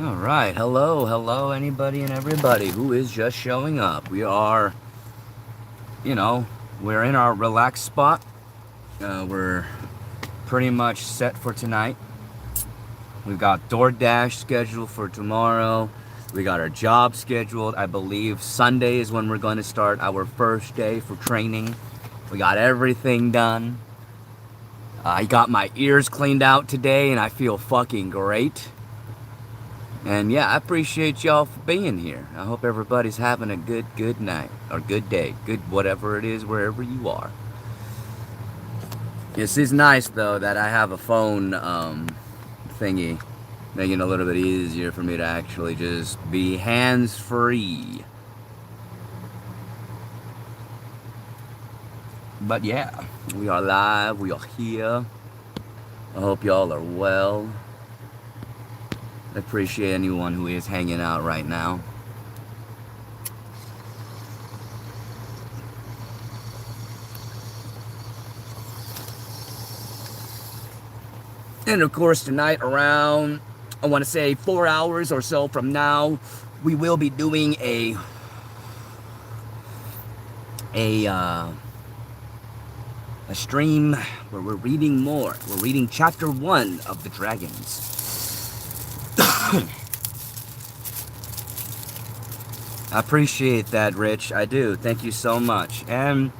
All right, hello, anybody and everybody who is just showing up. We are, you know, we're in our relaxed spot. We're pretty much set for tonight. We've got DoorDash scheduled for tomorrow. We got our job scheduled. I believe Sunday is when we're going to start our first day for training. We got everything done. I got my ears cleaned out today and I feel fucking great. And yeah, I appreciate y'all for being here. I hope everybody's having a good night or good day, good whatever it is, wherever you are. This is nice though that I have a phone thingy, making it a little bit easier for me to actually just be hands free. But yeah, we are live, we are here. I hope y'all are well. I appreciate anyone who is hanging out right now. And of course, tonight around, I want to say 4 hours or so from now, we will be doing a stream where we're reading more. We're reading chapter 1 of The Dragons. I appreciate that, Rich. I do. Thank you so much. And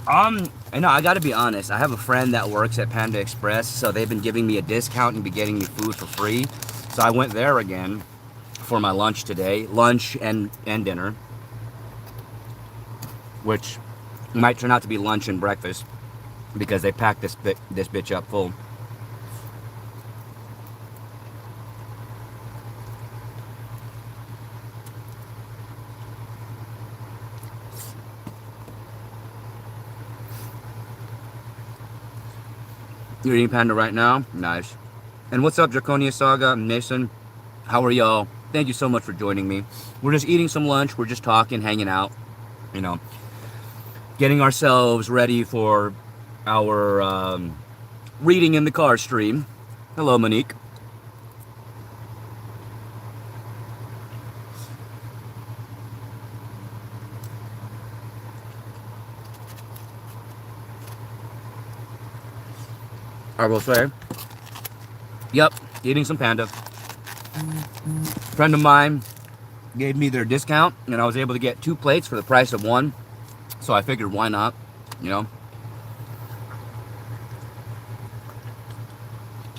I know I gotta be honest. I have a friend that works at Panda Express, so they've been giving me a discount and be getting me food for free. So I went there again for my lunch today, lunch and dinner, which might turn out to be lunch and breakfast because they packed this bitch up full. You're eating Panda right now? Nice. And what's up, Draconia Saga, Mason? How are y'all? Thank you so much for joining me. We're just eating some lunch. We're just talking, hanging out, you know, getting ourselves ready for our reading in the car stream. Hello, Monique. I will say, yep, eating some Panda. Friend of mine gave me their discount, and I was able to get 2 plates for the price of 1. So I figured, why not? You know.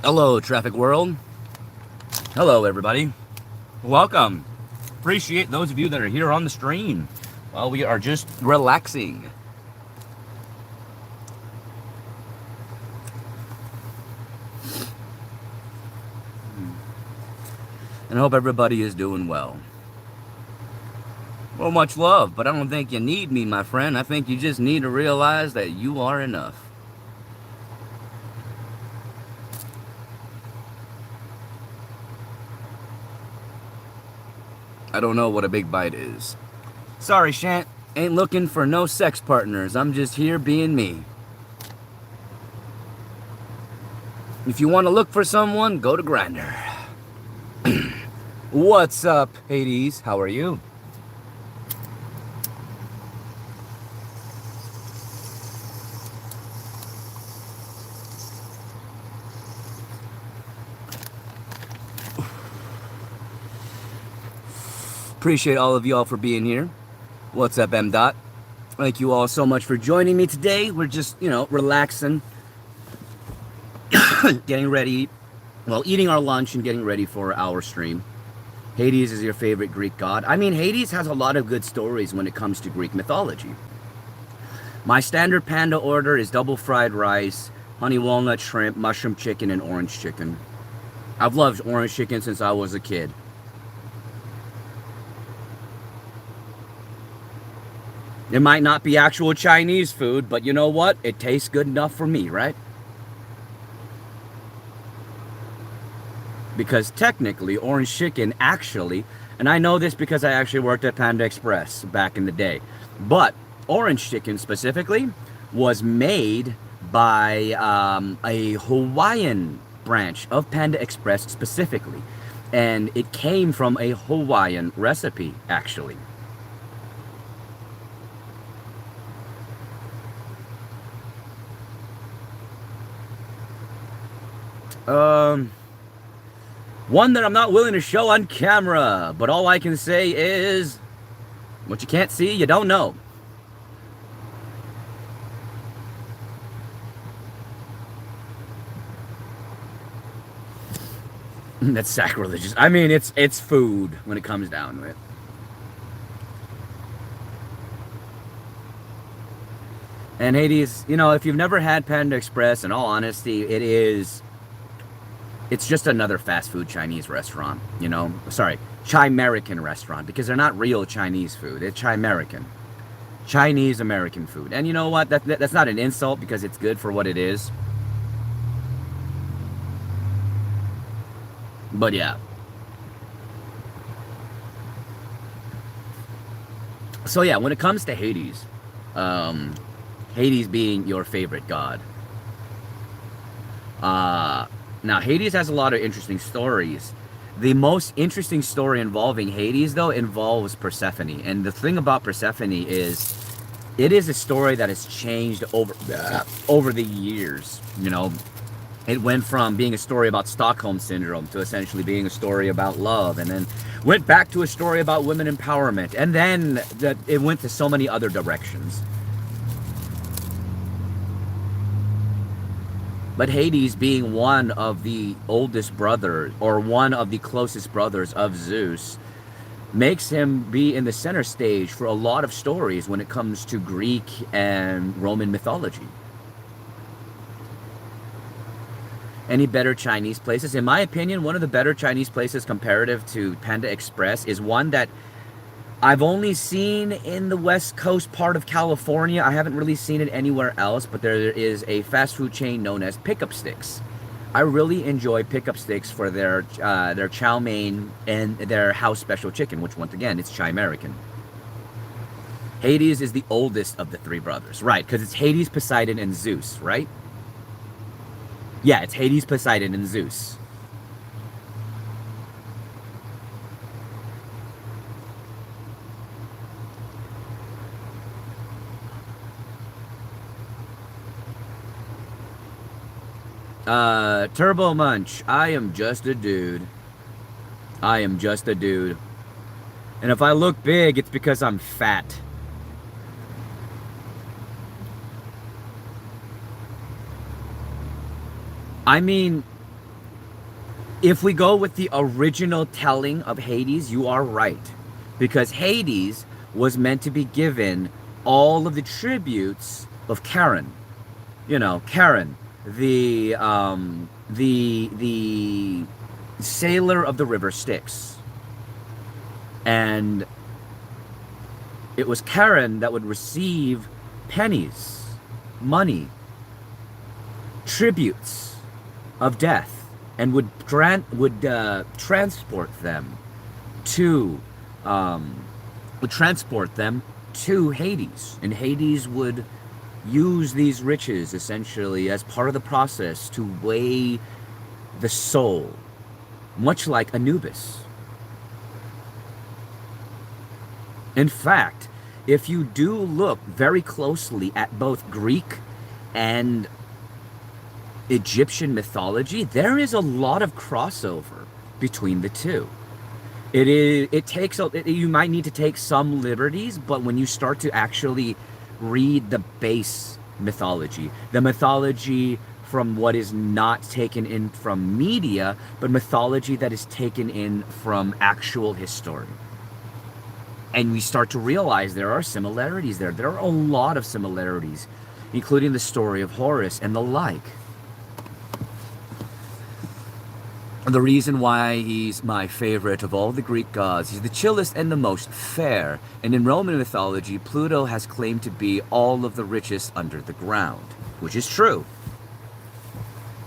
Hello, Traffic World. Hello, everybody. Welcome. Appreciate those of you that are here on the stream while we are just relaxing. And I hope everybody is doing well. Well, much love, but I don't think you need me, my friend. I think you just need to realize that you are enough. I don't know what a big bite is. Sorry, Shant. Ain't looking for no sex partners. I'm just here being me. If you want to look for someone, go to Grindr. What's up, Hades? How are you? Appreciate all of y'all for being here. What's up, M. Dot? Thank you all so much for joining me today. We're just, you know, relaxing, getting ready, well, eating our lunch and getting ready for our stream. Hades is your favorite Greek god. I mean, Hades has a lot of good stories when it comes to Greek mythology. My standard Panda order is double fried rice, honey walnut shrimp, mushroom chicken, and orange chicken. I've loved orange chicken since I was a kid. It might not be actual Chinese food, but you know what? It tastes good enough for me, right? Because technically, orange chicken actually, and I know this because I actually worked at Panda Express back in the day, but orange chicken specifically was made by a Hawaiian branch of Panda Express specifically. And it came from a Hawaiian recipe, actually. One that I'm not willing to show on camera, but all I can say is, what you can't see, you don't know. That's sacrilegious. I mean, it's food when it comes down to it. And Hades, you know, if you've never had Panda Express, in all honesty, it's just another fast food Chinese restaurant, you know? Sorry, Chimerican restaurant, because they're not real Chinese food. It's Chimerican. Chinese American food. And you know what? That's not an insult, because it's good for what it is. But yeah. So yeah, when it comes to Hades, Hades being your favorite god. Now, Hades has a lot of interesting stories. The most interesting story involving Hades, though, involves Persephone. And the thing about Persephone is, it is a story that has changed over the years. You know, it went from being a story about Stockholm Syndrome to essentially being a story about love, and then went back to a story about women empowerment. And then it went to so many other directions. But Hades, being one of the oldest brothers, or one of the closest brothers of Zeus, makes him be in the center stage for a lot of stories when it comes to Greek and Roman mythology. Any better Chinese places? In my opinion, one of the better Chinese places comparative to Panda Express is one that I've only seen in the West Coast part of California. I haven't really seen it anywhere else, but there is a fast food chain known as Pickup Sticks. I really enjoy Pickup Sticks for their chow mein and their house special chicken, which once again, it's Chimerican. Hades is the oldest of the three brothers, right? Because it's Hades, Poseidon, and Zeus, right? Yeah, it's Hades, Poseidon, and Zeus. Turbo Munch, I am just a dude. I am just a dude. And if I look big, it's because I'm fat. I mean, if we go with the original telling of Hades, you are right. Because Hades was meant to be given all of the tributes of Charon. You know, Charon, the sailor of the river Styx. And it was Charon that would receive pennies, money, tributes of death, and would transport them to Hades, and Hades would use these riches essentially as part of the process to weigh the soul, much like Anubis. In fact, if you do look very closely at both Greek and Egyptian mythology, there is a lot of crossover between the two. You might need to take some liberties, but when you start to actually read the base mythology, the mythology from what is not taken in from media, but mythology that is taken in from actual history, and we start to realize there are similarities there. There are a lot of similarities, including the story of Horus and the like. The reason why he's my favorite of all the Greek gods, he's the chillest and the most fair. And in Roman mythology, Pluto has claimed to be all of the richest under the ground, which is true.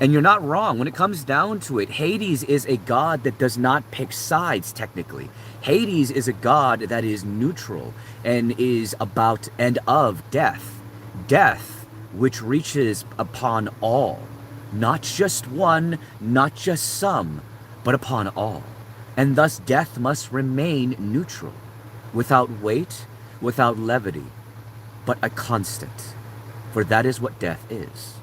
And you're not wrong. When it comes down to it, Hades is a god that does not pick sides, technically. Hades is a god that is neutral and is about and of death. Death, which reaches upon all. Not just one, not just some, but upon all. And thus death must remain neutral, without weight, without levity, but a constant, for that is what death is.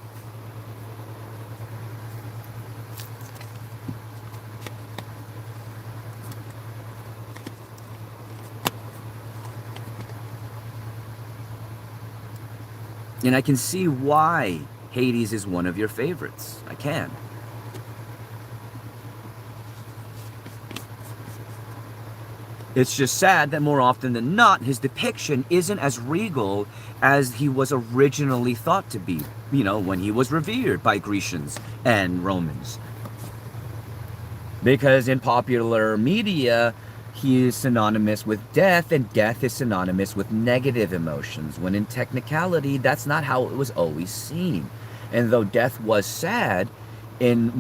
And I can see why Hades is one of your favorites. I can. It's just sad that more often than not, his depiction isn't as regal as he was originally thought to be, when he was revered by Grecians and Romans. Because in popular media, he is synonymous with death, and death is synonymous with negative emotions, when in technicality, that's not how it was always seen. And though death was sad in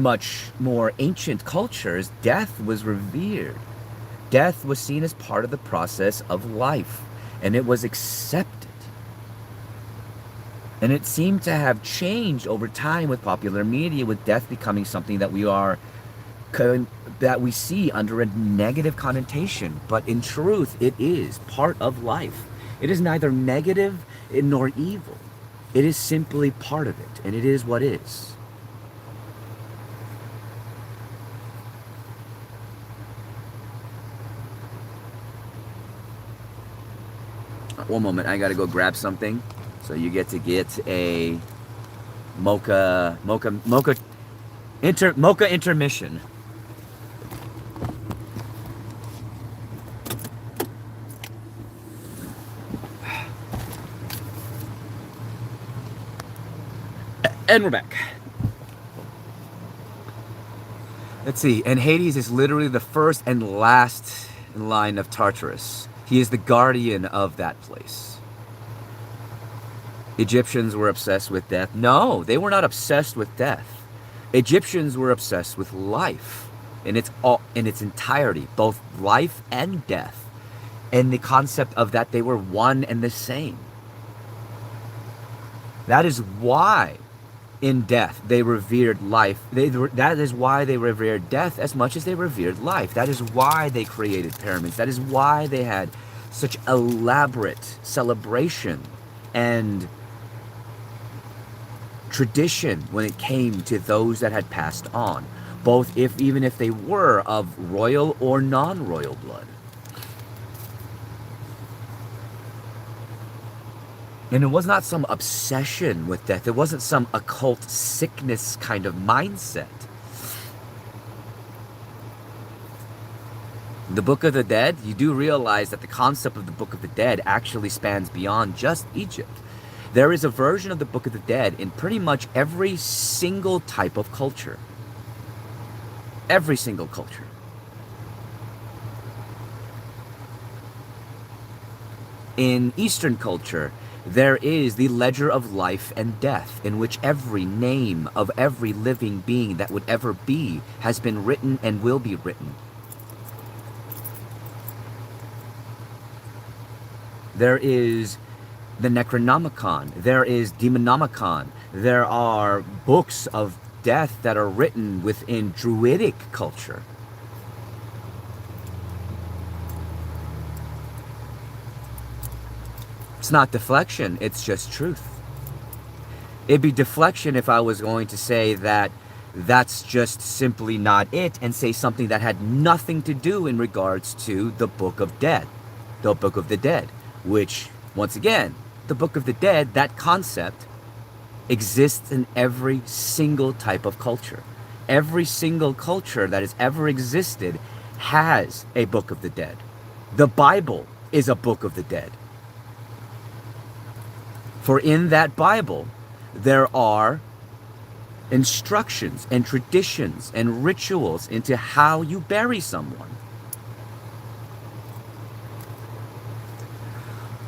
much more ancient cultures, death was revered. Death was seen as part of the process of life, and it was accepted. And it seemed to have changed over time with popular media, with death becoming something that we see under a negative connotation. But in truth, it is part of life. It is neither negative nor evil. It is simply part of it, and it is what is. One moment, I gotta go grab something. So you get a mocha intermission. And we're back. Let's see, and Hades is literally the first and last in line of Tartarus. He is the guardian of that place. Egyptians were obsessed with death. No, they were not obsessed with death. Egyptians were obsessed with life in its entirety, both life and death. And the concept of that they were one and the same. That is why in death they revered life. That is why they revered death as much as they revered life. That is why they created pyramids. That is why they had such elaborate celebration and tradition when it came to those that had passed on, even if they were of royal or non-royal blood. And it was not some obsession with death. It wasn't some occult sickness kind of mindset. The Book of the Dead, you do realize that the concept of the Book of the Dead actually spans beyond just Egypt. There is a version of the Book of the Dead in pretty much every single type of culture. Every single culture. In Eastern culture, there is the ledger of life and death, in which every name of every living being that would ever be has been written and will be written. There is the Necronomicon. There is Demonomicon. There are books of death that are written within Druidic culture. It's not deflection, it's just truth. It'd be deflection if I was going to say that that's just simply not it, and say something that had nothing to do in regards to the Book of Dead, the Book of the Dead, which, once again, the Book of the Dead, that concept exists in every single type of culture. Every single culture that has ever existed has a Book of the Dead. The Bible is a Book of the Dead. For in that Bible, there are instructions and traditions and rituals into how you bury someone.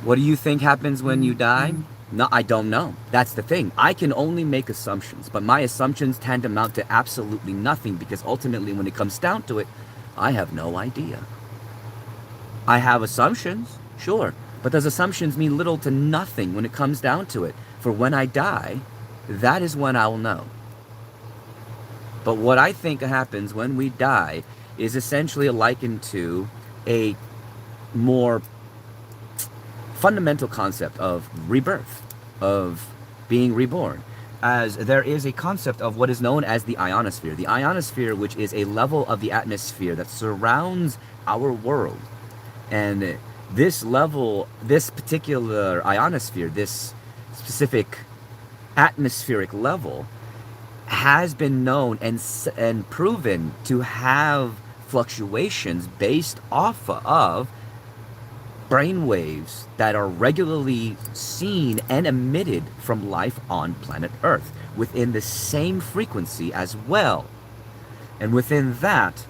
What do you think happens when you die? No, I don't know. That's the thing. I can only make assumptions, but my assumptions tend to amount to absolutely nothing, because ultimately when it comes down to it, I have no idea. I have assumptions, sure. But those assumptions mean little to nothing when it comes down to it. For when I die, that is when I will know. But what I think happens when we die is essentially likened to a more fundamental concept of rebirth, of being reborn, as there is a concept of what is known as the ionosphere. The ionosphere, which is a level of the atmosphere that surrounds our world. And this level, this particular ionosphere, this specific atmospheric level, has been known and proven to have fluctuations based off of brain waves that are regularly seen and emitted from life on planet Earth within the same frequency as well. And within that,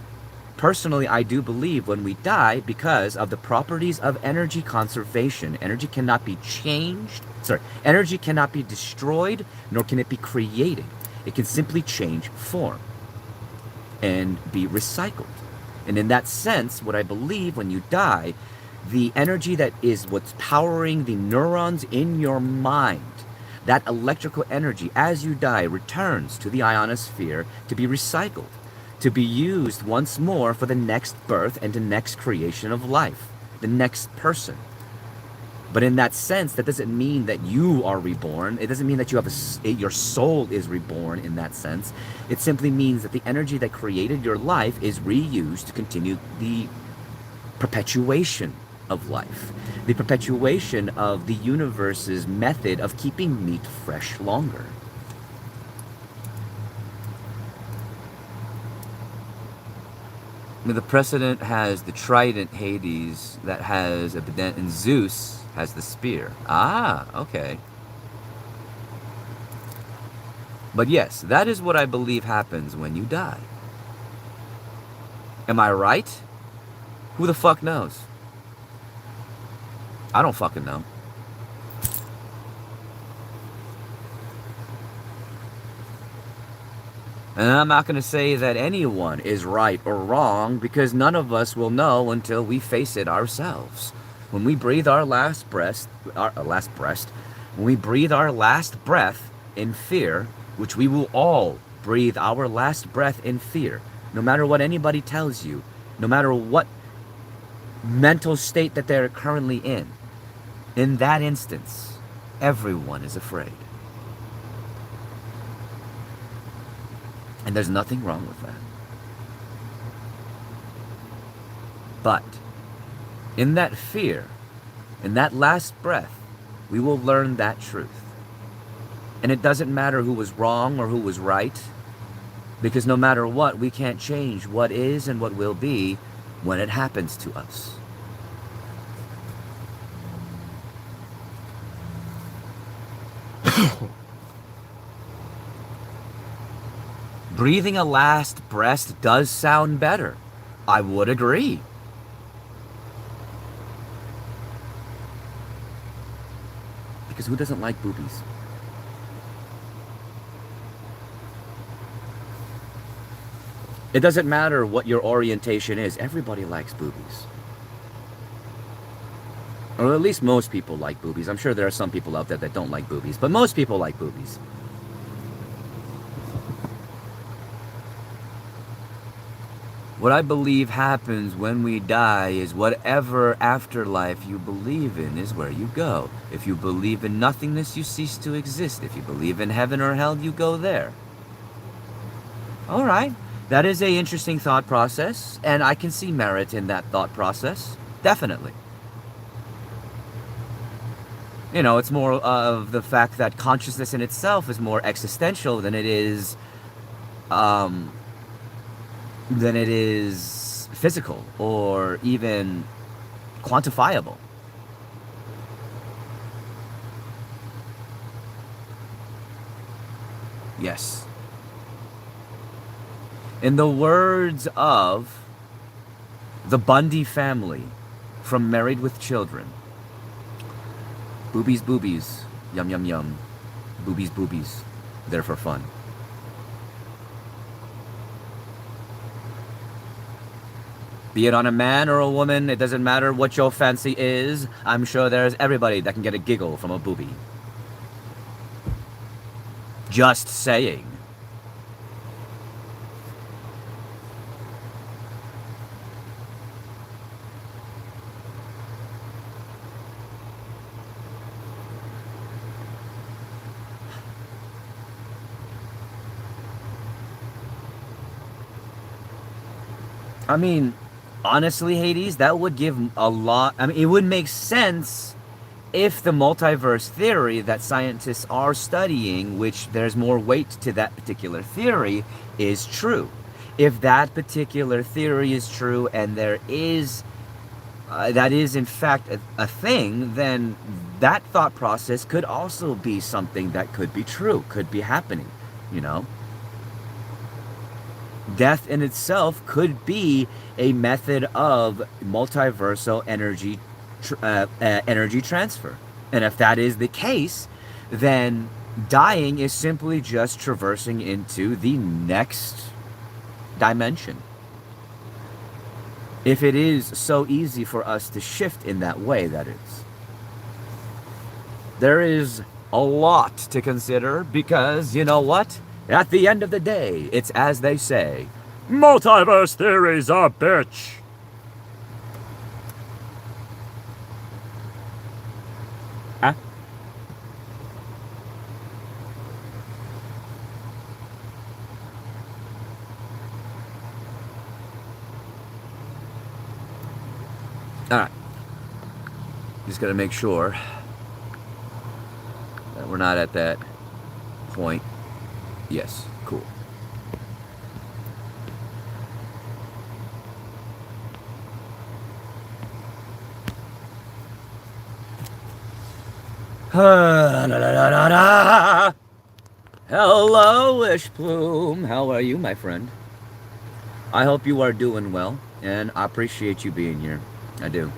personally, I do believe when we die, because of the properties of energy conservation, energy cannot be changed, energy cannot be destroyed, nor can it be created. It can simply change form and be recycled. And in that sense, what I believe when you die, the energy that is what's powering the neurons in your mind, that electrical energy as you die returns to the ionosphere to be recycled, to be used once more for the next birth and the next creation of life, the next person. But in that sense, that doesn't mean that you are reborn. It doesn't mean that you have your soul is reborn in that sense. It simply means that the energy that created your life is reused to continue the perpetuation of life, the perpetuation of the universe's method of keeping meat fresh longer. The precedent has the trident Hades that has a pedant, and Zeus has the spear. Ah, okay. But yes, that is what I believe happens when you die. Am I right? Who the fuck knows? I don't fucking know. And I'm not going to say that anyone is right or wrong, because none of us will know until we face it ourselves. When we breathe our last breath, when we breathe our last breath in fear, which we will all breathe our last breath in fear, no matter what anybody tells you, no matter what mental state that they're currently in that instance, everyone is afraid. And there's nothing wrong with that. But in that fear, in that last breath, we will learn that truth. And it doesn't matter who was wrong or who was right, because no matter what, we can't change what is and what will be when it happens to us. Breathing a last breath does sound better. I would agree. Because who doesn't like boobies? It doesn't matter what your orientation is. Everybody likes boobies. Or at least most people like boobies. I'm sure there are some people out there that don't like boobies, but most people like boobies. What I believe happens when we die is whatever afterlife you believe in is where you go. If you believe in nothingness, you cease to exist. If you believe in heaven or hell, you go there. All right. That is an interesting thought process, and I can see merit in that thought process. Definitely. You know, it's more of the fact that consciousness in itself is more existential than it is physical or even quantifiable. Yes. In the words of the Bundy family from Married with Children, boobies, boobies, yum, yum, yum. Boobies, boobies, they're for fun. Be it on a man or a woman, it doesn't matter what your fancy is. I'm sure there's everybody that can get a giggle from a boobie. Just saying. I mean, honestly, Hades, that would give a lot. I mean, it would make sense if the multiverse theory that scientists are studying, which there's more weight to that particular theory, is true. If that particular theory is true and there is, that is in fact a thing, then that thought process could also be something that could be true, could be happening, you know? Death in itself could be a method of multiversal energy transfer. And if that is the case, then dying is simply just traversing into the next dimension. If it is so easy for us to shift in that way, that is. There is a lot to consider because, you know what? At the end of the day, it's as they say, multiverse theories are bitch. Huh? Alright. Just gotta make sure that we're not at that point. Yes, cool. Hello, Wishplume. How are you, my friend? I hope you are doing well, and I appreciate you being here. I do.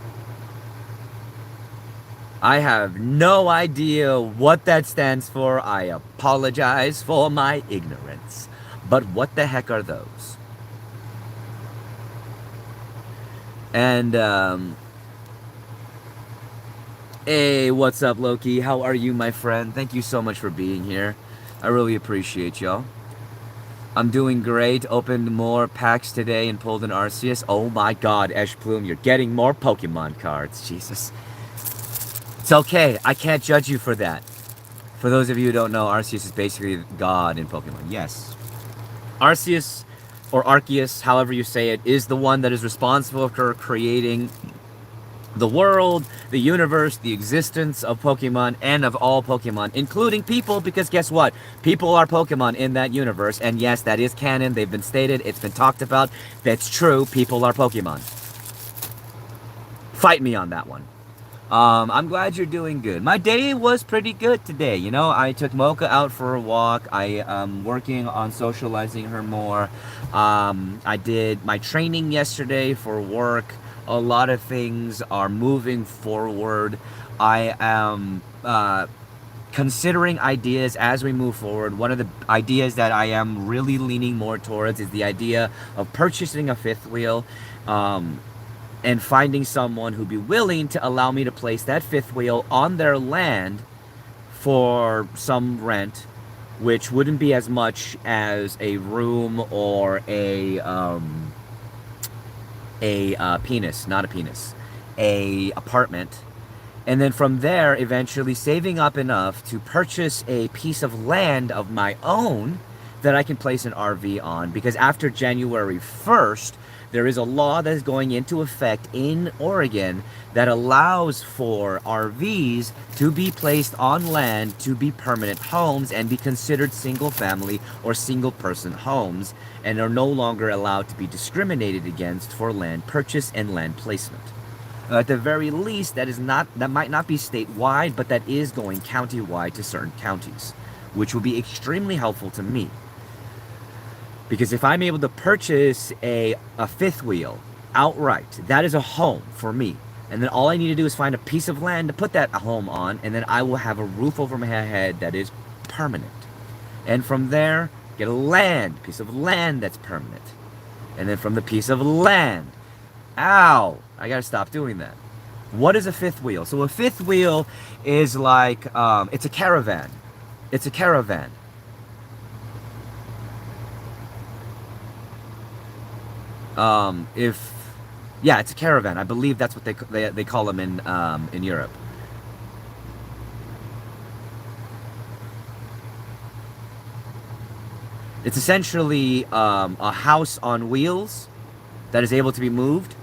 I have no idea what that stands for. I apologize for my ignorance. But what the heck are those? And, hey, what's up, Loki? How are you, my friend? Thank you so much for being here. I really appreciate y'all. I'm doing great. Opened more packs today and pulled an Arceus. Oh my god, Eshplume, you're getting more Pokemon cards. Jesus. It's okay. I can't judge you for that. For those of you who don't know, Arceus is basically God in Pokemon. Yes. Arceus, or Arceus, however you say it, is the one that is responsible for creating the world, the universe, the existence of Pokemon, and of all Pokemon, including people, because guess what? People are Pokemon in that universe, and yes, that is canon. They've been stated. It's been talked about. That's true. People are Pokemon. Fight me on that one. I'm glad you're doing good. My day was pretty good today. You know, I took Mocha out for a walk. I am working on socializing her more. I did my training yesterday for work. A lot of things are moving forward. I am considering ideas as we move forward. One of the ideas that I am really leaning more towards is the idea of purchasing a fifth wheel. And finding someone who'd be willing to allow me to place that fifth wheel on their land for some rent, which wouldn't be as much as a room or a penis, not a penis, a apartment. And then from there, eventually saving up enough to purchase a piece of land of my own that I can place an RV on. Because after January 1st, there is a law that is going into effect in Oregon that allows for RVs to be placed on land to be permanent homes and be considered single family or single person homes, and are no longer allowed to be discriminated against for land purchase and land placement. At the very least, that might not be statewide, but that is going countywide to certain counties, which will be extremely helpful to me. Because if I'm able to purchase a fifth wheel outright, that is a home for me. And then all I need to do is find a piece of land to put that home on, and then I will have a roof over my head that is permanent. And from there, get a piece of land that's permanent. And then from the piece of land, ow, I gotta stop doing that. What is a fifth wheel? So a fifth wheel is like, it's a caravan. It's a caravan. Yeah, it's a caravan. I believe that's what they call them in Europe. It's essentially a house on wheels that is able to be moved.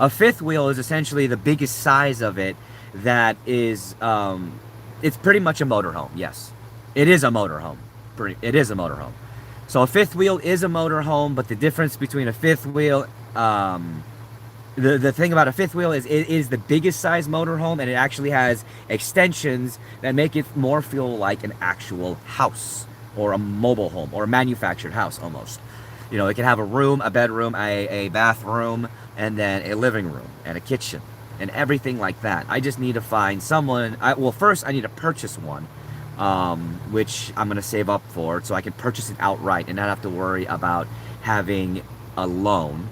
A fifth wheel is essentially the biggest size of it that is, it's pretty much a motorhome, yes. It is a motorhome. It is a motorhome. So a fifth wheel is a motorhome, but the difference between a fifth wheel, the thing about a fifth wheel is it is the biggest size motorhome, and it actually has extensions that make it more feel like an actual house or a mobile home or a manufactured house almost. You know, it can have a room, a bedroom, a bathroom, and then a living room and a kitchen and everything like that. I just need to find someone. Well, first I need to purchase one, which I'm going to save up for so I can purchase it outright and not have to worry about having a loan.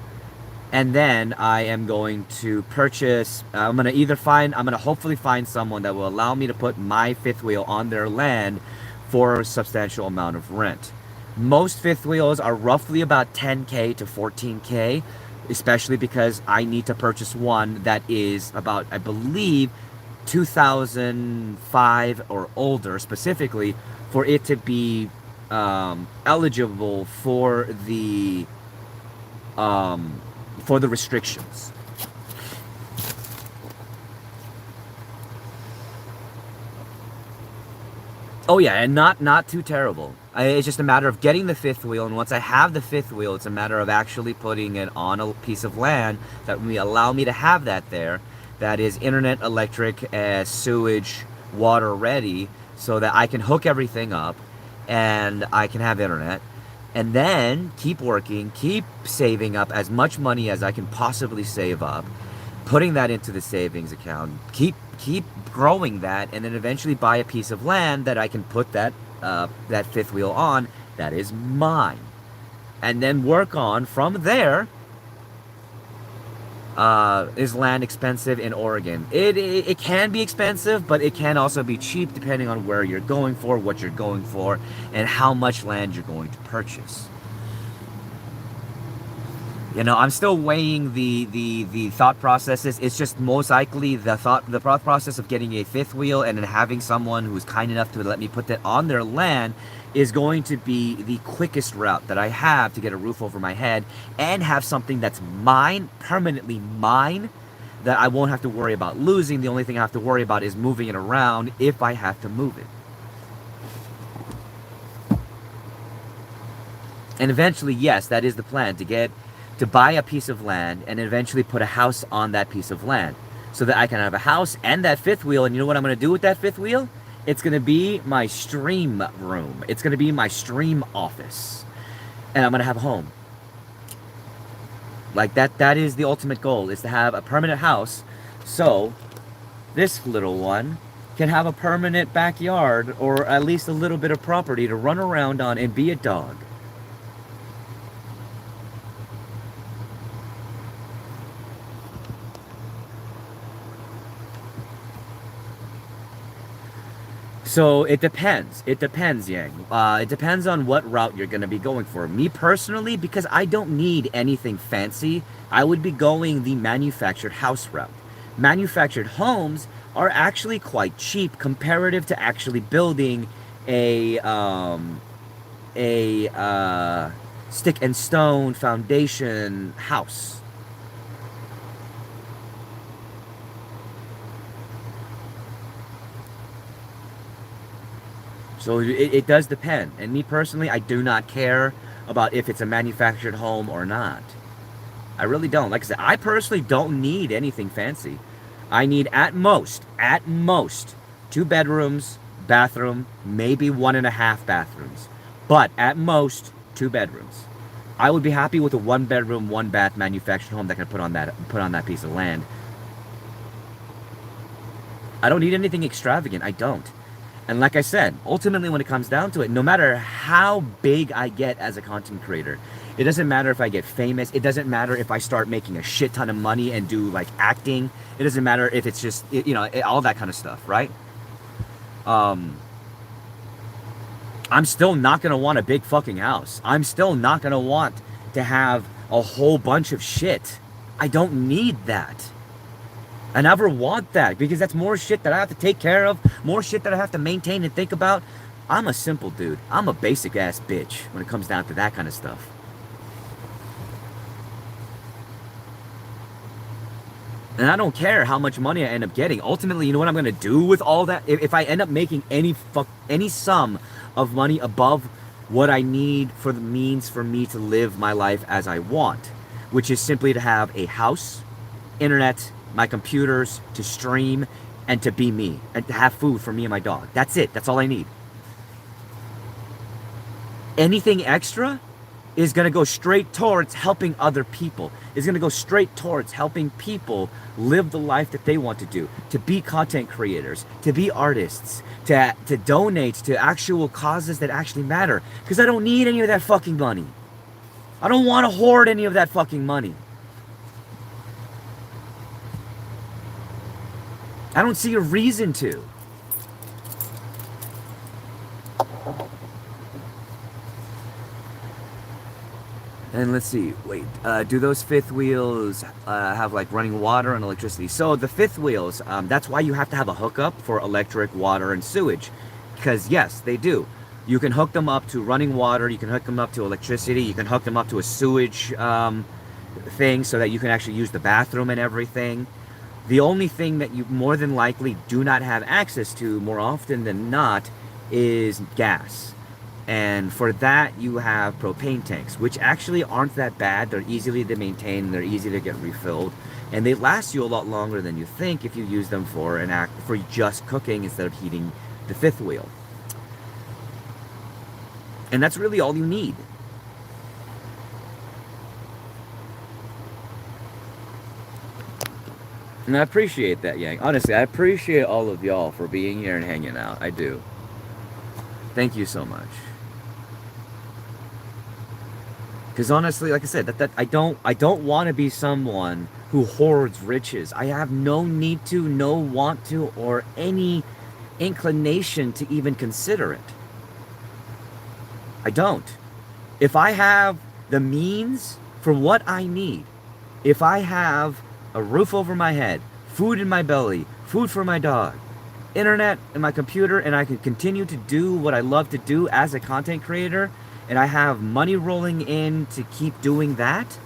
And then I am going to purchase, I'm going to hopefully find someone that will allow me to put my fifth wheel on their land for a substantial amount of rent. Most fifth wheels are roughly about 10K to 14K, especially because I need to purchase one that is about, I believe, 2005 or older, specifically for it to be eligible for the restrictions. Oh yeah, and not too terrible. It's just a matter of getting the fifth wheel, and once I have the fifth wheel, it's a matter of actually putting it on a piece of land that will allow me to have that there, that is internet, electric, sewage, water ready, so that I can hook everything up, and I can have internet, and then keep working, keep saving up as much money as I can possibly save up, putting that into the savings account, keep growing that, and then eventually buy a piece of land that I can put that fifth wheel on that is mine, and then work on from there. Is land expensive in Oregon? It can be expensive, but it can also be cheap depending on where you're going for, what you're going for, and how much land you're going to purchase. You know, I'm still weighing the thought processes. It's just most likely the thought process of getting a fifth wheel and then having someone who's kind enough to let me put that on their land is going to be the quickest route that I have to get a roof over my head and have something that's mine, permanently mine, that I won't have to worry about losing. The only thing I have to worry about is moving it around if I have to move it. And eventually, yes, that is the plan, to buy a piece of land and eventually put a house on that piece of land so that I can have a house and that fifth wheel. And you know what I'm going to do with that fifth wheel? It's going to be my stream room. It's going to be my stream office. And I'm going to have a home. Like that is the ultimate goal, is to have a permanent house. So this little one can have a permanent backyard, or at least a little bit of property to run around on and be a dog. So it depends. It depends, Yang. It depends on what route you're going to be going for. Me personally, because I don't need anything fancy, I would be going the manufactured house route. Manufactured homes are actually quite cheap comparative to actually building a stick and stone foundation house. So it does depend. And me personally, I do not care about if it's a manufactured home or not. I really don't. Like I said, I personally don't need anything fancy. I need at most, 2 bedrooms, bathroom, maybe 1.5 bathrooms. But at most, 2 bedrooms. I would be happy with a 1 bedroom, 1 bath manufactured home that can put on that piece of land. I don't need anything extravagant. I don't. And like I said, ultimately when it comes down to it, no matter how big I get as a content creator, it doesn't matter if I get famous, it doesn't matter if I start making a shit ton of money and do like acting, it doesn't matter if it's just, you know, all that kind of stuff, right? I'm still not going to want a big fucking house. I'm still not going to want to have a whole bunch of shit. I don't need that. I never want that, because that's more shit that I have to take care of, more shit that I have to maintain and think about. I'm a simple dude. I'm a basic ass bitch when it comes down to that kind of stuff. And I don't care how much money I end up getting. Ultimately, you know what I'm going to do with all that? If I end up making any sum of money above what I need for the means for me to live my life as I want, which is simply to have a house, internet, my computers, to stream, and to be me, and to have food for me and my dog. That's it. That's all I need. Anything extra is going to go straight towards helping other people. Is going to go straight towards helping people live the life that they want to do, to be content creators, to be artists, to donate to actual causes that actually matter. Because I don't need any of that fucking money. I don't want to hoard any of that fucking money. I don't see a reason to. And let's see, wait, do those fifth wheels have like running water and electricity? So the fifth wheels, that's why you have to have a hookup for electric, water, and sewage. Because yes, they do. You can hook them up to running water, you can hook them up to electricity, you can hook them up to a sewage thing so that you can actually use the bathroom and everything. The only thing that you more than likely do not have access to more often than not is gas. And for that, you have propane tanks, which actually aren't that bad. They're easily to maintain, they're easy to get refilled, and they last you a lot longer than you think if you use them for for just cooking instead of heating the fifth wheel. And that's really all you need. And I appreciate that, Yang. Honestly, I appreciate all of y'all for being here and hanging out. I do. Thank you so much. Because honestly, like I said, that I don't want to be someone who hoards riches. I have no need to, no want to, or any inclination to even consider it. I don't. If I have the means for what I need, if I have a roof over my head, food in my belly, food for my dog, internet and my computer, and I can continue to do what I love to do as a content creator, and I have money rolling in to keep doing that,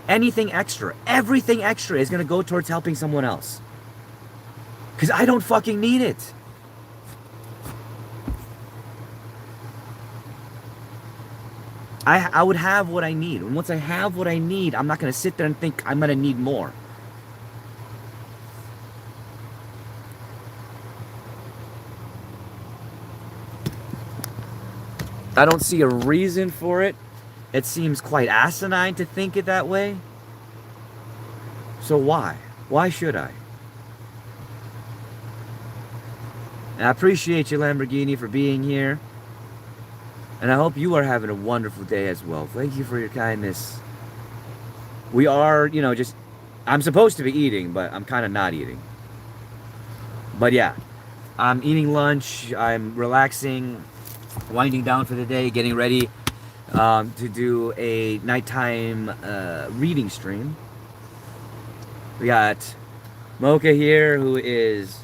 anything extra, everything extra is going to go towards helping someone else. Because I don't fucking need it. I would have what I need. And once I have what I need, I'm not going to sit there and think I'm going to need more. I don't see a reason for it. It seems quite asinine to think it that way. So why? Why should I? And I appreciate you, Lamborghini, for being here. And I hope you are having a wonderful day as well. Thank you for your kindness. We are, just... I'm supposed to be eating, but I'm kind of not eating. But yeah, I'm eating lunch. I'm relaxing, winding down for the day, getting ready to do a nighttime reading stream. We got Mocha here, who is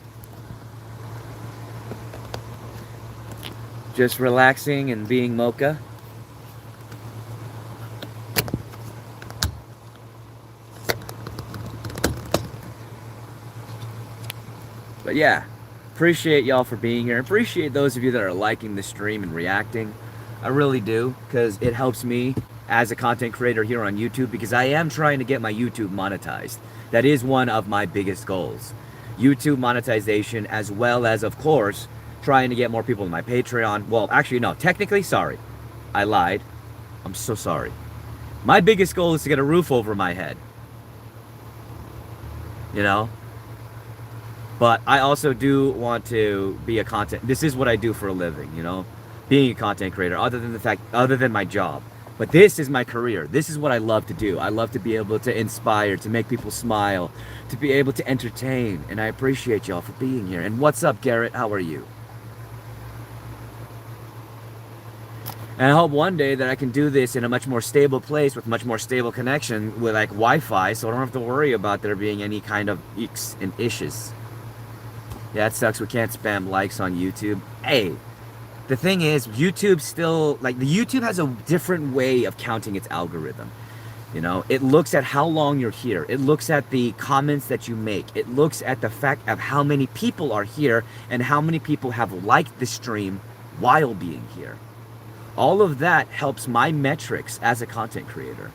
just relaxing and being Mocha. But yeah, appreciate y'all for being here. Appreciate those of you that are liking the stream and reacting. I really do, because it helps me as a content creator here on YouTube, because I am trying to get my YouTube monetized. That is one of my biggest goals. YouTube monetization, as well as, of course, trying to get more people in my Patreon. Well, actually, no, technically, sorry. I lied. I'm so sorry. My biggest goal is to get a roof over my head. You know? But I also do want to be a content... This is what I do for a living, Being a content creator, other than my job. But this is my career. This is what I love to do. I love to be able to inspire, to make people smile, to be able to entertain. And I appreciate y'all for being here. And what's up, Garrett? How are you? And I hope one day that I can do this in a much more stable place with much more stable connection with like Wi-Fi, so I don't have to worry about there being any kind of eeks and issues. Yeah, it sucks we can't spam likes on YouTube. Hey, the thing is, YouTube still, the YouTube has a different way of counting its algorithm. You know, it looks at how long you're here. It looks at the comments that you make. It looks at the fact of how many people are here and how many people have liked the stream while being here. All of that helps my metrics as a content creator.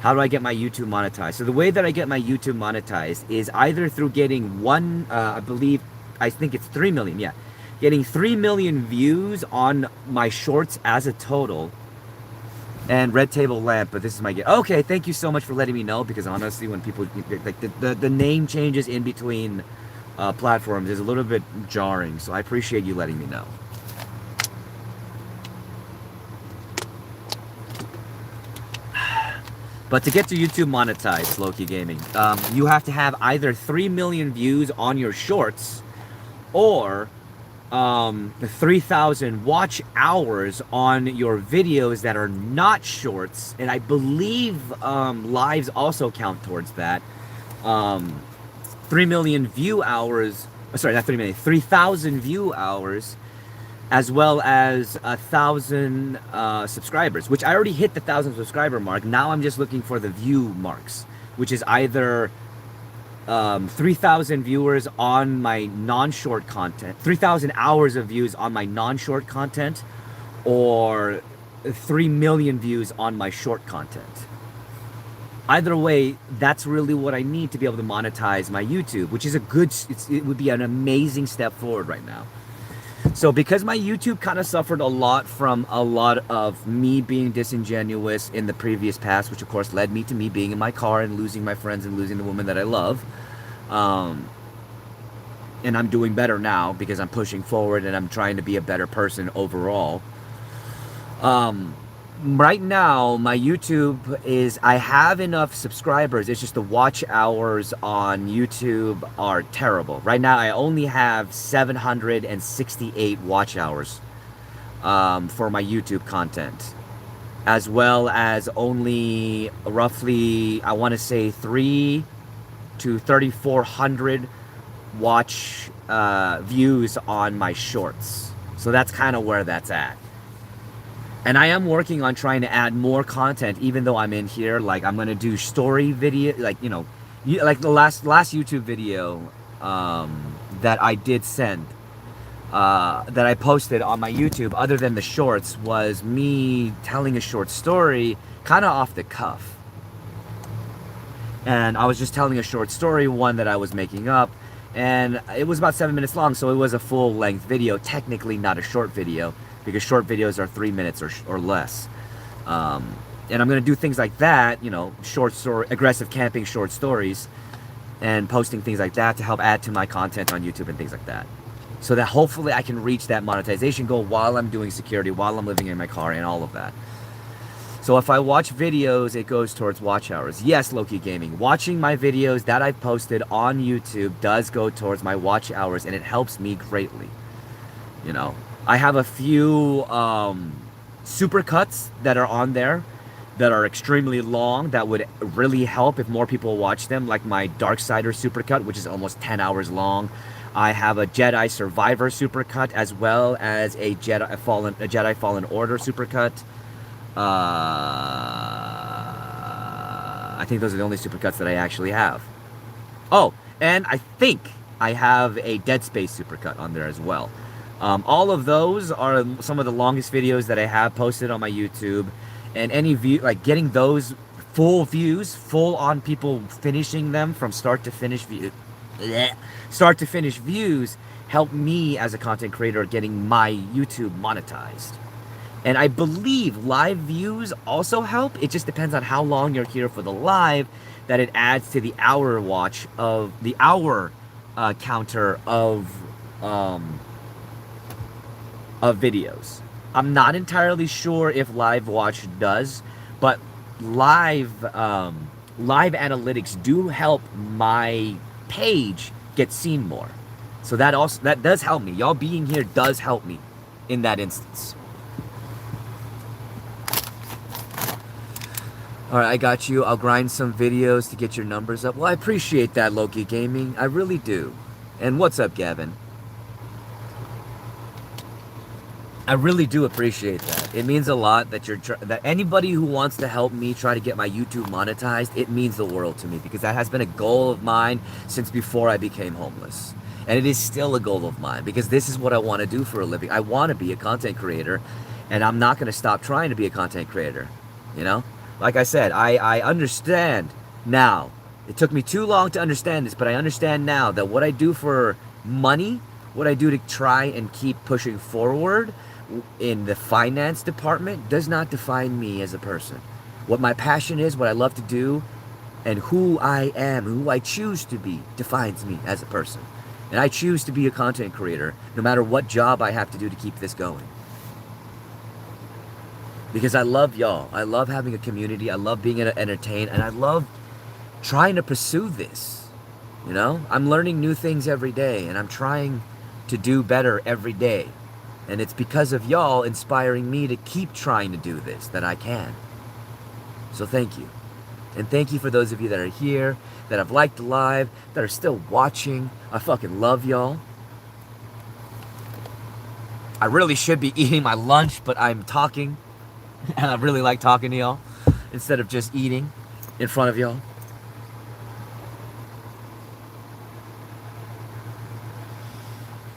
How do I get my YouTube monetized? So the way that I get my YouTube monetized is either through getting I think it's 3 million, yeah. Getting 3 million views on my shorts as a total. And Red Table Lamp, but this is my get. Okay, thank you so much for letting me know, because honestly, when people, like the name changes in between platforms is a little bit jarring, so I appreciate you letting me know. But to get to YouTube monetized, Loki Gaming, you have to have either 3 million views on your shorts or 3,000 watch hours on your videos that are not shorts, and I believe lives also count towards that. 3 million view hours, sorry, not 3 million, 3,000 view hours, as well as 1,000 subscribers, which I already hit the 1,000 subscriber mark. Now I'm just looking for the view marks, which is either 3,000 viewers on my non-short content, 3,000 hours of views on my non-short content, or 3 million views on my short content. Either way, that's really what I need to be able to monetize my YouTube, which is it would be an amazing step forward right now. So because my YouTube kind of suffered a lot from a lot of me being disingenuous in the previous past, which of course led me to me being in my car and losing my friends and losing the woman that I love. And I'm doing better now because I'm pushing forward and I'm trying to be a better person overall. Right now, my YouTube is, I have enough subscribers. It's just the watch hours on YouTube are terrible. Right now, I only have 768 watch hours for my YouTube content, as well as only roughly, I want to say 3 to 3,400 watch views on my shorts. So that's kind of where that's at. And I am working on trying to add more content, even though I'm in here. Like, I'm going to do story video, like, you know, like the last YouTube video that I did send, that I posted on my YouTube, other than the shorts, was me telling a short story, kind of off the cuff. And I was just telling a short story, one that I was making up, and it was about 7 minutes long, so it was a full-length video, technically not a short video, because short videos are 3 minutes or less. And I'm going to do things like that, you know, short story, aggressive camping short stories, and posting things like that to help add to my content on YouTube and things like that. So that hopefully I can reach that monetization goal while I'm doing security, while I'm living in my car, and all of that. So if I watch videos, it goes towards watch hours. Yes, Loki Gaming, watching my videos that I've posted on YouTube does go towards my watch hours, and it helps me greatly. You know, I have a few supercuts that are on there that are extremely long that would really help if more people watch them, like my Darksider supercut, which is almost 10 hours long. I have a Jedi Survivor supercut, as well as a Jedi Fallen Order supercut. I think those are the only supercuts that I actually have. Oh, and I think I have a Dead Space supercut on there as well. All of those are some of the longest videos that I have posted on my YouTube, and any view, like getting those full views, full on people finishing them from start to finish views, help me as a content creator getting my YouTube monetized. And I believe live views also help. It just depends on how long you're here for the live, that it adds to the hour watch of the hour counter of videos. I'm not entirely sure if live watch does, but live analytics do help my page get seen more. So that does help me. Y'all being here does help me in that instance. Alright, I got you. I'll grind some videos to get your numbers up. Well, I appreciate that, Loki Gaming. I really do. And what's up, Gavin? I really do appreciate that. It means a lot that that anybody who wants to help me try to get my YouTube monetized, it means the world to me because that has been a goal of mine since before I became homeless. And it is still a goal of mine because this is what I want to do for a living. I want to be a content creator, and I'm not going to stop trying to be a content creator. You know? Like I said, I understand now. It took me too long to understand this, but I understand now that what I do for money, what I do to try and keep pushing forward in the finance department does not define me as a person. What my passion is, what I love to do, and who I am, who I choose to be, defines me as a person. And I choose to be a content creator, no matter what job I have to do to keep this going. Because I love y'all. I love having a community. I love being entertained, and I love trying to pursue this. You know, I'm learning new things every day, and I'm trying to do better every day. And it's because of y'all inspiring me to keep trying to do this that I can. So thank you. And thank you for those of you that are here, that have liked the live, that are still watching. I fucking love y'all. I really should be eating my lunch, but I'm talking. And I really like talking to y'all instead of just eating in front of y'all.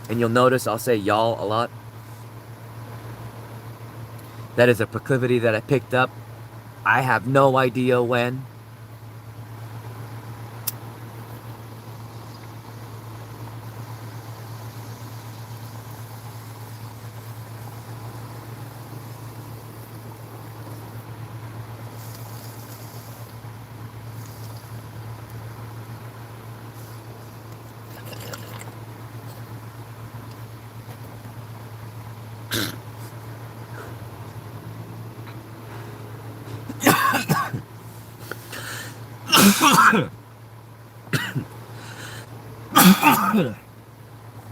And you'll notice I'll say y'all a lot. That is a proclivity that I picked up. I have no idea when.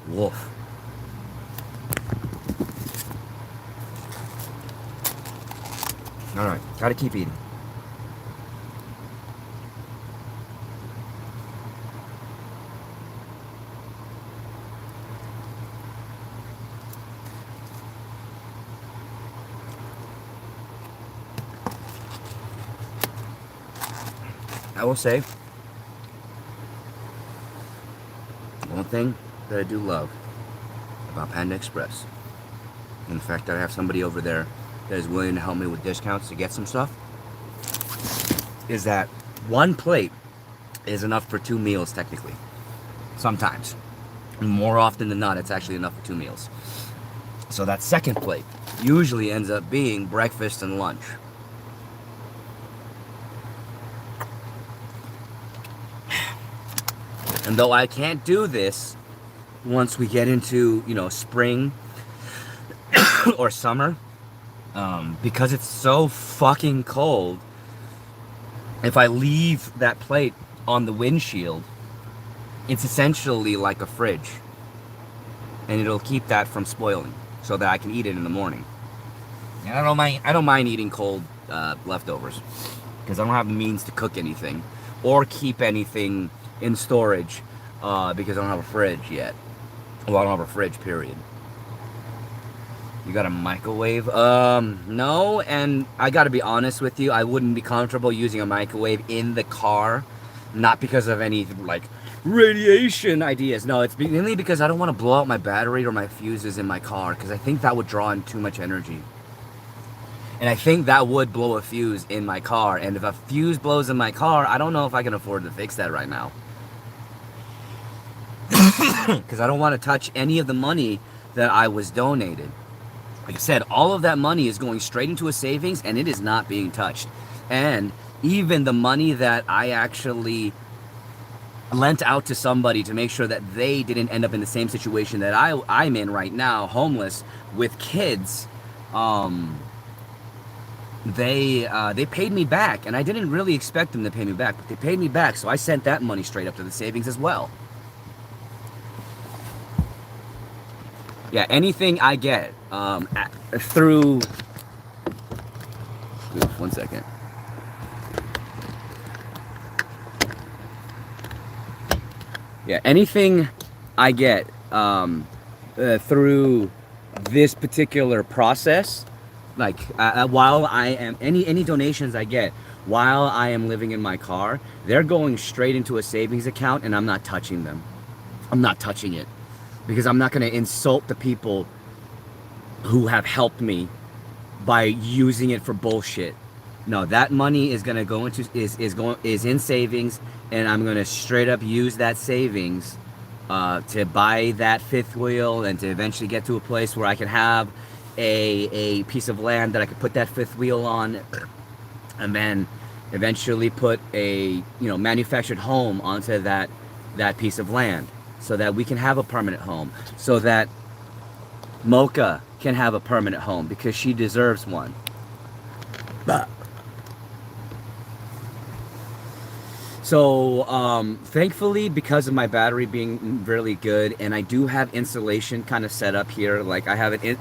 Wolf. Alright, gotta keep eating. I will say one thing that I do love about Panda Express, in fact, I have somebody over there that is willing to help me with discounts to get some stuff, is that one plate is enough for 2 meals technically. Sometimes. More often than not, it's actually enough for 2 meals. So that second plate usually ends up being breakfast and lunch. And though I can't do this once we get into, you know, spring or summer, because it's so fucking cold, if I leave that plate on the windshield, it's essentially like a fridge. And it'll keep that from spoiling so that I can eat it in the morning. And I don't mind eating cold leftovers because I don't have the means to cook anything or keep anything in storage because I don't have a fridge yet. Well, I don't have a fridge, period. You got a microwave? No, and I gotta be honest with you, I wouldn't be comfortable using a microwave in the car. Not because of any, like, radiation ideas. No, it's mainly because I don't want to blow out my battery or my fuses in my car, because I think that would draw in too much energy. And I think that would blow a fuse in my car, and if a fuse blows in my car, I don't know if I can afford to fix that right now. Because I don't want to touch any of the money that I was donated. Like I said, all of that money is going straight into a savings, and it is not being touched. And even the money that I actually lent out to somebody to make sure that they didn't end up in the same situation that I'm in right now, homeless, with kids, they paid me back. And I didn't really expect them to pay me back, but they paid me back, so I sent that money straight up to the savings as well. Yeah, anything I get through... One second. Yeah, anything I get through this particular process, like while I am any donations I get while I am living in my car, they're going straight into a savings account, and I'm not touching them. I'm not touching it because I'm not going to insult the people who have helped me by using it for bullshit. No, that money is going to go into is in savings, and I'm going to straight up use that savings to buy that fifth wheel and to eventually get to a place where I can have a piece of land that I could put that fifth wheel on, and then eventually put a manufactured home onto that piece of land, so that we can have a permanent home, so that Mocha can have a permanent home because she deserves one. So thankfully, because of my battery being really good, and I do have insulation kind of set up here, like I have it.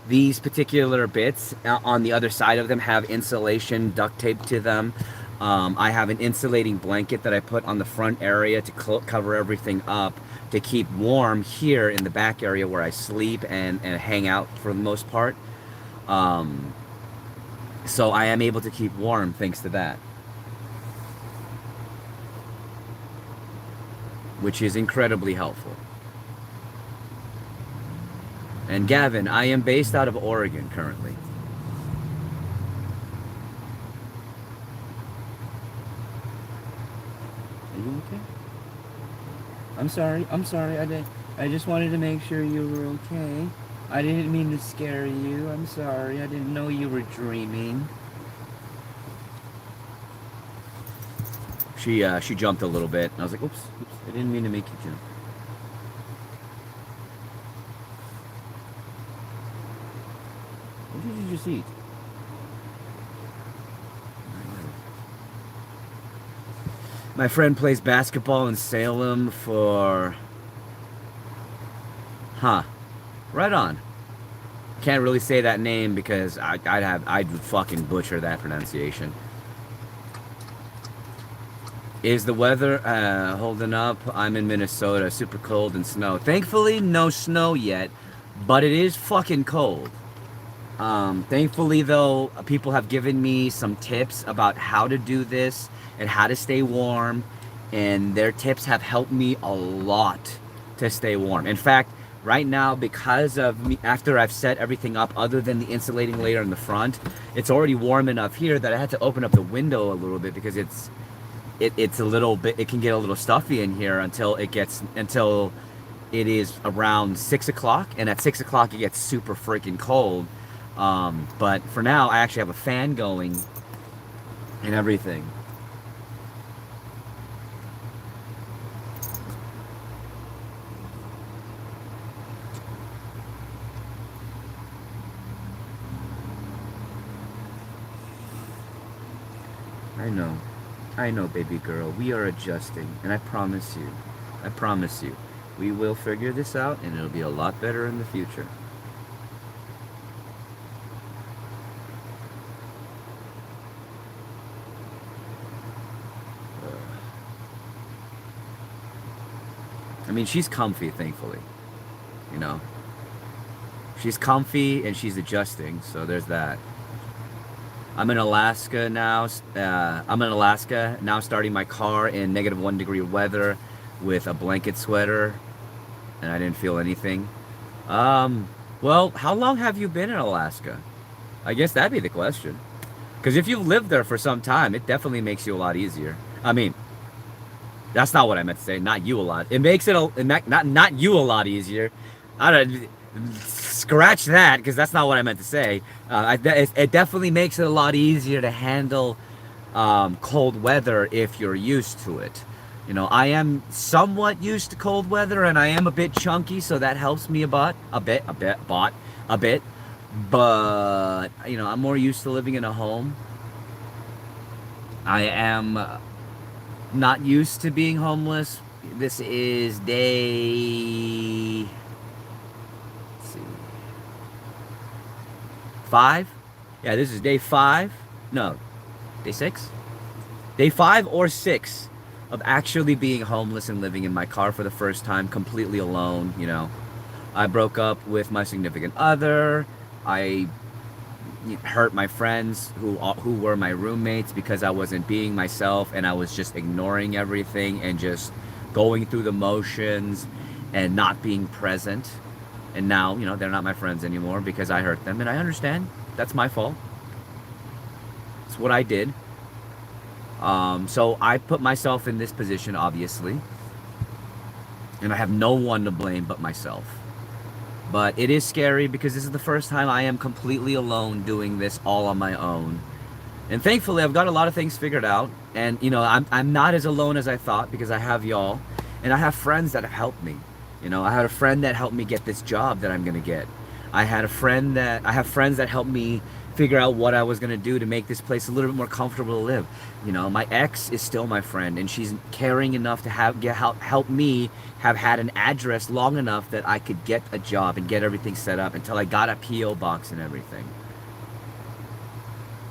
These particular bits on the other side of them have insulation duct tape to them. I have an insulating blanket that I put on the front area to cover everything up to keep warm here in the back area where I sleep and hang out for the most part. So I am able to keep warm thanks to that, which is incredibly helpful. And Gavin, I am based out of Oregon currently. Are you okay? I'm sorry. I just wanted to make sure you were okay. I didn't mean to scare you. I'm sorry. I didn't know you were dreaming. She jumped a little bit, and I was like, oops, I didn't mean to make you jump. What did you just eat? My friend plays basketball in Salem for... Right on. Can't really say that name because I'd fucking butcher that pronunciation. Is the weather holding up? I'm in Minnesota, super cold and snow. Thankfully, no snow yet, but it is fucking cold. Thankfully, though, people have given me some tips about how to do this and how to stay warm, and their tips have helped me a lot to stay warm. In fact, right now, because of me, after I've set everything up other than the insulating layer in the front, it's already warm enough here that I had to open up the window a little bit because it's a little bit, it can get a little stuffy in here until it is around 6 o'clock, and at 6 o'clock it gets super freaking cold. But for now, I actually have a fan going and everything. I know, baby girl, we are adjusting, and I promise you, we will figure this out, and it'll be a lot better in the future. I mean, she's comfy, thankfully, she's comfy and she's adjusting, so there's that. I'm in Alaska now. Starting my car in -1 degree weather with a blanket sweater, and I didn't feel anything. Well, how long have you been in Alaska? I guess that'd be the question. Because if you've lived there for some time, it definitely makes you a lot easier. I mean, that's not what I meant to say. Not you a lot. It makes it not you a lot easier. I don't. Scratch that, because that's not what I meant to say. It definitely makes it a lot easier to handle cold weather if you're used to it. I am somewhat used to cold weather, and I am a bit chunky, so that helps me a bit. But I'm more used to living in a home. I am not used to being homeless. This is day 5. Yeah, this is day 5. No, day 6. Day 5 or 6 of actually being homeless and living in my car for the first time, completely alone. I broke up with my significant other. I hurt my friends who were my roommates because I wasn't being myself and I was just ignoring everything and just going through the motions and not being present. And now, they're not my friends anymore because I hurt them, and I understand. That's my fault. It's what I did. So I put myself in this position, obviously. And I have no one to blame but myself. But it is scary because this is the first time I am completely alone doing this all on my own. And thankfully, I've got a lot of things figured out. And, I'm not as alone as I thought because I have y'all. And I have friends that have helped me. I had a friend that helped me get this job that I'm going to get. I have friends that helped me figure out what I was going to do to make this place a little bit more comfortable to live. My ex is still my friend, and she's caring enough to help me have had an address long enough that I could get a job and get everything set up until I got a P.O. box and everything.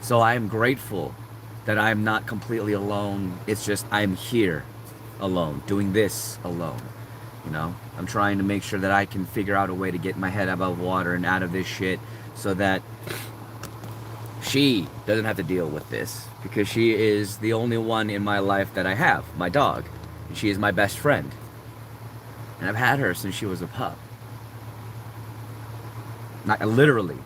So I am grateful that I'm not completely alone. It's just I'm here alone, doing this alone. I'm trying to make sure that I can figure out a way to get my head above water and out of this shit so that she doesn't have to deal with this, because she is the only one in my life that I have, my dog. And she is my best friend. And I've had her since she was a pup. Not literally,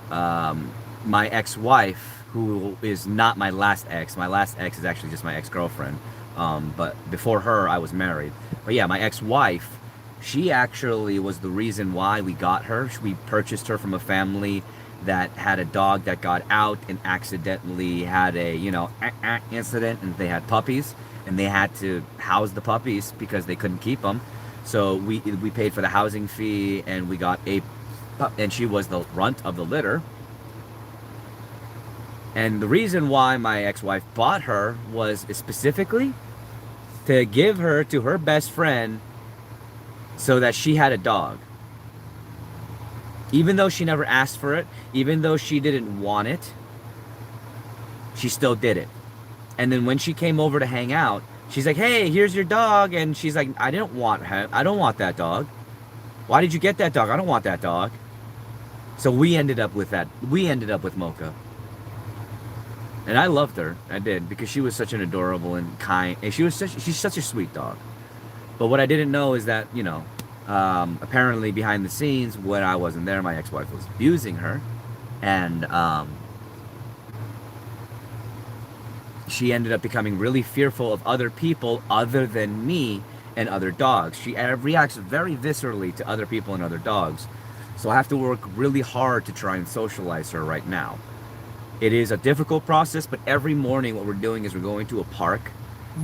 my ex-wife, who is not my last ex. My last ex is actually just my ex-girlfriend. But before her, I was married. But yeah, my ex-wife, she actually was the reason why we got her. We purchased her from a family that had a dog that got out and accidentally had a, incident, and they had puppies, and they had to house the puppies because they couldn't keep them. So we paid for the housing fee, and we got a pup, and she was the runt of the litter. And the reason why my ex-wife bought her was specifically to give her to her best friend so that she had a dog. Even though she never asked for it, even though she didn't want it, she still did it. And then when she came over to hang out, she's like, "Hey, here's your dog." And she's like, "I didn't want her. I don't want that dog. Why did you get that dog? I don't want that dog." So we ended up with that. We ended up with Mocha. And I loved her. I did, because she was such an adorable and kind, and she's such a sweet dog. But what I didn't know is that, apparently behind the scenes, when I wasn't there, my ex-wife was abusing her. And she ended up becoming really fearful of other people other than me and other dogs. She reacts very viscerally to other people and other dogs. So I have to work really hard to try and socialize her right now. It is a difficult process, but every morning what we're doing is we're going to a park.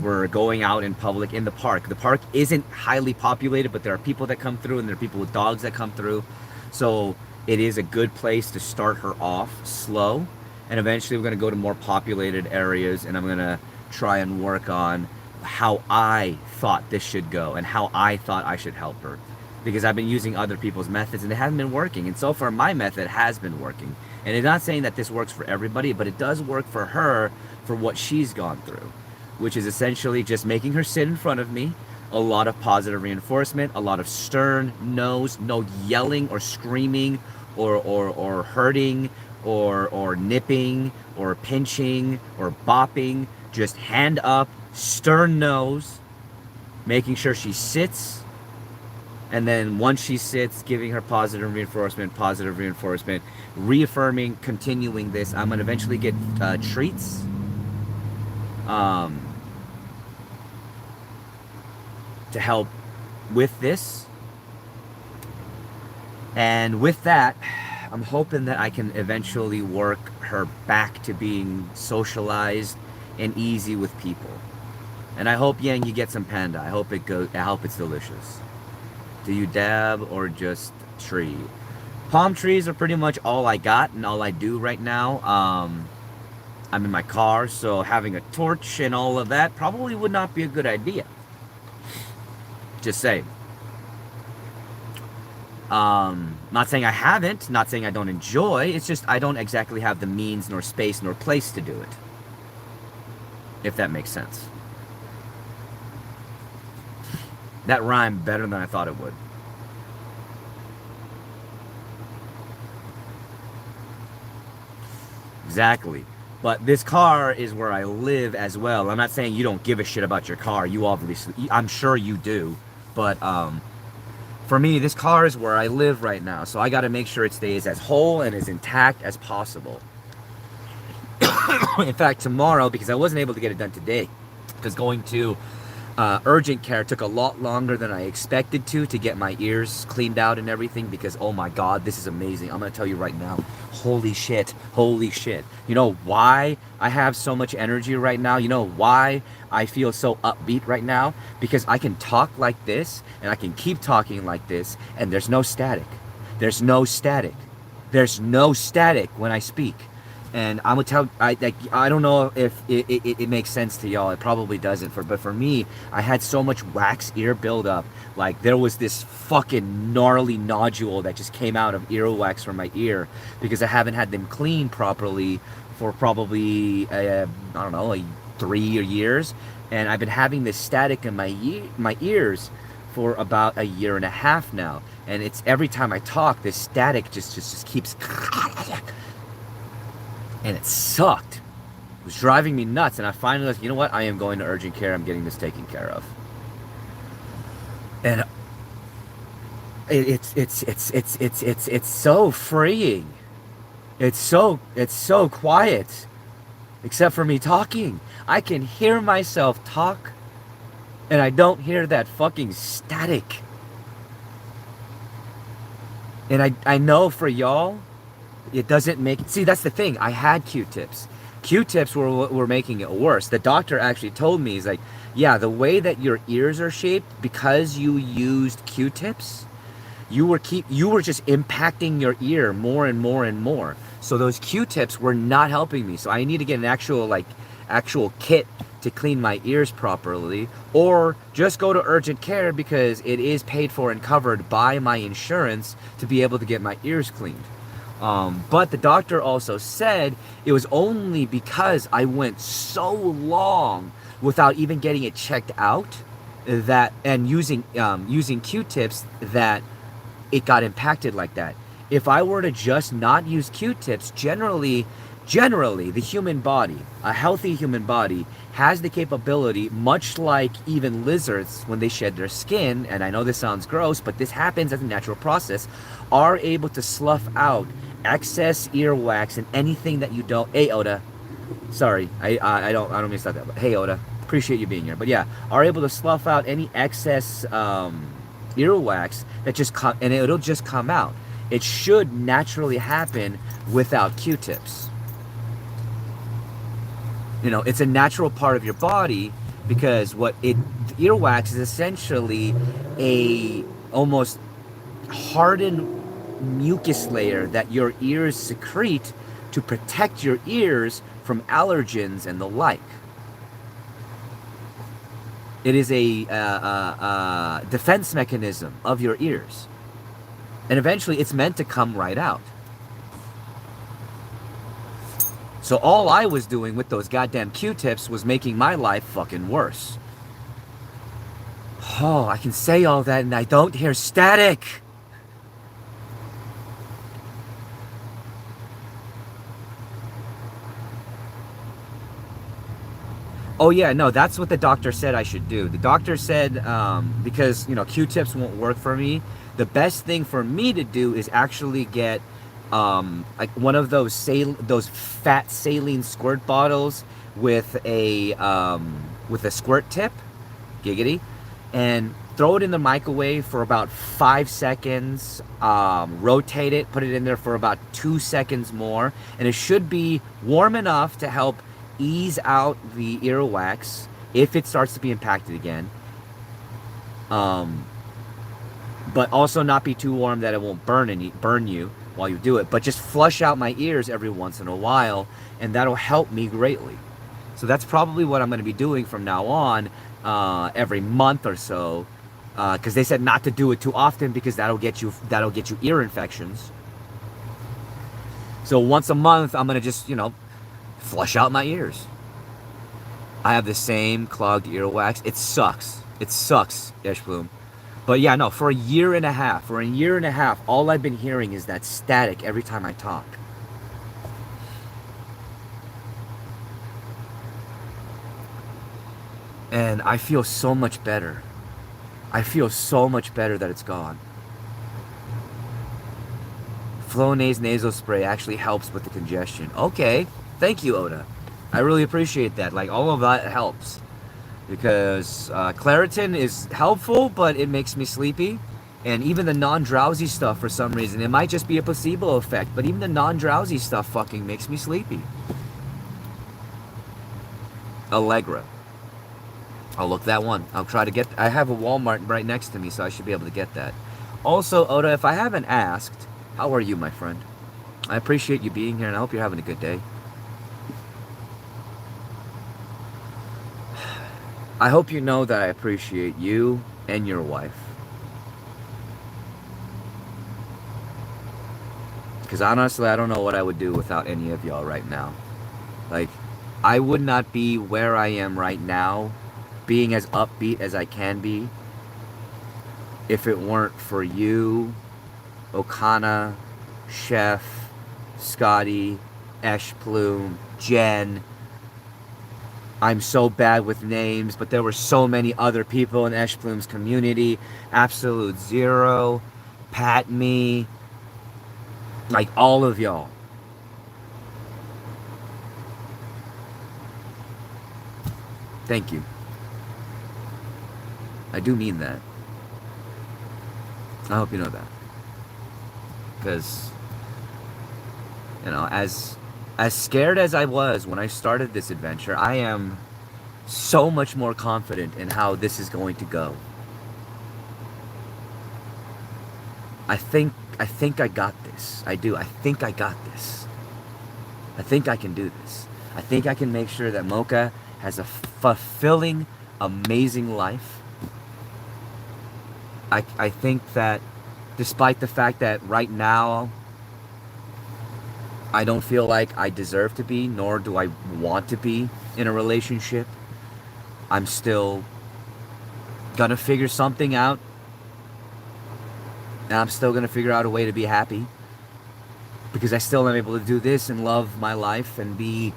We're going out in public in the park. The park isn't highly populated, but there are people that come through, and there are people with dogs that come through. So it is a good place to start her off slow. And eventually we're going to go to more populated areas, and I'm going to try and work on how I thought this should go and how I thought I should help her. Because I've been using other people's methods and they haven't been working. And so far my method has been working. And it's not saying that this works for everybody, but it does work for her for what she's gone through, which is essentially just making her sit in front of me, a lot of positive reinforcement, a lot of stern no's, no yelling or screaming or hurting or nipping or pinching or bopping, just hand up, stern no's, making sure she sits. And then once she sits, giving her positive reinforcement, reaffirming, continuing this. I'm going to eventually get treats. To help with this. And with that, I'm hoping that I can eventually work her back to being socialized and easy with people. And I hope, Yang, you get some panda. I hope it's delicious. Do you dab or just tree? Palm trees are pretty much all I got and all I do right now. I'm in my car, so having a torch and all of that probably would not be a good idea. Just saying. Not saying I haven't, not saying I don't enjoy, it's just I don't exactly have the means nor space nor place to do it. If that makes sense. That rhymed better than I thought it would. Exactly. But this car is where I live as well. I'm not saying you don't give a shit about your car. You obviously, I'm sure you do. But for me, this car is where I live right now. So I got to make sure it stays as whole and as intact as possible. In fact, tomorrow, because I wasn't able to get it done today, because going to urgent care took a lot longer than I expected to get my ears cleaned out and everything, because oh my god, this is amazing. I'm gonna tell you right now, holy shit. You know why I have so much energy right now? You know why I feel so upbeat right now? Because I can talk like this and I can keep talking like this, and there's no static. There's no static when I speak. And I'm gonna tell, I don't know if it makes sense to y'all. It probably doesn't. But for me, I had so much wax ear buildup. Like there was this fucking gnarly nodule that just came out of earwax from my ear because I haven't had them cleaned properly for probably I don't know, like 3 years. And I've been having this static in my ears for about 1.5 years now. And it's every time I talk, this static just keeps. And it sucked. It was driving me nuts, and I finally was, you know what? I am going to urgent care. I'm getting this taken care of. And it's so freeing. It's so quiet, except for me talking. I can hear myself talk, and I don't hear that fucking static. And I know for y'all, it doesn't make... See, that's the thing. I had Q-tips. Q-tips were making it worse. The doctor actually told me, he's like, yeah, the way that your ears are shaped, because you used Q-tips, you were just impacting your ear more and more and more. So those Q-tips were not helping me. So I need to get an actual kit to clean my ears properly, or just go to urgent care because it is paid for and covered by my insurance to be able to get my ears cleaned. But the doctor also said it was only because I went so long without even getting it checked out that, and using Q-tips, that it got impacted like that. If I were to just not use Q-tips, generally the human body, a healthy human body, has the capability, much like even lizards when they shed their skin, and I know this sounds gross, but this happens as a natural process, are able to slough out excess earwax and anything that you don't... Hey Oda, sorry, I don't mean to stop that, but hey Oda, appreciate you being here. But yeah, are able to slough out any excess earwax that and it'll just come out. It should naturally happen without Q-tips. You know, it's a natural part of your body, because earwax is essentially a almost hardened mucus layer that your ears secrete to protect your ears from allergens and the like. It is a defense mechanism of your ears. And eventually it's meant to come right out. So all I was doing with those goddamn Q-tips was making my life fucking worse. Oh, I can say all that and I don't hear static. Oh yeah, no, that's what the doctor said I should do. The doctor said, because, you know, Q-tips won't work for me, the best thing for me to do is actually get like one of those fat saline squirt bottles with a squirt tip, giggity, and throw it in the microwave for about 5 seconds, rotate it, put it in there for about 2 seconds more, and it should be warm enough to help ease out the earwax if it starts to be impacted again, but also not be too warm that it won't burn you while you do it. But just flush out my ears every once in a while, and that'll help me greatly. So that's probably what I'm going to be doing from now on, every month or so, because they said not to do it too often because that'll get you ear infections. So once a month, I'm going to just, you know, flush out my ears. I have the same clogged earwax. It sucks. It sucks, Eshbloom. But yeah, no, for 1.5 years, all I've been hearing is that static every time I talk. And I feel so much better. I feel so much better that it's gone. Flonase nasal spray actually helps with the congestion. Okay, thank you, Oda. I really appreciate that. Like, all of that helps. Because Claritin is helpful, but it makes me sleepy. And even the non-drowsy stuff, for some reason, it might just be a placebo effect, but even the non-drowsy stuff fucking makes me sleepy. Allegra. I'll look that one. I'll try to get... I have a Walmart right next to me, so I should be able to get that. Also, Oda, if I haven't asked, how are you, my friend? I appreciate you being here, and I hope you're having a good day. I hope you know that I appreciate you and your wife. Because honestly, I don't know what I would do without any of y'all right now. Like, I would not be where I am right now, being as upbeat as I can be, if it weren't for you, Okana, Chef, Scotty, Esh Plume, Jen. I'm so bad with names, but there were so many other people in Esh Plume's community. Absolute Zero, Pat Me, like all of y'all. Thank you. I do mean that. I hope you know that. Because, you know, as scared as I was when I started this adventure, I am so much more confident in how this is going to go. I think I got this. I do. I think I got this. I think I can do this. I think I can make sure that Mocha has a fulfilling, amazing life. I think that despite the fact that right now I don't feel like I deserve to be, nor do I want to be in a relationship, I'm still gonna figure something out. And I'm still gonna figure out a way to be happy. Because I still am able to do this and love my life and be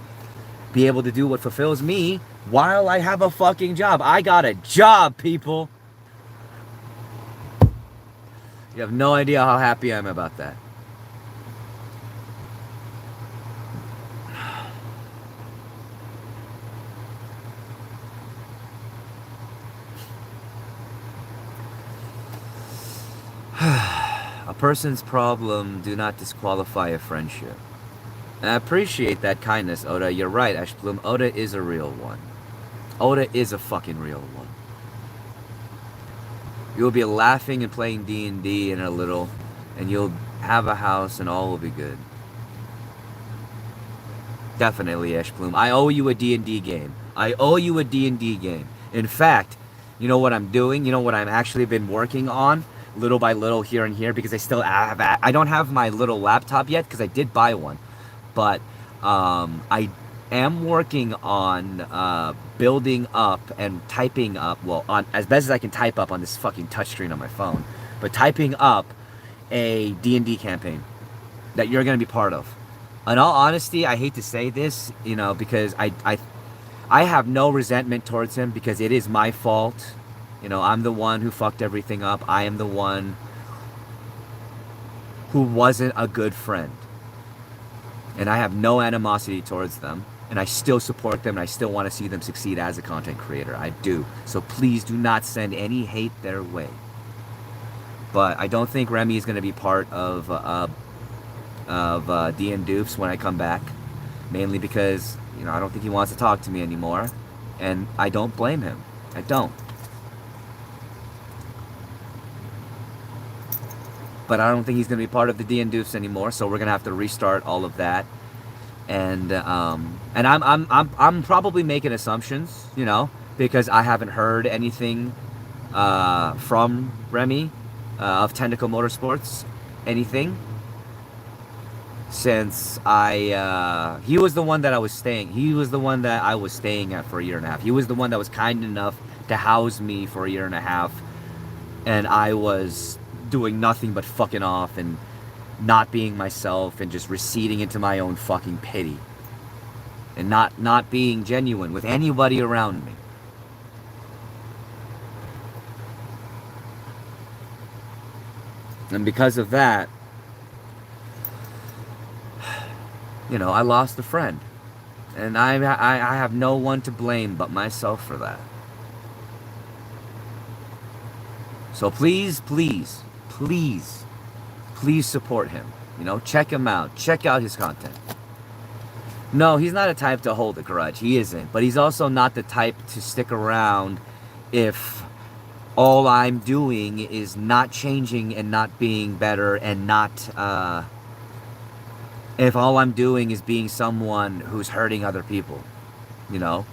able to do what fulfills me while I have a fucking job. I got a job, people. You have no idea how happy I am about that. A person's problem do not disqualify a friendship. And I appreciate that kindness, Oda. You're right, Ash Bloom. Oda is a real one. Oda is a fucking real one. You'll be laughing and playing D&D in a little, and you'll have a house and all will be good. Definitely, Ash Bloom. I owe you a D&D game. I owe you a D&D game. In fact, you know what I'm doing? You know what I've actually been working on? Little by little, here and here, because I still have... I don't have my little laptop yet, because I did buy one. But I am working on building up and typing up, well, on as best as I can type up on this fucking touchscreen on my phone, but typing up a D&D campaign that you're going to be part of. In all honesty, I hate to say this, you know, because I have no resentment towards him, because it is my fault. You know, I'm the one who fucked everything up. I am the one who wasn't a good friend. And I have no animosity towards them. And I still support them, and I still want to see them succeed as a content creator. I do. So please do not send any hate their way. But I don't think Remy is going to be part of D&D Doofs when I come back. Mainly because, you know, I don't think he wants to talk to me anymore. And I don't blame him. I don't. But I don't think he's going to be part of the D&D Doofs anymore, so we're going to have to restart all of that. And I'm probably making assumptions, you know, because I haven't heard anything from Remy of Tentacle Motorsports, anything, since he was the one that I was staying. He was the one that I was staying at for a year and a half. He was the one that was kind enough to house me for a year and a half, and I was doing nothing but fucking off and not being myself and just receding into my own fucking pity and not being genuine with anybody around me. And because of that, I lost a friend. And I have no one to blame but myself for that. So please, please, please, please support him. Check him out. Check out his content. No, he's not a type to hold a grudge. He isn't. But he's also not the type to stick around if all I'm doing is not changing and not being better and not, if all I'm doing is being someone who's hurting other people, you know?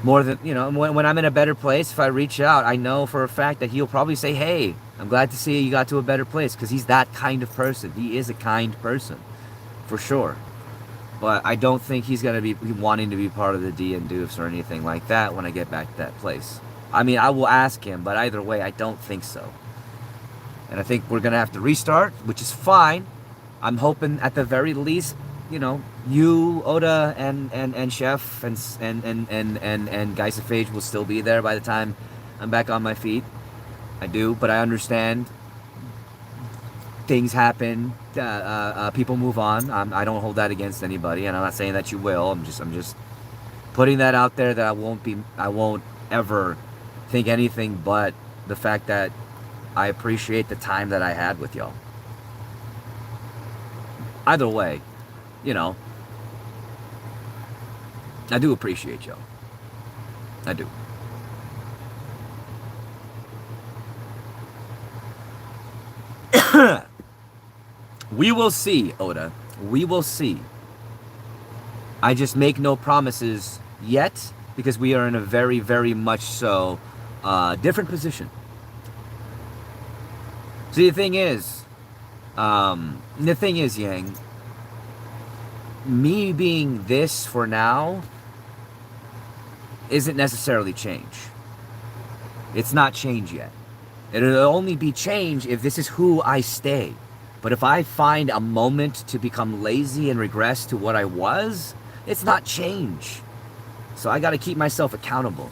More than, when I'm in a better place, if I reach out, I know for a fact that he'll probably say, hey, I'm glad to see you got to a better place, because he's that kind of person. He is a kind person, for sure. But I don't think he's going to be wanting to be part of the D and Doofs or anything like that when I get back to that place. I mean, I will ask him, but either way, I don't think so. And I think we're going to have to restart, which is fine. I'm hoping at the very least, you, Oda, and Chef, and Geisophage will still be there by the time I'm back on my feet. I do, but I understand things happen, people move on. I don't hold that against anybody, and I'm not saying that you will. I'm just putting that out there that I won't ever think anything but the fact that I appreciate the time that I had with y'all. Either way, I do appreciate y'all. I do. We will see, Oda. We will see. I just make no promises yet because we are in a very, very much so different position. See, the thing is, Yang, me being this for now isn't necessarily change. It's not change yet. It'll only be change if this is who I stay. But if I find a moment to become lazy and regress to what I was, it's not change. So I got to keep myself accountable.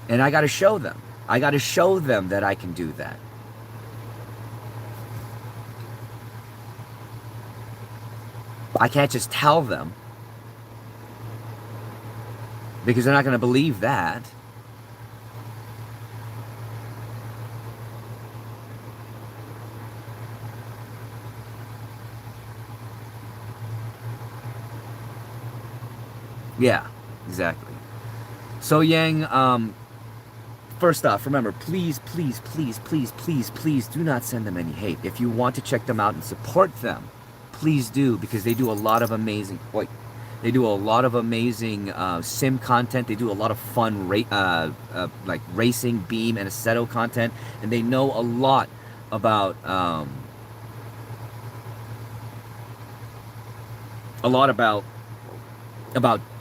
And I got to show them. I got to show them that I can do that. I can't just tell them, because they're not going to believe that. Yeah, exactly. So Yang, first off, remember, please, please, please, please, please, please do not send them any hate. If you want to check them out and support them, please do, because they do a lot of amazing, sim content. They do a lot of fun like racing, beam, and Assetto content, and they know a lot about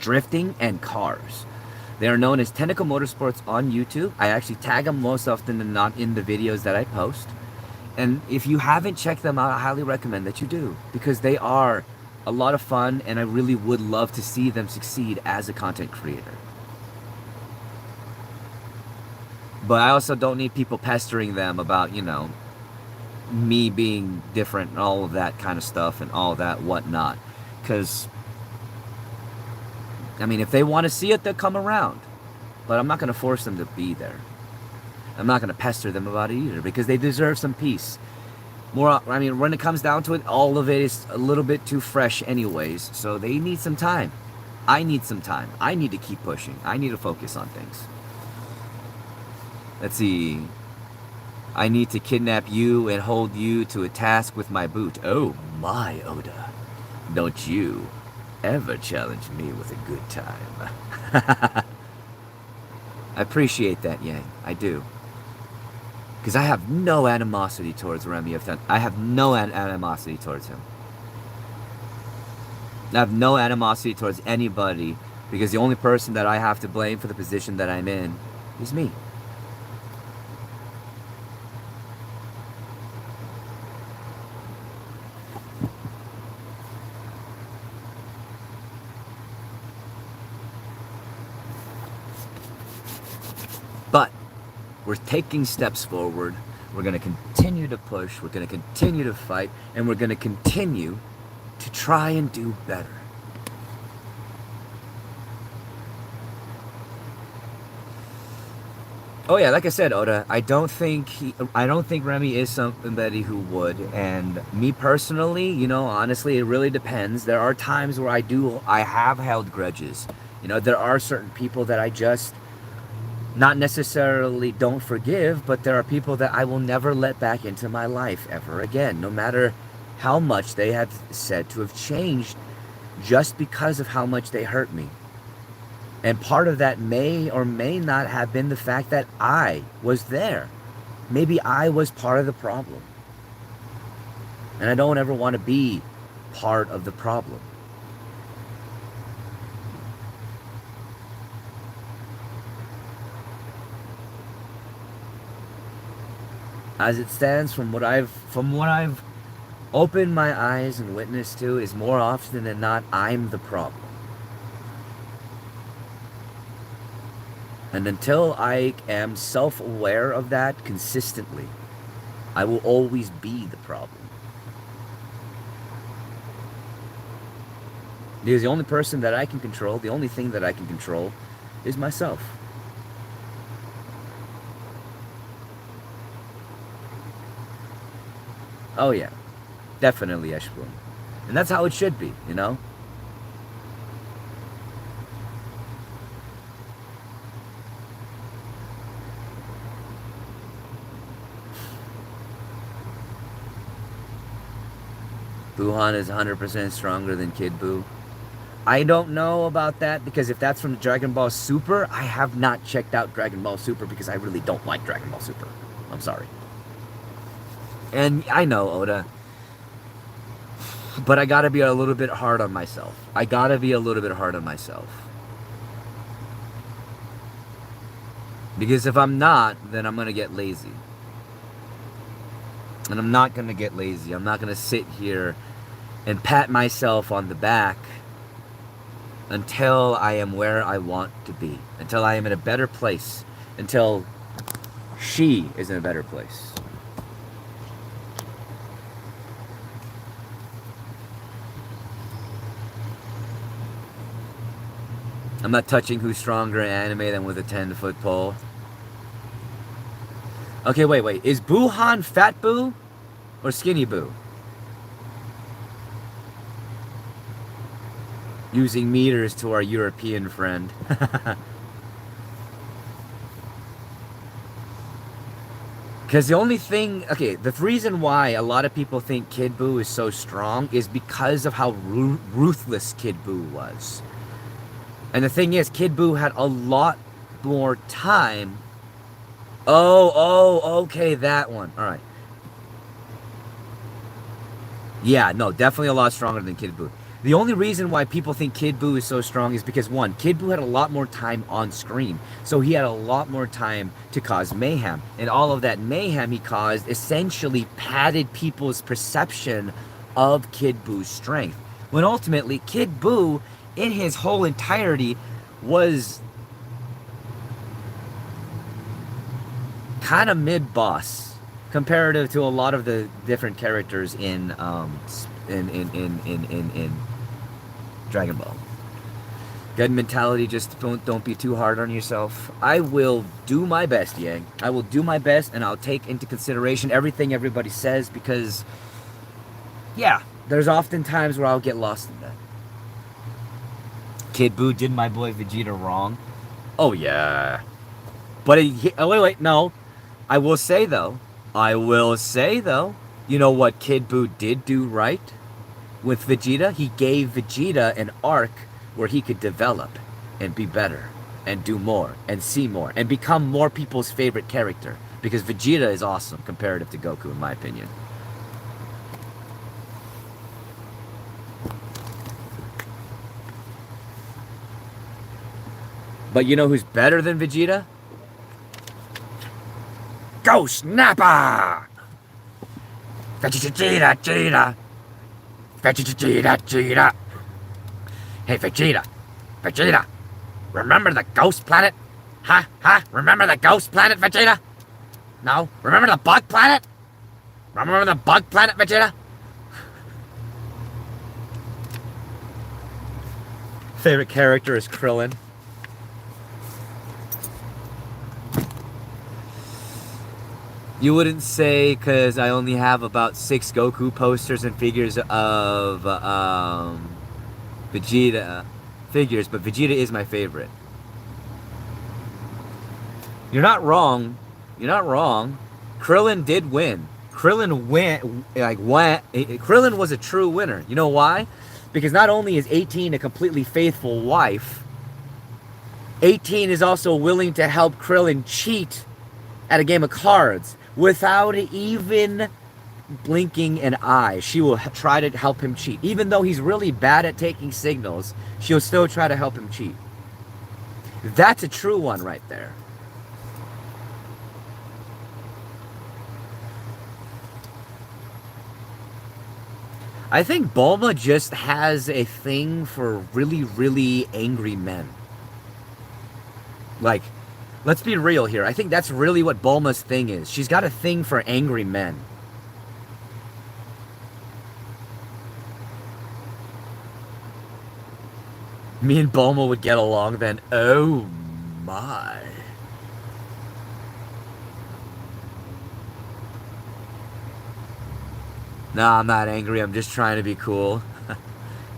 drifting and cars. They are known as Tentacle Motorsports on YouTube. I actually tag them most often than not in the videos that I post. And if you haven't checked them out, I highly recommend that you do, because they are a lot of fun, and I really would love to see them succeed as a content creator. But I also don't need people pestering them about, me being different and all of that kind of stuff and all that whatnot. Because, I mean, if they want to see it, they'll come around. But I'm not going to force them to be there. I'm not going to pester them about it either, because they deserve some peace. When it comes down to it, all of it is a little bit too fresh anyways, so they need some time. I need some time. I need to keep pushing. I need to focus on things. Let's see. I need to kidnap you and hold you to a task with my boot. Oh my, Oda. Don't you ever challenge me with a good time. I appreciate that, Yang. I do. Because I have no animosity towards Remy of Ten. I have no animosity towards him. I have no animosity towards anybody, because the only person that I have to blame for the position that I'm in is me. But we're taking steps forward. We're going to continue to push. We're going to continue to fight. And we're going to continue to try and do better. Oh yeah, like I said, Oda, I don't think Remy is somebody who would. And me personally, you know, honestly, it really depends. There are times where I have held grudges. You know, there are certain people that I just not necessarily don't forgive, but there are people that I will never let back into my life ever again, no matter how much they have said to have changed, just because of how much they hurt me. And part of that may or may not have been the fact that I was there. Maybe I was part of the problem. And I don't ever want to be part of the problem. As it stands, from what I've opened my eyes and witnessed to, is more often than not, I'm the problem. And until I am self-aware of that consistently, I will always be the problem. Because the only person that I can control, the only thing that I can control, is myself. Oh yeah, definitely Eshboon. And that's how it should be, you know? Buuhan is 100% stronger than Kid Buu. I don't know about that, because if that's from Dragon Ball Super, I have not checked out Dragon Ball Super because I really don't like Dragon Ball Super. I'm sorry. And I know, Oda, but I gotta be a little bit hard on myself. Because if I'm not, then I'm gonna get lazy. And I'm not gonna get lazy. I'm not gonna sit here and pat myself on the back until I am where I want to be. Until I am in a better place. Until she is in a better place. I'm not touching who's stronger in anime than with a 10-foot pole. Okay, wait. Is Buuhan Fat Buu or Skinny Buu? Using meters to our European friend. Because the only thing... Okay, the reason why a lot of people think Kid Buu is so strong is because of how ruthless Kid Buu was. And the thing is, Kid Buu had a lot more time. Oh, okay, that one. Alright. Yeah, no, definitely a lot stronger than Kid Buu. The only reason why people think Kid Buu is so strong is because, one, Kid Buu had a lot more time on screen. So he had a lot more time to cause mayhem. And all of that mayhem he caused essentially padded people's perception of Kid Buu's strength. When ultimately, Kid Buu, in his whole entirety, was kind of mid-boss comparative to a lot of the different characters in Dragon Ball. Good mentality, just don't be too hard on yourself. I will do my best, Yang. I will do my best, and I'll take into consideration everything everybody says, because, yeah, there's often times where I'll get lost in that. Kid Buu did my boy Vegeta wrong. Oh, yeah. But, wait, no. I will say, though, you know what Kid Buu did do right with Vegeta? He gave Vegeta an arc where he could develop and be better and do more and see more and become more people's favorite character, because Vegeta is awesome comparative to Goku, in my opinion. But you know who's better than Vegeta? Ghost Nappa! Vegeta! Hey, Vegeta! Remember the Ghost Planet? Huh? Remember the Ghost Planet, Vegeta? No? Remember the bug planet? Remember the bug planet, Vegeta? Favorite character is Krillin. You wouldn't say, because I only have about 6 Goku posters and figures of Vegeta figures, but Vegeta is my favorite. You're not wrong. You're not wrong. Krillin did win. Krillin Krillin was a true winner. You know why? Because not only is 18 a completely faithful wife, 18 is also willing to help Krillin cheat at a game of cards without even blinking an eye. She will try to help him cheat. Even though he's really bad at taking signals, she'll still try to help him cheat. That's a true one right there. I think Bulma just has a thing for really, really angry men. Like, let's be real here. I think that's really what Bulma's thing is. She's got a thing for angry men. Me and Bulma would get along then. Oh my. Nah, I'm not angry. I'm just trying to be cool.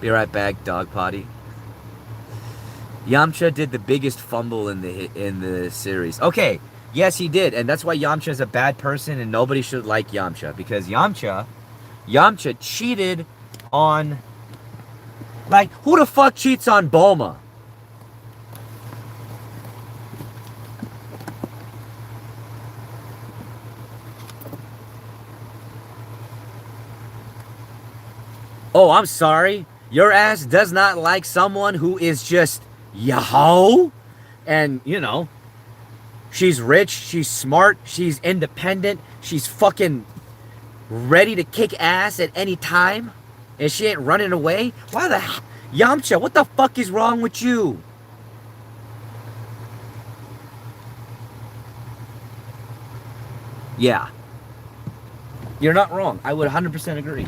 Be right back, dog potty. Yamcha did the biggest fumble in the series. Okay, yes he did, and that's why Yamcha is a bad person, and nobody should like Yamcha, because Yamcha cheated on. Like, who the fuck cheats on Bulma? Oh, I'm sorry. Your ass does not like someone who is just Yahoo? And, you know, she's rich, she's smart, she's independent, she's fucking ready to kick ass at any time, and she ain't running away? Why the hell? Yamcha, what the fuck is wrong with you? Yeah. You're not wrong. I would 100% agree.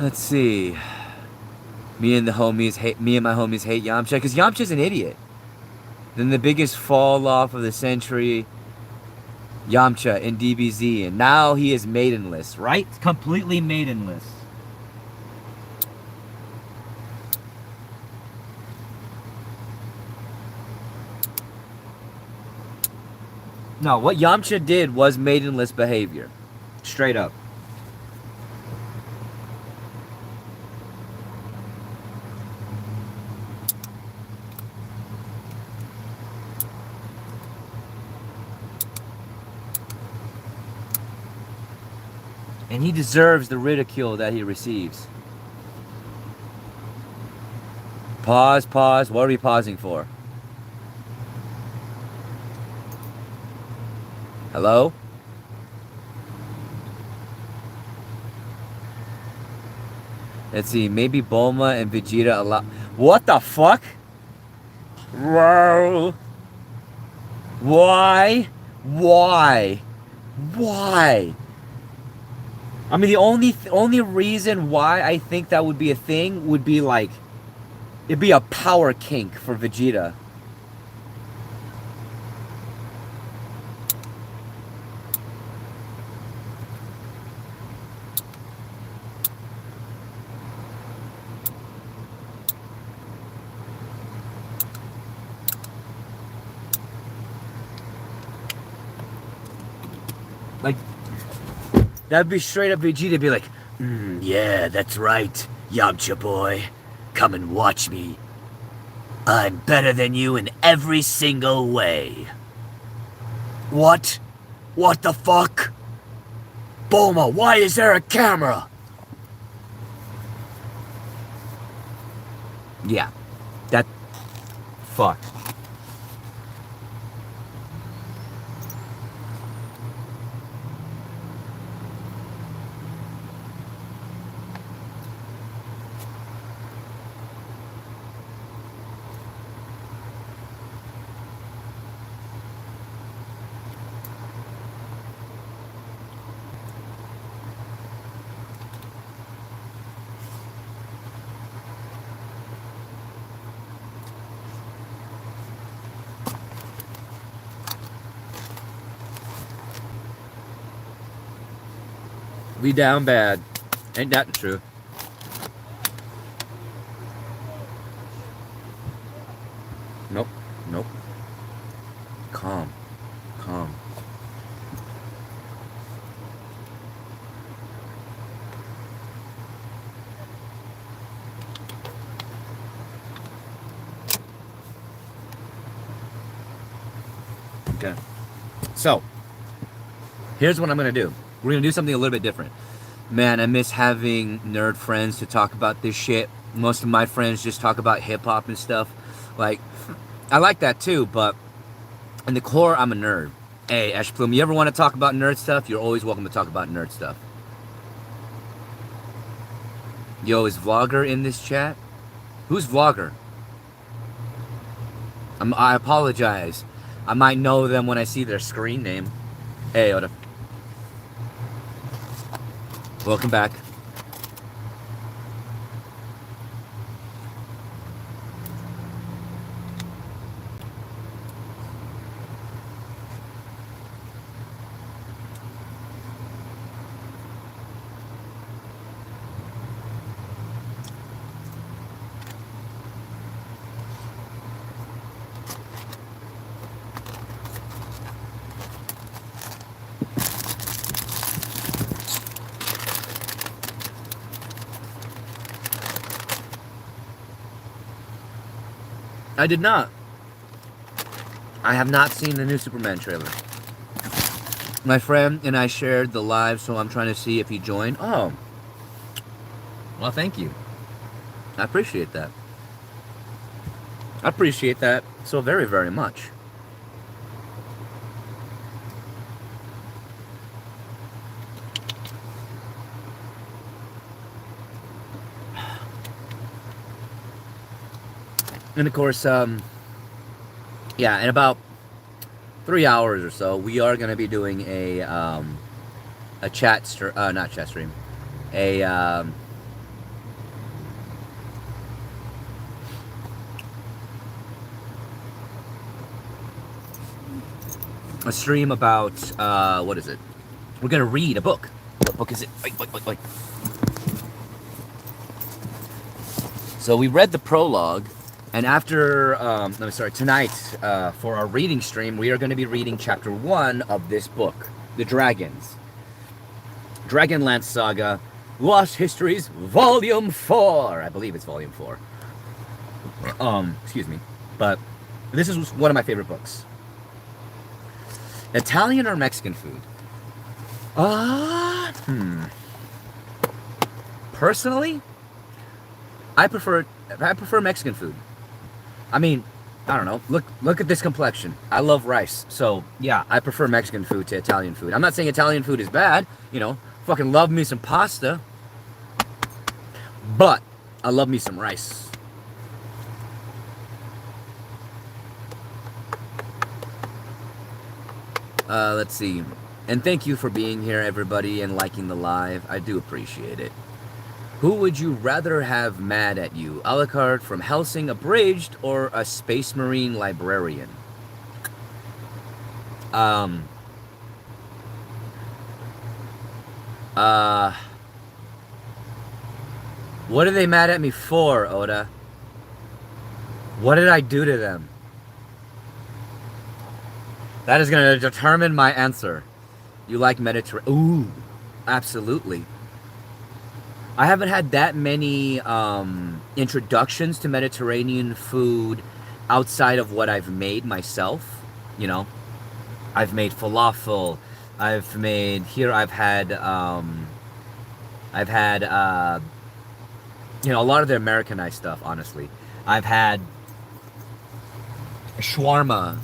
Let's see. Me and my homies hate Yamcha because Yamcha's an idiot. Then the biggest fall off of the century, Yamcha in DBZ, and now he is maidenless, right? Completely maidenless. No, what Yamcha did was maidenless behavior. Straight up. And he deserves the ridicule that he receives. Pause. What are we pausing for? Hello? Let's see, maybe Bulma and Vegeta allow... What the fuck? Whoa. Why? I mean, the only reason why I think that would be a thing would be like, it'd be a power kink for Vegeta. Like, that'd be straight up Vegeta be like, yeah, that's right, Yamcha boy. Come and watch me. I'm better than you in every single way. What? What the fuck? Bulma, why is there a camera? Yeah. That... Fuck. We down bad. Ain't that the truth? Nope. Nope. Calm. Calm. Okay. So, here's what I'm going to do. We're going to do something a little bit different. Man, I miss having nerd friends to talk about this shit. Most of my friends just talk about hip-hop and stuff. Like, I like that too, but in the core, I'm a nerd. Hey, Ash Plume, you ever want to talk about nerd stuff? You're always welcome to talk about nerd stuff. Yo, is Vlogger in this chat? Who's Vlogger? I apologize. I might know them when I see their screen name. Hey, Oda. Welcome back. I did not. I have not seen the new Superman trailer. My friend and I shared the live, so I'm trying to see if he joined. Oh. Well, thank you. I appreciate that. I appreciate that so very, very much. And of course, yeah, in about 3 hours or so, we are going to be doing a chat stream, not chat stream, a stream about, what is it? We're going to read a book. What book is it? Wait. So we read the prologue. And after, tonight, for our reading stream, we are going to be reading chapter 1 of this book, The Dragons. Dragonlance Saga, Lost Histories, Volume 4. I believe it's Volume 4. Excuse me. But this is one of my favorite books. Italian or Mexican food? Personally, I prefer Mexican food. I mean, I don't know. Look at this complexion. I love rice. So, yeah, I prefer Mexican food to Italian food. I'm not saying Italian food is bad. You know, fucking love me some pasta. But I love me some rice. Let's see. And thank you for being here, everybody, and liking the live. I do appreciate it. Who would you rather have mad at you? Alucard from Hellsing Abridged or a Space Marine librarian? What are they mad at me for, Oda? What did I do to them? That is going to determine my answer. You like Mediterranean? Ooh, absolutely. I haven't had that many introductions to Mediterranean food outside of what I've made myself. You know, I've made falafel, I've made here. I've had you know, a lot of the Americanized stuff. Honestly, I've had shawarma.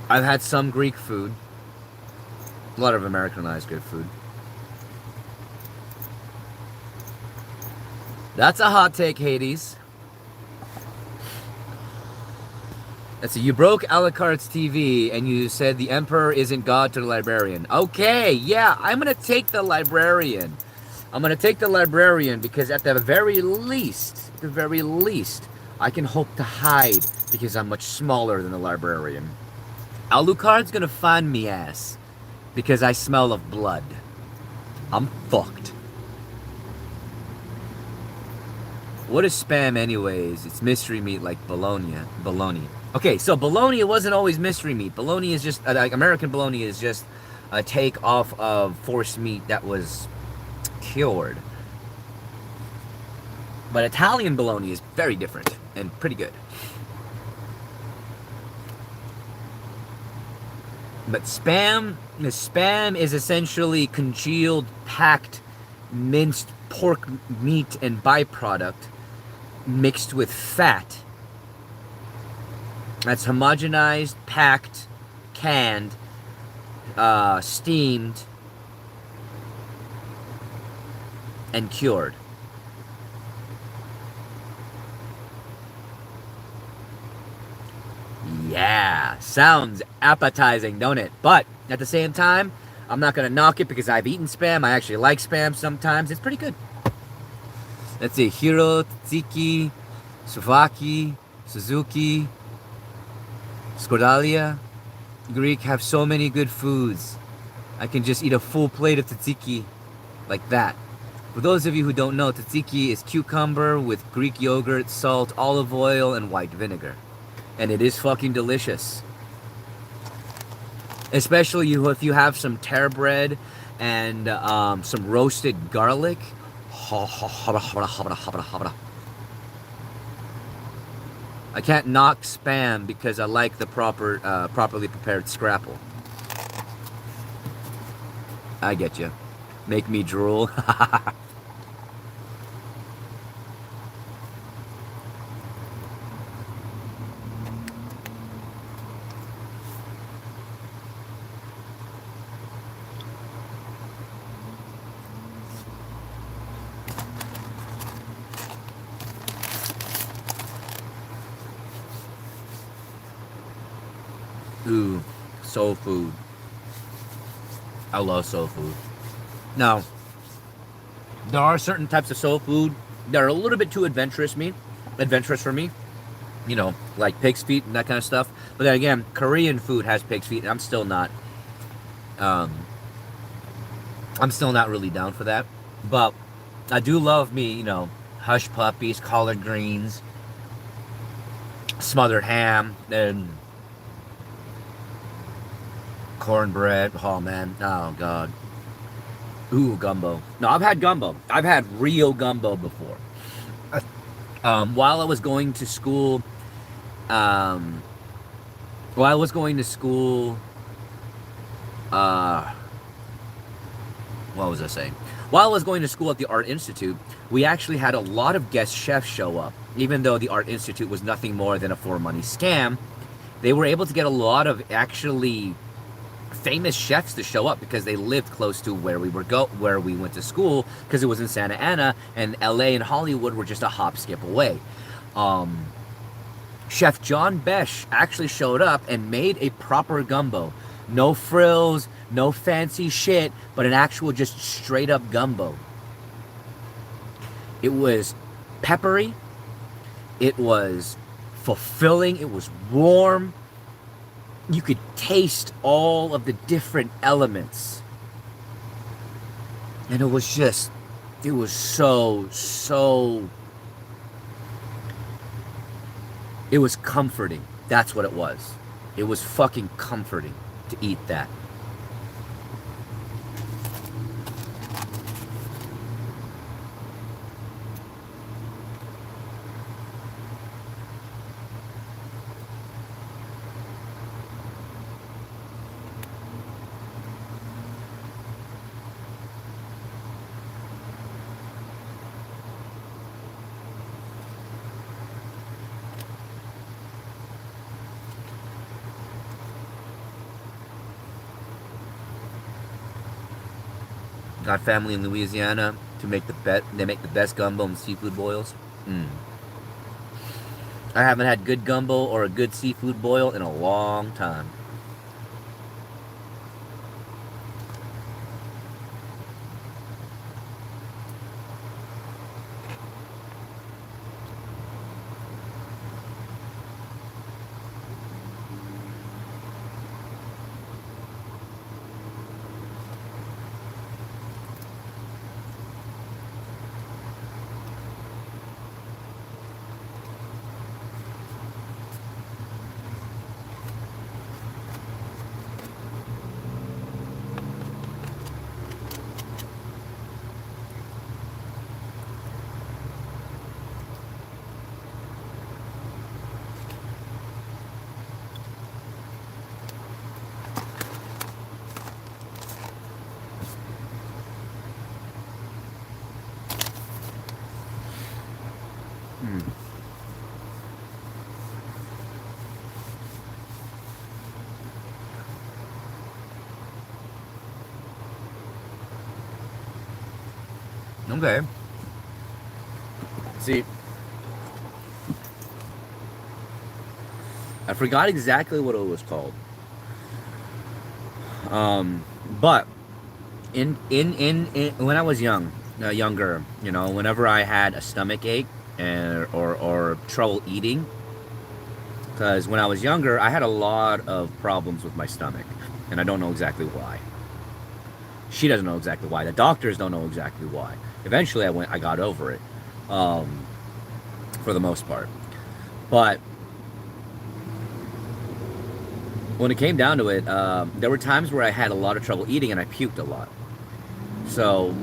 I've had some Greek food. A lot of Americanized good food. That's a hot take, Hades. Let's see. You broke Alucard's TV and you said the Emperor isn't God to the librarian. Okay, yeah, I'm gonna take the librarian. I'm gonna take the librarian because at the very least, I can hope to hide because I'm much smaller than the librarian. Alucard's gonna find me ass because I smell of blood. I'm fucked. What is spam anyways? It's mystery meat like bologna. Okay, so bologna wasn't always mystery meat. Bologna is just, like American bologna is just a take off of forced meat that was cured. But Italian bologna is very different and pretty good. But spam is essentially congealed, packed, minced pork meat and byproduct mixed with fat. That's homogenized, packed, canned, steamed, and cured. Yeah, sounds appetizing, don't it? But at the same time, I'm not gonna knock it because I've eaten spam. I actually like spam sometimes. It's pretty good. Let's see, Hiro, Tzatziki, Souvlaki, Suzuki, Scordalia. Greek have so many good foods. I can just eat a full plate of tzatziki like that. For those of you who don't know, tzatziki is cucumber with Greek yogurt, salt, olive oil, and white vinegar. And it is fucking delicious. Especially if you have some tear bread and some roasted garlic. I can't knock spam because I like the properly prepared scrapple. I get you. Make me drool. Ooh, soul food. I love soul food. Now, there are certain types of soul food that are a little bit too adventurous for me. You know, like pig's feet and that kind of stuff. But then again, Korean food has pig's feet, and I'm still not really down for that. But I do love me, you know, hush puppies, collard greens, smothered ham, and cornbread. Oh man, oh god. Ooh, gumbo. No, I've had gumbo. I've had real gumbo before. While I was going to school, what was I saying? While I was going to school at the Art Institute, we actually had a lot of guest chefs show up. Even though the Art Institute was nothing more than a for-money scam, they were able to get a lot of actually famous chefs to show up because they lived close to where we went to school, because it was in Santa Ana, and LA and Hollywood were just a hop skip away. Chef John Besh actually showed up and made a proper gumbo. No frills, no fancy shit, but an actual just straight up gumbo. It was peppery, it was fulfilling, it was warm. You could taste all of the different elements. And it was it was comforting. That's what it was. It was fucking comforting to eat that. Got family in Louisiana to make they make the best gumbo and seafood boils. Mm. I haven't had good gumbo or a good seafood boil in a long time. Mm. Okay. See, I forgot exactly what it was called. But in when I was younger, you know, whenever I had a stomach ache or trouble eating, because when I was younger, I had a lot of problems with my stomach, and I don't know exactly why. She doesn't know exactly why. The doctors don't know exactly why. Eventually, I got over it, for the most part. But when it came down to it, there were times where I had a lot of trouble eating and I puked a lot. So,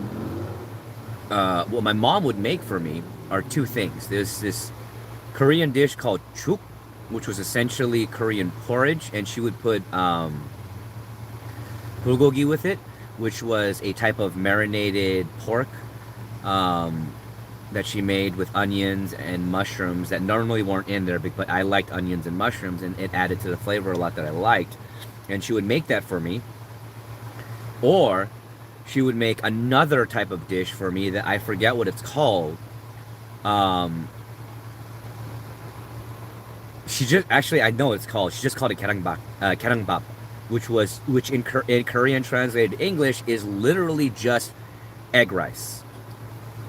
what my mom would make for me are two things. There's this Korean dish called chuk, which was essentially Korean porridge, and she would put bulgogi with it, which was a type of marinated pork that she made with onions and mushrooms that normally weren't in there, but I liked onions and mushrooms, and it added to the flavor a lot that I liked. And she would make that for me. Or she would make another type of dish for me that I forget what it's called. She just actually I know what it's called. She just called it karangbap, which in Korean translated English is literally just egg rice.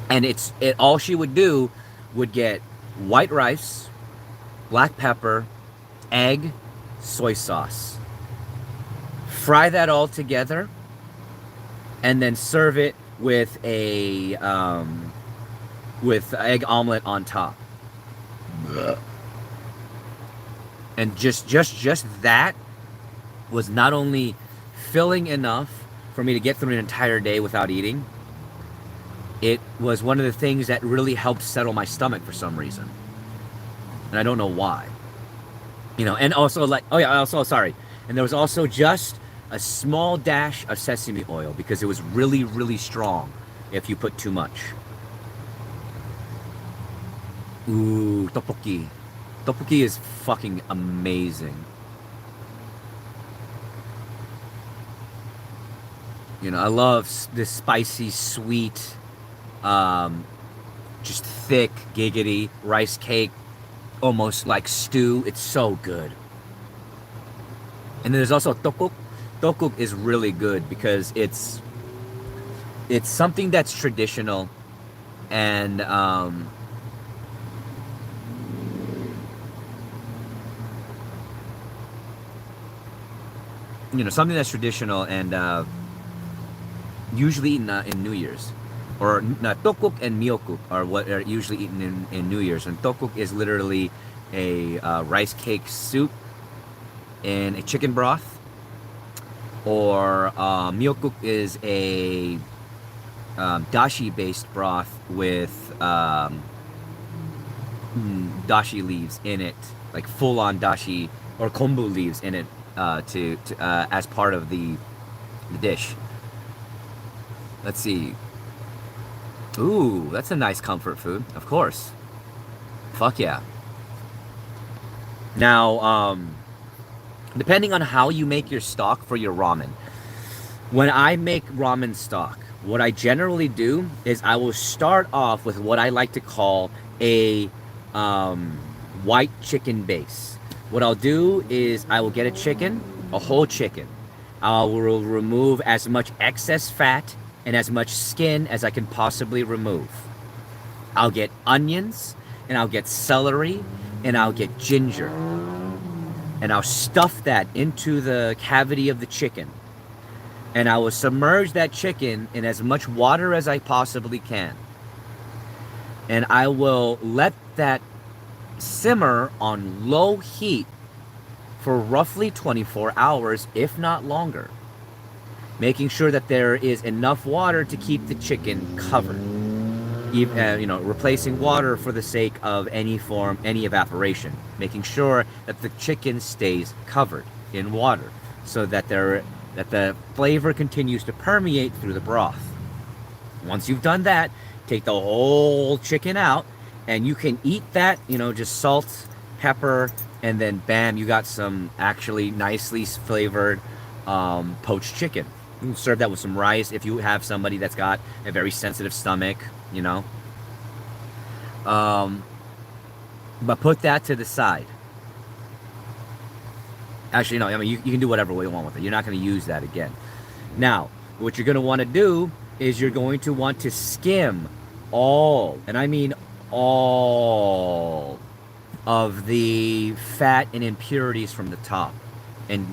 And all she would do would get white rice, black pepper, egg, soy sauce. Fry that all together, and then serve it with a with egg omelet on top. And just that was not only filling enough for me to get through an entire day without eating. It was one of the things that really helped settle my stomach for some reason. And I don't know why. You know, and also sorry. And there was also just a small dash of sesame oil because it was really, really strong if you put too much. Ooh, tteokbokki. Tteokbokki is fucking amazing. You know, I love this spicy, sweet, just thick, giggity rice cake, almost like stew. It's so good. And then there's also tteokguk. Tteokguk is really good because it's something that's traditional and you know, something that's traditional and usually eaten in New Year's. Or tteokguk and myeokguk are what are usually eaten in New Year's. And tteokguk is literally a rice cake soup in a chicken broth. Or myeokguk is a dashi-based broth with dashi leaves in it, like full-on dashi or kombu leaves in it to as part of the dish. Let's see. Ooh, that's a nice comfort food, of course. Fuck yeah. Now, depending on how you make your stock for your ramen. When I make ramen stock, what I generally do is I will start off with what I like to call a white chicken base. What I'll do is I will get a chicken, a whole chicken. I will remove as much excess fat and as much skin as I can possibly remove. I'll get onions, and I'll get celery, and I'll get ginger. And I'll stuff that into the cavity of the chicken. And I will submerge that chicken in as much water as I possibly can. And I will let that simmer on low heat for roughly 24 hours, if not longer. Making sure that there is enough water to keep the chicken covered. Replacing water for the sake of any evaporation. Making sure that the chicken stays covered in water so that the flavor continues to permeate through the broth. Once you've done that, take the whole chicken out, and you can eat that, just salt, pepper, and then bam, you got some actually nicely flavored poached chicken. You can serve that with some rice if you have somebody that's got a very sensitive stomach, But put that to the side. Actually, no, you can do whatever you want with it. You're not going to use that again. Now, what you're going to want to do is you're going to want to skim all, and I mean all, of the fat and impurities from the top. And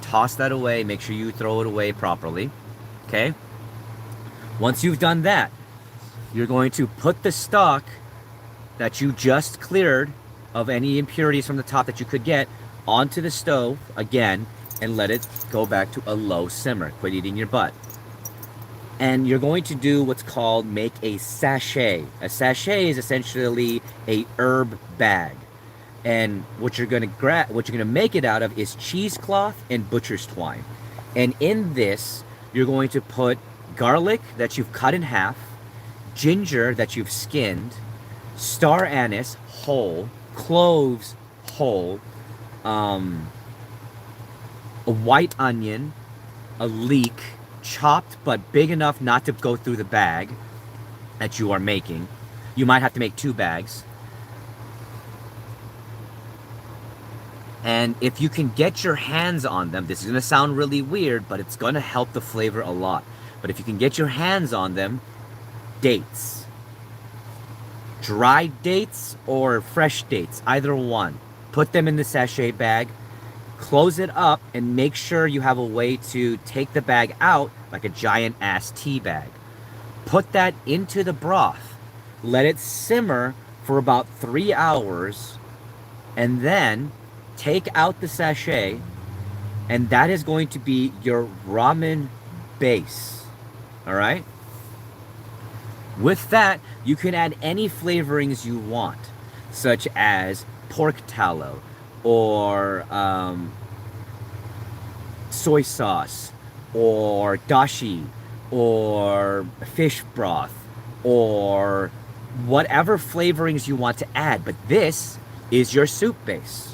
toss that away. Make sure you throw it away properly. Okay? Once you've done that, you're going to put the stock that you just cleared of any impurities from the top that you could get onto the stove again and let it go back to a low simmer. Quit eating your butt. And you're going to do what's called make a sachet. A sachet is essentially a herb bag. And what you're going to make it out of is cheesecloth and butcher's twine. And in this, you're going to put garlic that you've cut in half, ginger that you've skinned, star anise whole, cloves whole, a white onion, a leek, chopped but big enough not to go through the bag that you are making. You might have to make 2 bags. And if you can get your hands on them, this is going to sound really weird, but it's going to help the flavor a lot. But if you can get your hands on them, dates. Dried dates or fresh dates, either one. Put them in the sachet bag, close it up, and make sure you have a way to take the bag out like a giant ass tea bag. Put that into the broth. Let it simmer for about 3 hours, and then take out the sachet, and that is going to be your ramen base. All right? With that, you can add any flavorings you want, such as pork tallow or soy sauce or dashi or fish broth or whatever flavorings you want to add. But this is your soup base.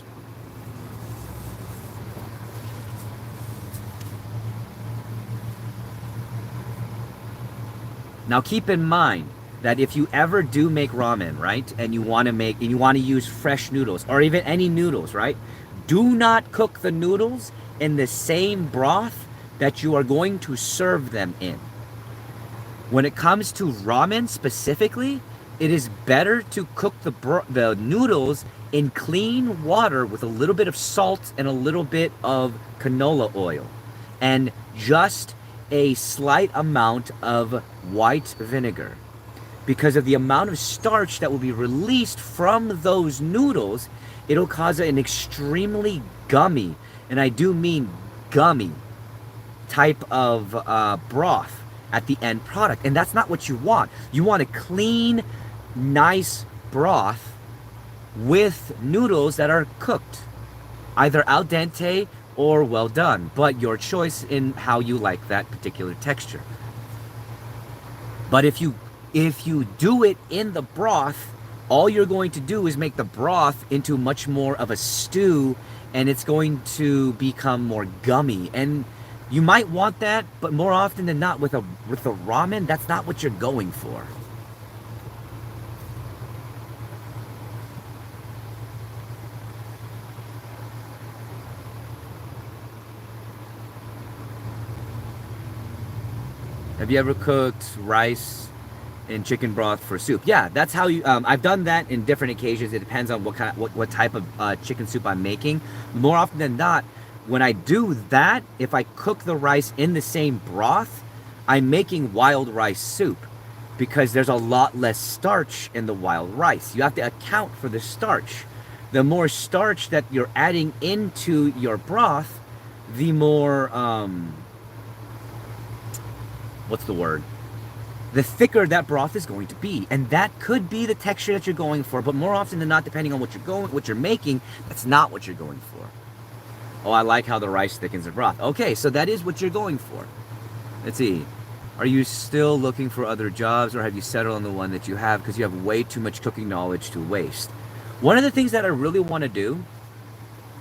Now keep in mind that if you ever do make ramen, right, and you want to use fresh noodles or even any noodles, right, do not cook the noodles in the same broth that you are going to serve them in. When it comes to ramen specifically, it is better to cook the noodles in clean water with a little bit of salt and a little bit of canola oil and just a slight amount of white vinegar. Because of the amount of starch that will be released from those noodles, it'll cause an extremely gummy, and I do mean gummy, type of broth at the end product. And that's not what you want. You want a clean, nice broth with noodles that are cooked, either al dente or well done, but your choice in how you like that particular texture. But if you do it in the broth, all you're going to do is make the broth into much more of a stew, and it's going to become more gummy. And You might want that, but more often than not with a ramen, that's not what you're going for. Have you ever cooked rice in chicken broth for soup? Yeah, that's how you. I've done that in different occasions. It depends on what type of chicken soup I'm making. More often than not, when I do that, if I cook the rice in the same broth, I'm making wild rice soup because there's a lot less starch in the wild rice. You have to account for the starch. The more starch that you're adding into your broth, the more what's the word? The thicker that broth is going to be, and that could be the texture that you're going for. But more often than not, depending on what you're making, that's not what you're going for. Oh, I like how the rice thickens the broth. Okay, so that is what you're going for. Let's see. Are you still looking for other jobs, or have you settled on the one that you have because you have way too much cooking knowledge to waste? One of the things that I really want to do,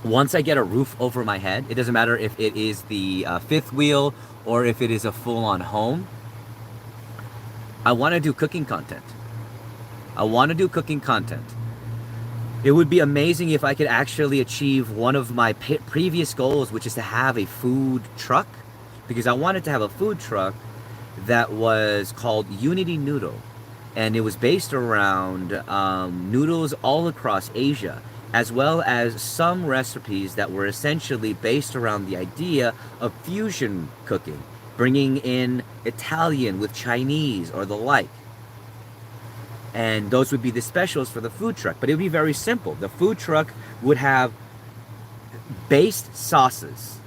once I get a roof over my head, it doesn't matter if it is the fifth wheel or if it is a full-on home, I want to do cooking content. I want to do cooking content. It would be amazing if I could actually achieve one of my previous goals, which is to have a food truck, because I wanted to have a food truck that was called Unity Noodle, and it was based around noodles all across Asia, as well as some recipes that were essentially based around the idea of fusion cooking, bringing in Italian with Chinese or the like. And those would be the specials for the food truck. But it would be very simple. The food truck would have based sauces,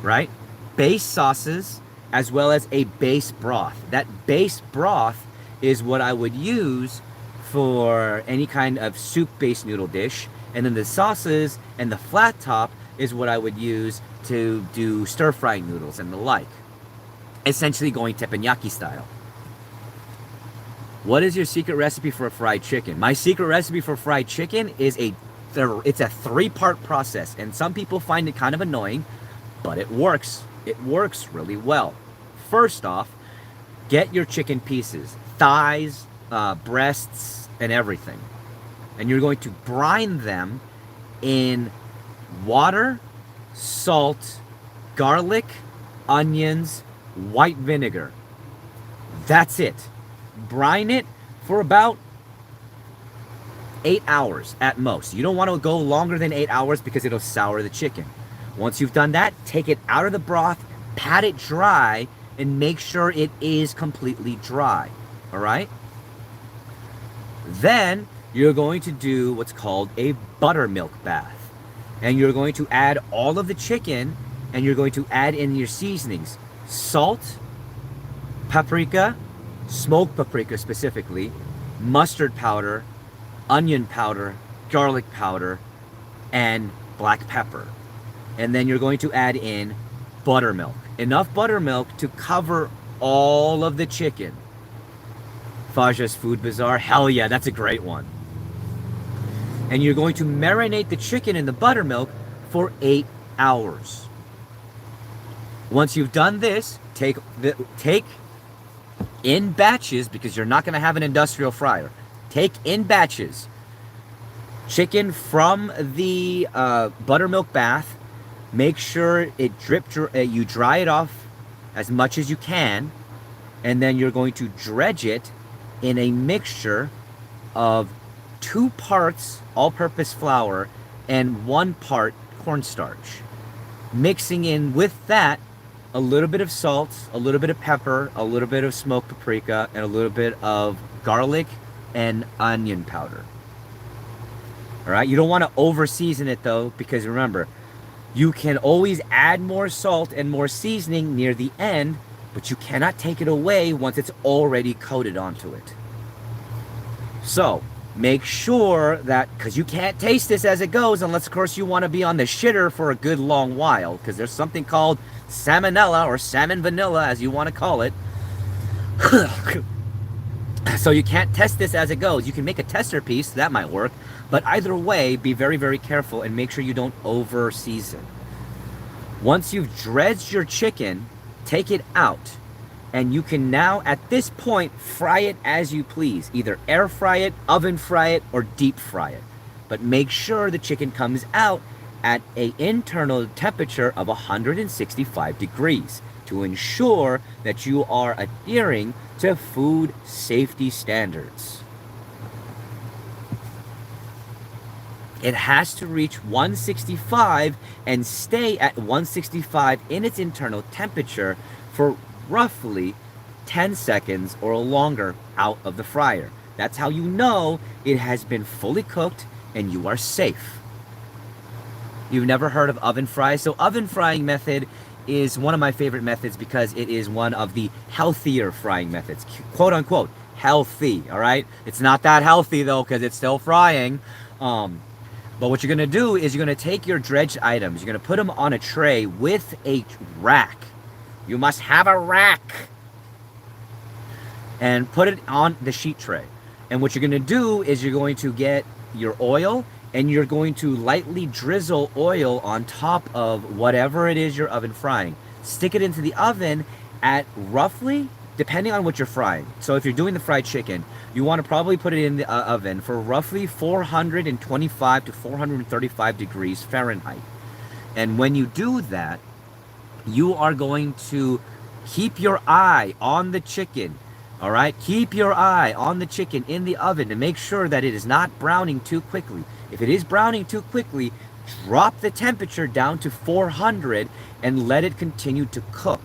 right? Base sauces, as well as a base broth. That base broth is what I would use for any kind of soup-based noodle dish. And then the sauces and the flat top is what I would use to do stir-frying noodles and the like. Essentially going teppanyaki style. What is your secret recipe for a fried chicken? My secret recipe for fried chicken is it's a 3-part process, and some people find it kind of annoying, but it works. It works really well. First off, get your chicken pieces, thighs, breasts, and everything. And you're going to brine them in water, salt, garlic, onions, white vinegar. That's it. Brine it for about 8 hours at most. You don't want to go longer than 8 hours because it'll sour the chicken. Once you've done that, take it out of the broth, pat it dry, and make sure it is completely dry. All right? Then you're going to do what's called a buttermilk bath. And you're going to add all of the chicken, and you're going to add in your seasonings. Salt, paprika, smoked paprika specifically, mustard powder, onion powder, garlic powder, and black pepper. And then you're going to add in buttermilk. Enough buttermilk to cover all of the chicken. Faja's Food Bazaar, hell yeah, that's a great one. And you're going to marinate the chicken in the buttermilk for 8 hours. Once you've done this, take in batches, because you're not going to have an industrial fryer. Take in batches chicken from the buttermilk bath. Make sure it you dry it off as much as you can, and then you're going to dredge it in a mixture of 2 parts all-purpose flour and 1 part cornstarch. Mixing in with that a little bit of salt, a little bit of pepper, a little bit of smoked paprika, and a little bit of garlic and onion powder. All right, you don't want to over season it though, because remember, you can always add more salt and more seasoning near the end, but you cannot take it away once it's already coated onto it. So make sure that, because you can't taste this as it goes unless of course you want to be on the shitter for a good long while, because there's something called salmonella or salmon vanilla, as you want to call it. So you can't test this as it goes. You can make a tester piece, that might work, but either way, be very, very careful and make sure you don't over season. Once you've dredged your chicken, take it out. And you can now, at this point, fry it as you please. Either air fry it, oven fry it, or deep fry it. But make sure the chicken comes out at an internal temperature of 165 degrees to ensure that you are adhering to food safety standards. It has to reach 165 and stay at 165 in its internal temperature for roughly 10 seconds or longer out of the fryer. That's how you know it has been fully cooked and you are safe. You've never heard of oven fry? So oven frying method is one of my favorite methods because it is one of the healthier frying methods, quote unquote healthy. All right, it's not that healthy though because it's still frying. But what you're gonna do is you're gonna take your dredged items, you're gonna put them on a tray with a rack. You must have a rack. And put it on the sheet tray. And what you're gonna do is you're going to get your oil and you're going to lightly drizzle oil on top of whatever it is you're oven frying. Stick it into the oven at roughly, depending on what you're frying. So if you're doing the fried chicken, you want to probably put it in the oven for roughly 425 to 435 degrees Fahrenheit. And when you do that, you are going to keep your eye on the chicken. All right, keep your eye on the chicken in the oven to make sure that it is not browning too quickly. If it is browning too quickly, drop the temperature down to 400 and let it continue to cook.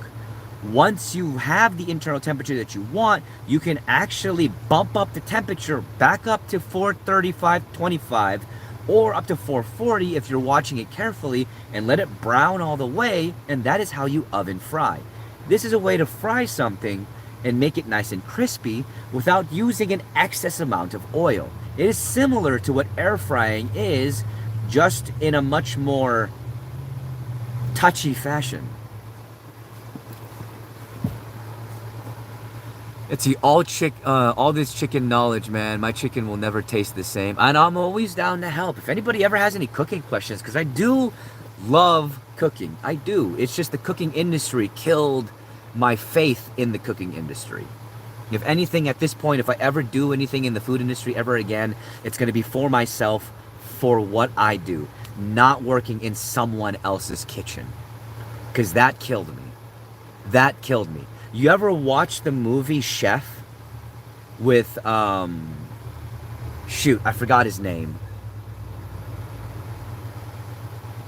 Once you have the internal temperature that you want, you can actually bump up the temperature back up to 435.25 or up to 440 if you're watching it carefully, and let it brown all the way, and that is how you oven fry. This is a way to fry something and make it nice and crispy without using an excess amount of oil. It is similar to what air frying is, just in a much more touchy fashion. It's all this chicken knowledge, man. My chicken will never taste the same. And I'm always down to help. If anybody ever has any cooking questions, because I do love cooking. I do. It's just the cooking industry killed my faith in the cooking industry. If anything, at this point, if I ever do anything in the food industry ever again, it's going to be for myself, for what I do, not working in someone else's kitchen. Because that killed me. That killed me. You ever watch the movie Chef with, shoot, I forgot his name.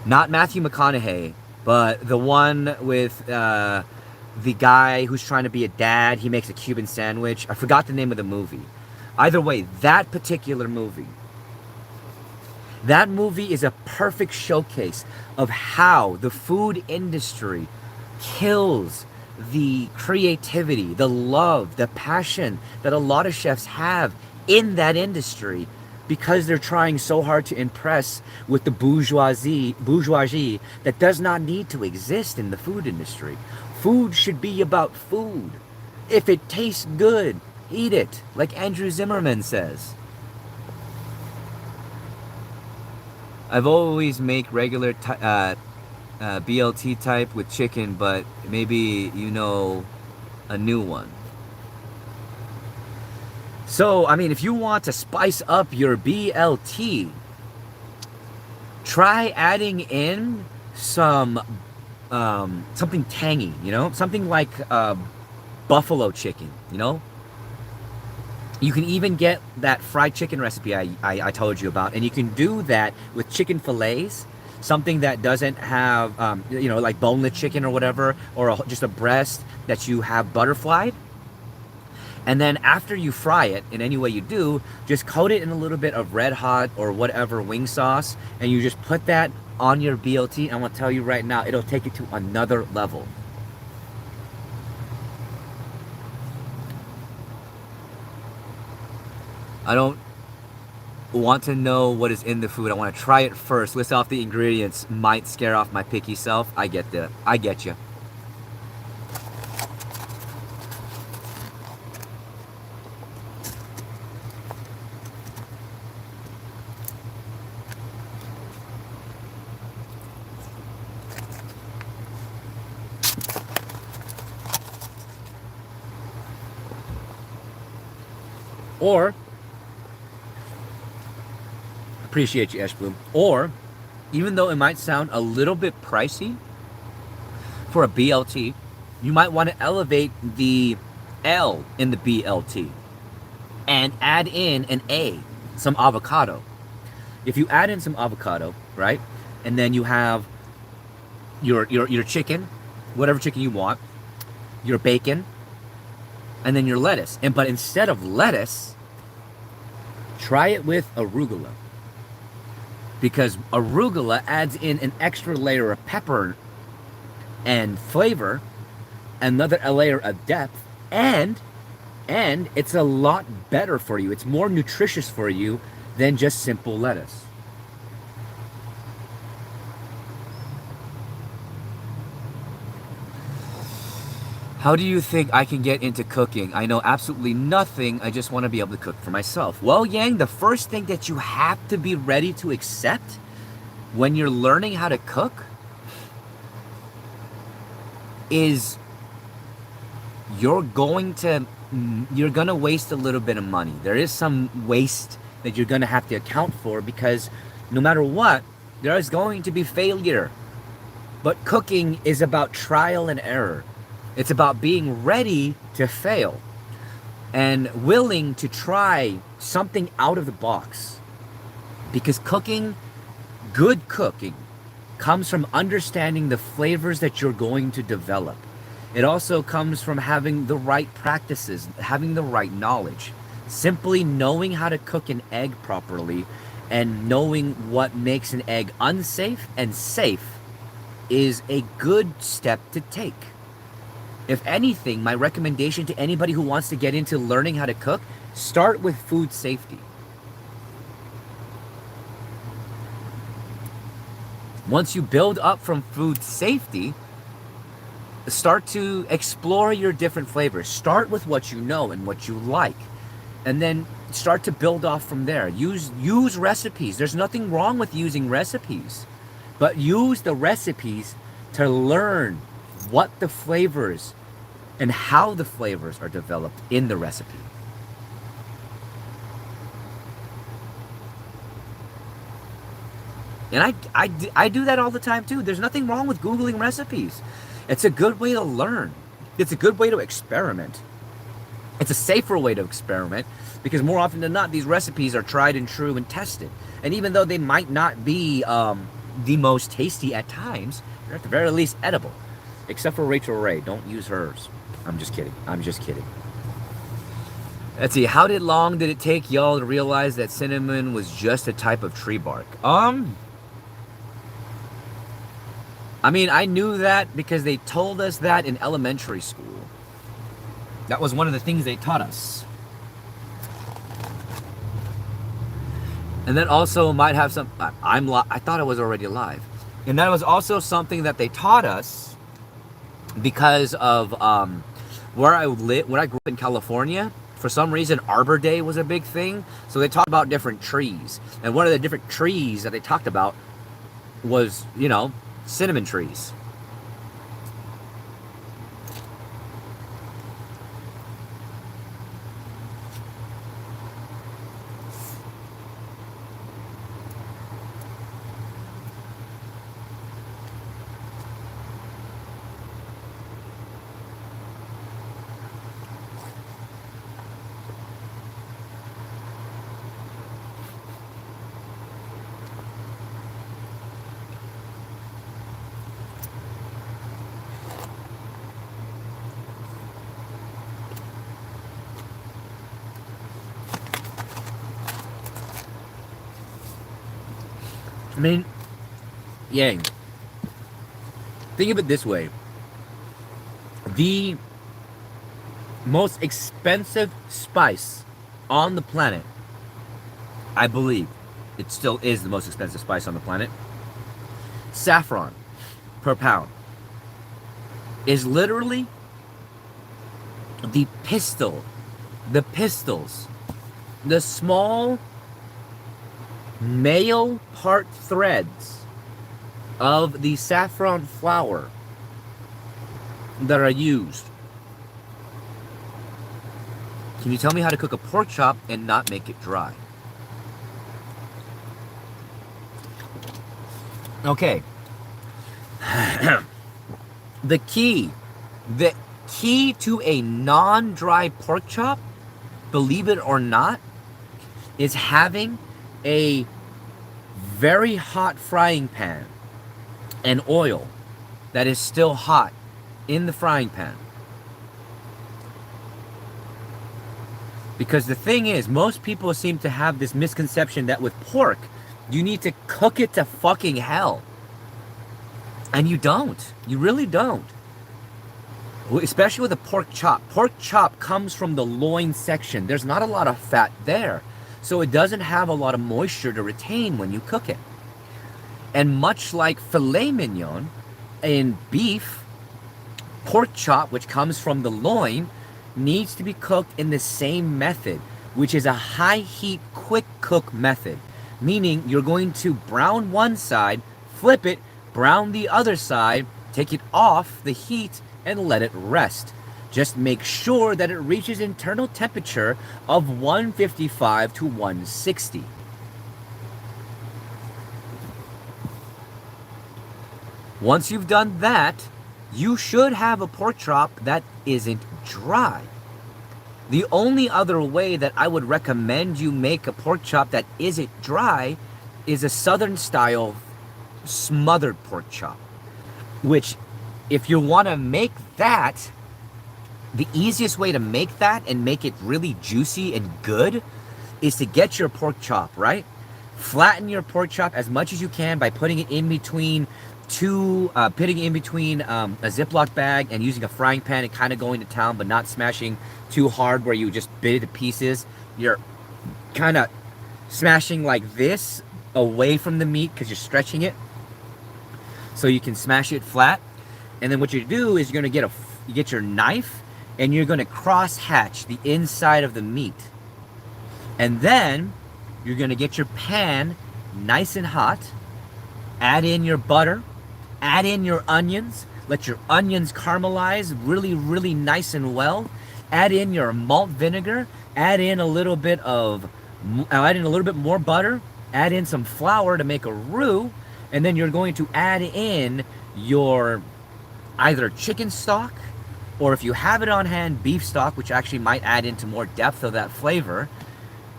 Not Matthew McConaughey, but the one with the guy who's trying to be a dad. He makes a Cuban sandwich. I forgot the name of the movie. Either way, that particular movie. That movie is a perfect showcase of how the food industry kills the creativity, the love, the passion that a lot of chefs have in that industry, because they're trying so hard to impress with the bourgeoisie that does not need to exist in the food industry. Food should be about food. If it tastes good, eat it, like Andrew Zimmerman says. I've always make regular BLT type with chicken, but maybe you know a new one. So, I mean, if you want to spice up your BLT, try adding in some something tangy, you know, something like buffalo chicken, you know. You can even get that fried chicken recipe I told you about, and you can do that with chicken fillets. Something that doesn't have, you know, like boneless chicken or whatever, or just a breast that you have butterflied. And then after you fry it, in any way you do, just coat it in a little bit of Red Hot or whatever wing sauce, and you just put that on your BLT. I'm gonna tell you right now, it'll take it to another level. I don't want to know what is in the food. I want to try it first. List off the ingredients. Might scare off my picky self. I get that. I get you. Or, appreciate you, Ash Bloom. Or, even though it might sound a little bit pricey for a BLT, you might want to elevate the L in the BLT and add in an A, some avocado. If you add in some avocado, right, and then you have your chicken, whatever chicken you want, your bacon, and then your lettuce. But instead of lettuce, try it with arugula, because arugula adds in an extra layer of pepper and flavor, another layer of depth, and it's a lot better for you. It's more nutritious for you than just simple lettuce. How do you think I can get into cooking? I know absolutely nothing. I just want to be able to cook for myself. Well, Yang, the first thing that you have to be ready to accept when you're learning how to cook is you're going to waste a little bit of money. There is some waste that you're going to have to account for, because no matter what, there is going to be failure. But cooking is about trial and error. It's about being ready to fail and willing to try something out of the box. Because good cooking, comes from understanding the flavors that you're going to develop. It also comes from having the right practices, having the right knowledge. Simply knowing how to cook an egg properly and knowing what makes an egg unsafe and safe is a good step to take. If anything, my recommendation to anybody who wants to get into learning how to cook, start with food safety. Once you build up from food safety, start to explore your different flavors. Start with what you know and what you like, and then start to build off from there. Use recipes. There's nothing wrong with using recipes, but use the recipes to learn what the flavors and how the flavors are developed in the recipe. And I do that all the time too. There's nothing wrong with Googling recipes. It's a good way to learn. It's a good way to experiment. It's a safer way to experiment, because more often than not, these recipes are tried and true and tested. And even though they might not be the most tasty at times, they're at the very least edible. Except for Rachel Ray. Don't use hers. I'm just kidding. I'm just kidding. Let's see. How long did it take y'all to realize that cinnamon was just a type of tree bark? I mean, I knew that because they told us that in elementary school. That was one of the things they taught us. And then also might have some... I thought I was already live. And that was also something that they taught us because of where I grew up in California. For some reason, Arbor Day was a big thing. So they talked about different trees. And one of the different trees that they talked about was, cinnamon trees. I mean, Yang, think of it this way. The most expensive spice on the planet, I believe it still is the most expensive spice on the planet, saffron per pound, is literally the pistils, the small male part threads of the saffron flower that are used. Can you tell me how to cook a pork chop and not make it dry? Okay. The key to a non-dry pork chop, believe it or not, is having a very hot frying pan and oil that is still hot in the frying pan. Because the thing is, most people seem to have this misconception that with pork, you need to cook it to fucking hell. And you don't. You really don't. Especially with a pork chop. Pork chop comes from the loin section. There's not a lot of fat there. So it doesn't have a lot of moisture to retain when you cook it. And much like filet mignon in beef, pork chop, which comes from the loin, needs to be cooked in the same method, which is a high heat, quick cook method. Meaning you're going to brown one side, flip it, brown the other side, take it off the heat, and let it rest. Just make sure that it reaches internal temperature of 155 to 160. Once you've done that, you should have a pork chop that isn't dry. The only other way that I would recommend you make a pork chop that isn't dry is a southern style smothered pork chop. Which, if you want to make that, the easiest way to make that and make it really juicy and good is to get your pork chop, right? Flatten your pork chop as much as you can by putting it in between a Ziploc bag and using a frying pan and kind of going to town, but not smashing too hard where you just bit it to pieces. You're kind of smashing like this away from the meat because you're stretching it so you can smash it flat. And then what you do is you're going to get your knife and you're going to cross hatch the inside of the meat. And then you're going to get your pan nice and hot, add in your butter, add in your onions, let your onions caramelize really, really nice and well. Add in your malt vinegar, add in a little bit more butter, add in some flour to make a roux, and then you're going to add in your either chicken stock, or if you have it on hand, beef stock, which actually might add into more depth of that flavor.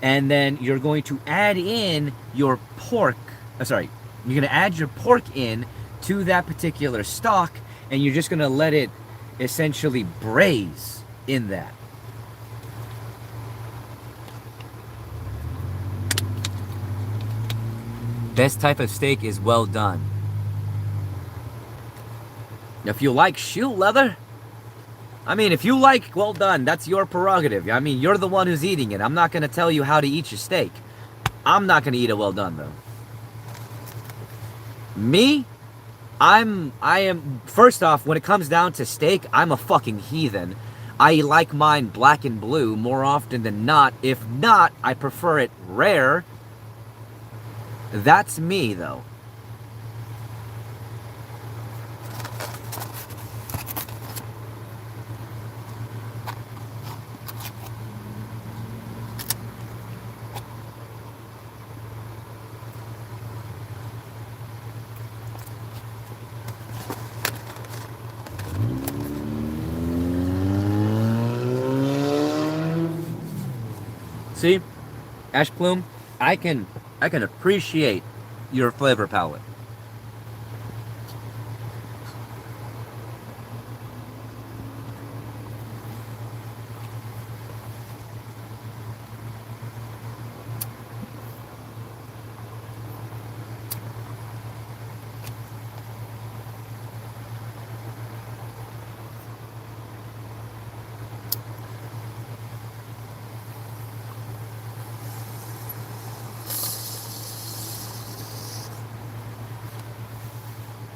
And then you're going to add in your pork, you're going to add your pork in to that particular stock, and you're just going to let it essentially braise in that. Best type of steak is well done. If you like shoe leather, if you like well done, that's your prerogative. You're the one who's eating it. I'm not going to tell you how to eat your steak. I'm not going to eat it well done, though. Me, I am, first off, when it comes down to steak, I'm a fucking heathen. I like mine black and blue more often than not. If not, I prefer it rare. That's me, though. See, Ash Plume, I can appreciate your flavor palette.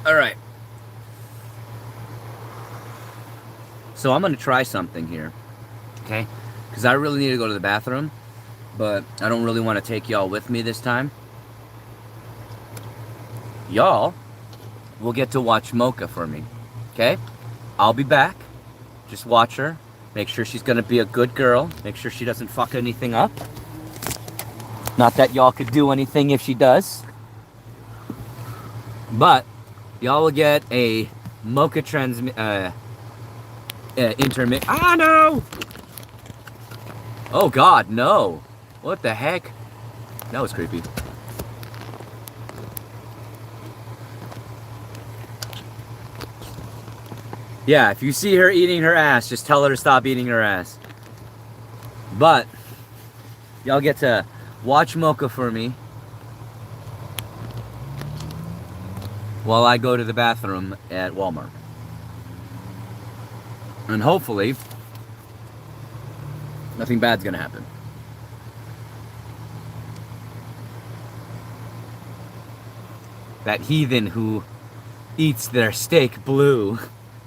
All right. So I'm going to try something here, okay? Because I really need to go to the bathroom, but I don't really want to take y'all with me this time. Y'all will get to watch Mocha for me, okay? I'll be back. Just watch her. Make sure she's gonna be a good girl. Make sure she doesn't fuck anything up. Not that y'all could do anything if she does. But y'all will get a Mocha intermit. Ah, no! Oh God, no! What the heck? That was creepy. Yeah, if you see her eating her ass, just tell her to stop eating her ass. But y'all get to watch Mocha for me while I go to the bathroom at Walmart. And hopefully, nothing bad's gonna happen. That heathen who eats their steak blue.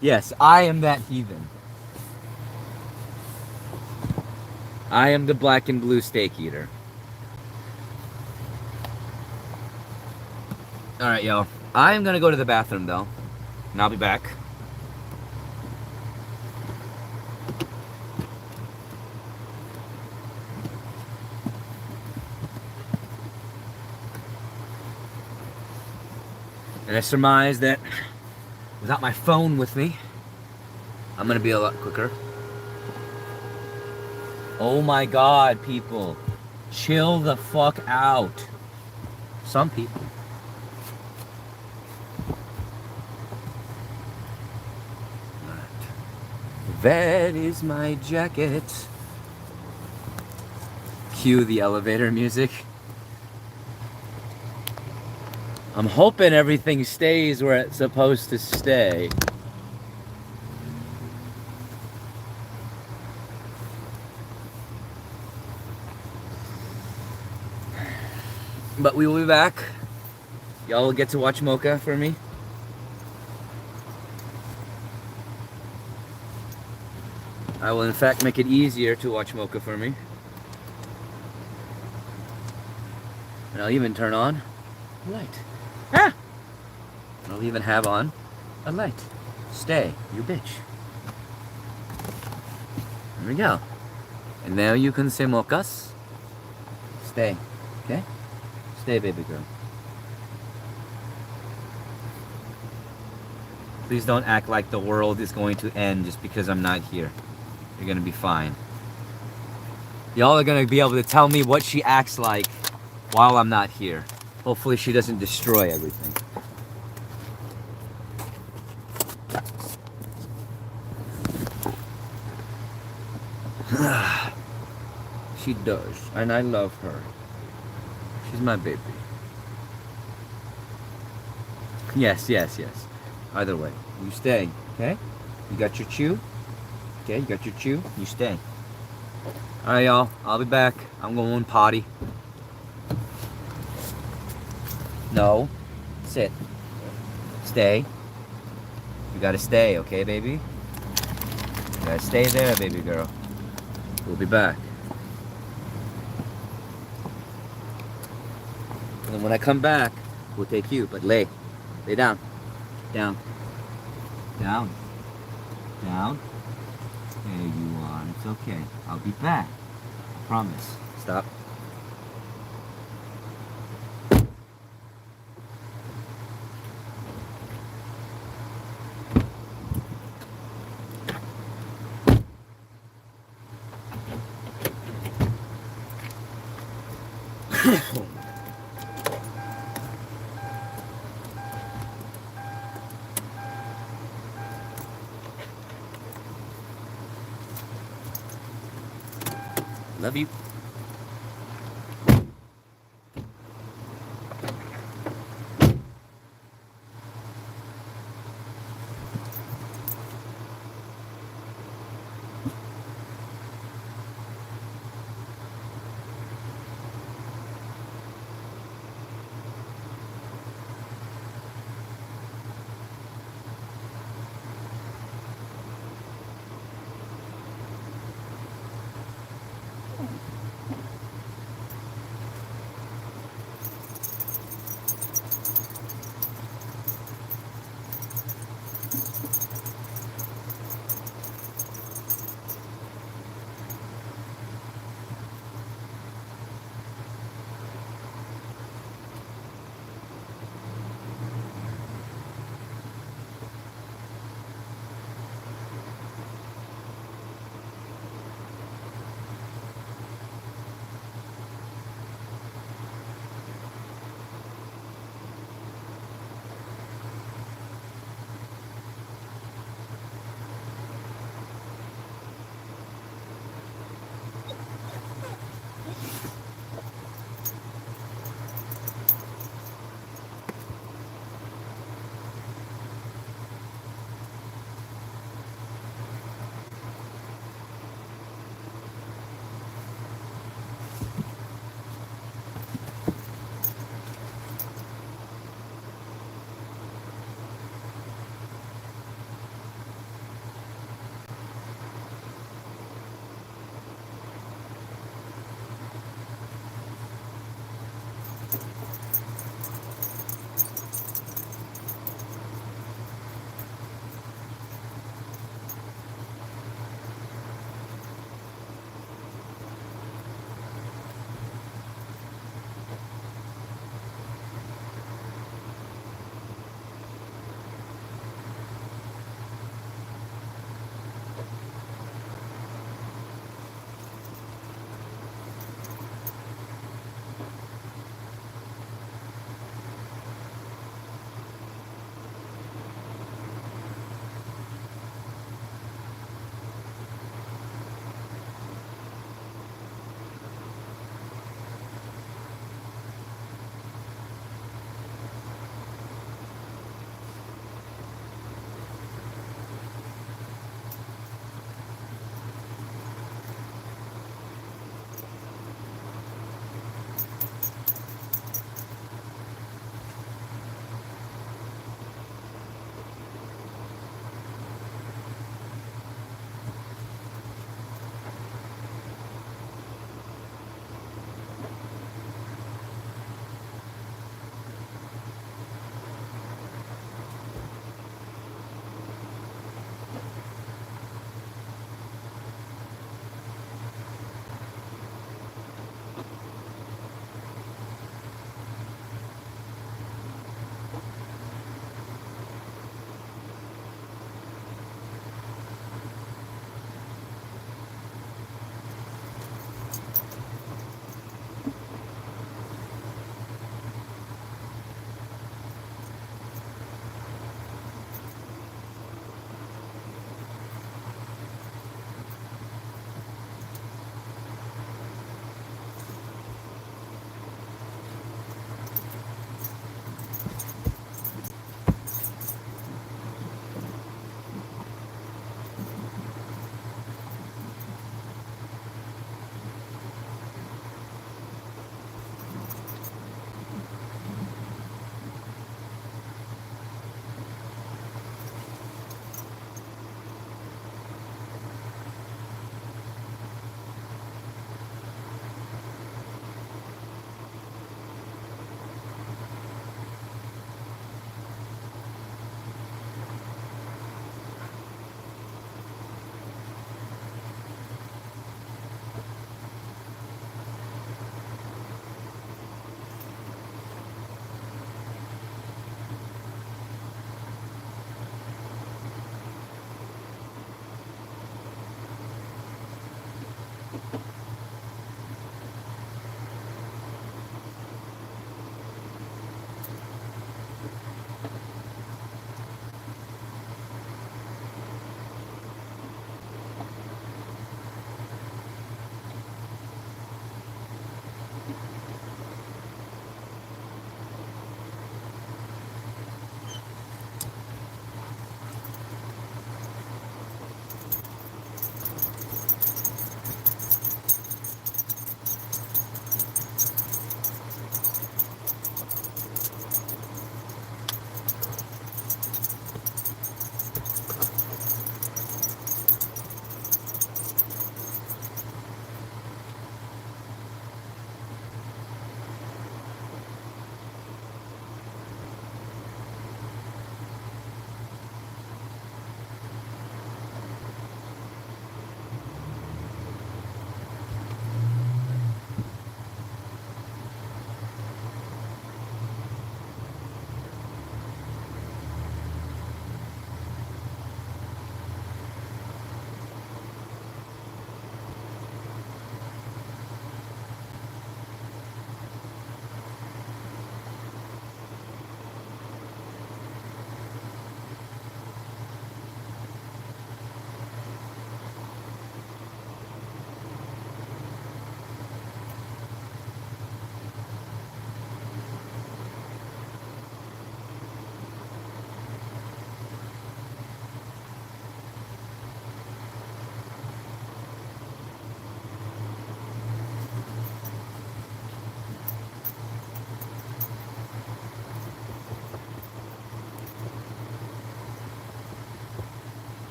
Yes, I am that heathen. I am the black and blue steak eater. Alright, y'all. I am gonna go to the bathroom, though. And I'll be back. And I surmise that without my phone with me, I'm gonna be a lot quicker. Oh my God, people. Chill the fuck out. Some people. That is my jacket. Cue the elevator music. I'm hoping everything stays where it's supposed to stay. But we will be back. Y'all will get to watch Mocha for me. I will in fact make it easier to watch Mocha for me. And I'll even turn on a light. Ah! I'll even have on a light. Stay, you bitch. There we go. And now you can say Mocas. Stay, okay? Stay, baby girl. Please don't act like the world is going to end just because I'm not here. You're gonna be fine. Y'all are gonna be able to tell me what she acts like while I'm not here. Hopefully she doesn't destroy everything. She does, and I love her. She's my baby. Yes, yes, yes. Either way, you stay, okay? You got your chew? Okay, you got your chew? You stay. Alright, y'all. I'll be back. I'm going potty. No. Sit. Stay. You gotta stay, okay, baby? You gotta stay there, baby girl. We'll be back. And then when I come back, we'll take you. But lay. Lay down. Down. Down. Down. There you are. It's okay. I'll be back. I promise. Stop. Love you.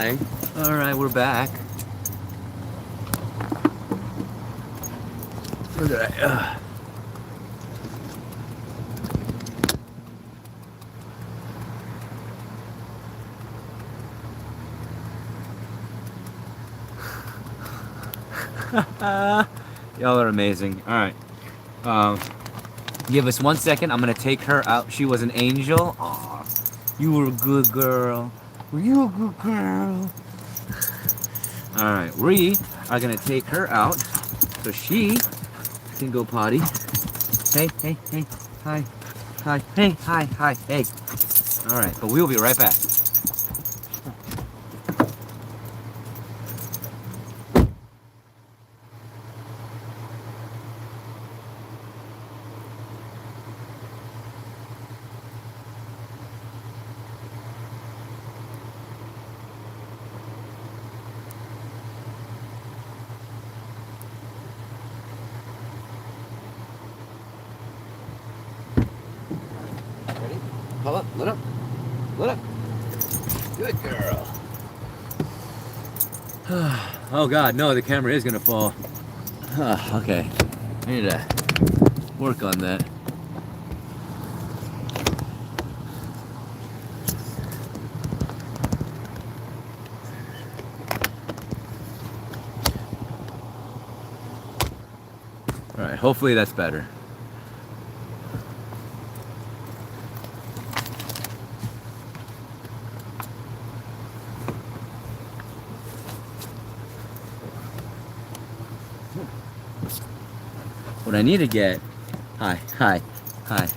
Hi. All right, we're back. Look at that. Y'all are amazing. All right. Give us 1 second. I'm gonna take her out. She was an angel. Aw, you were a good girl. Were you a good girl? All right, we are gonna take her out so she can go potty. Hey, hey, hey, hi, hi, hey, hi, hi, hey. All right, but we'll be right back. Ready? Pull up, lit up, lit up. Good girl. Oh God, no, the camera is gonna fall. Okay, I need to work on that. All right, hopefully that's better. What I need to get, hi, hi, hi.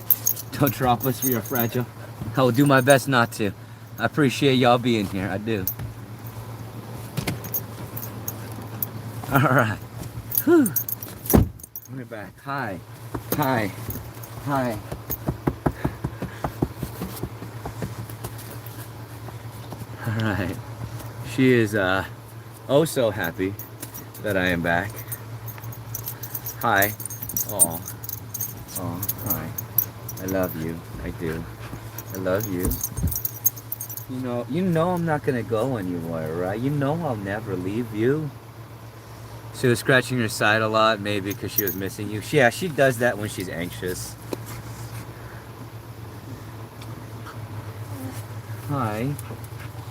Don't drop us, we are fragile. I will do my best not to. I appreciate y'all being here, I do. All right, whew. We're back, hi, hi, hi. All right, she is oh so happy that I am back. Hi. Oh, oh, hi. I love you. I do. I love you. You know I'm not gonna go anywhere, right? You know I'll never leave you. She was scratching her side a lot, maybe because she was missing you. Yeah, she does that when she's anxious. Hi.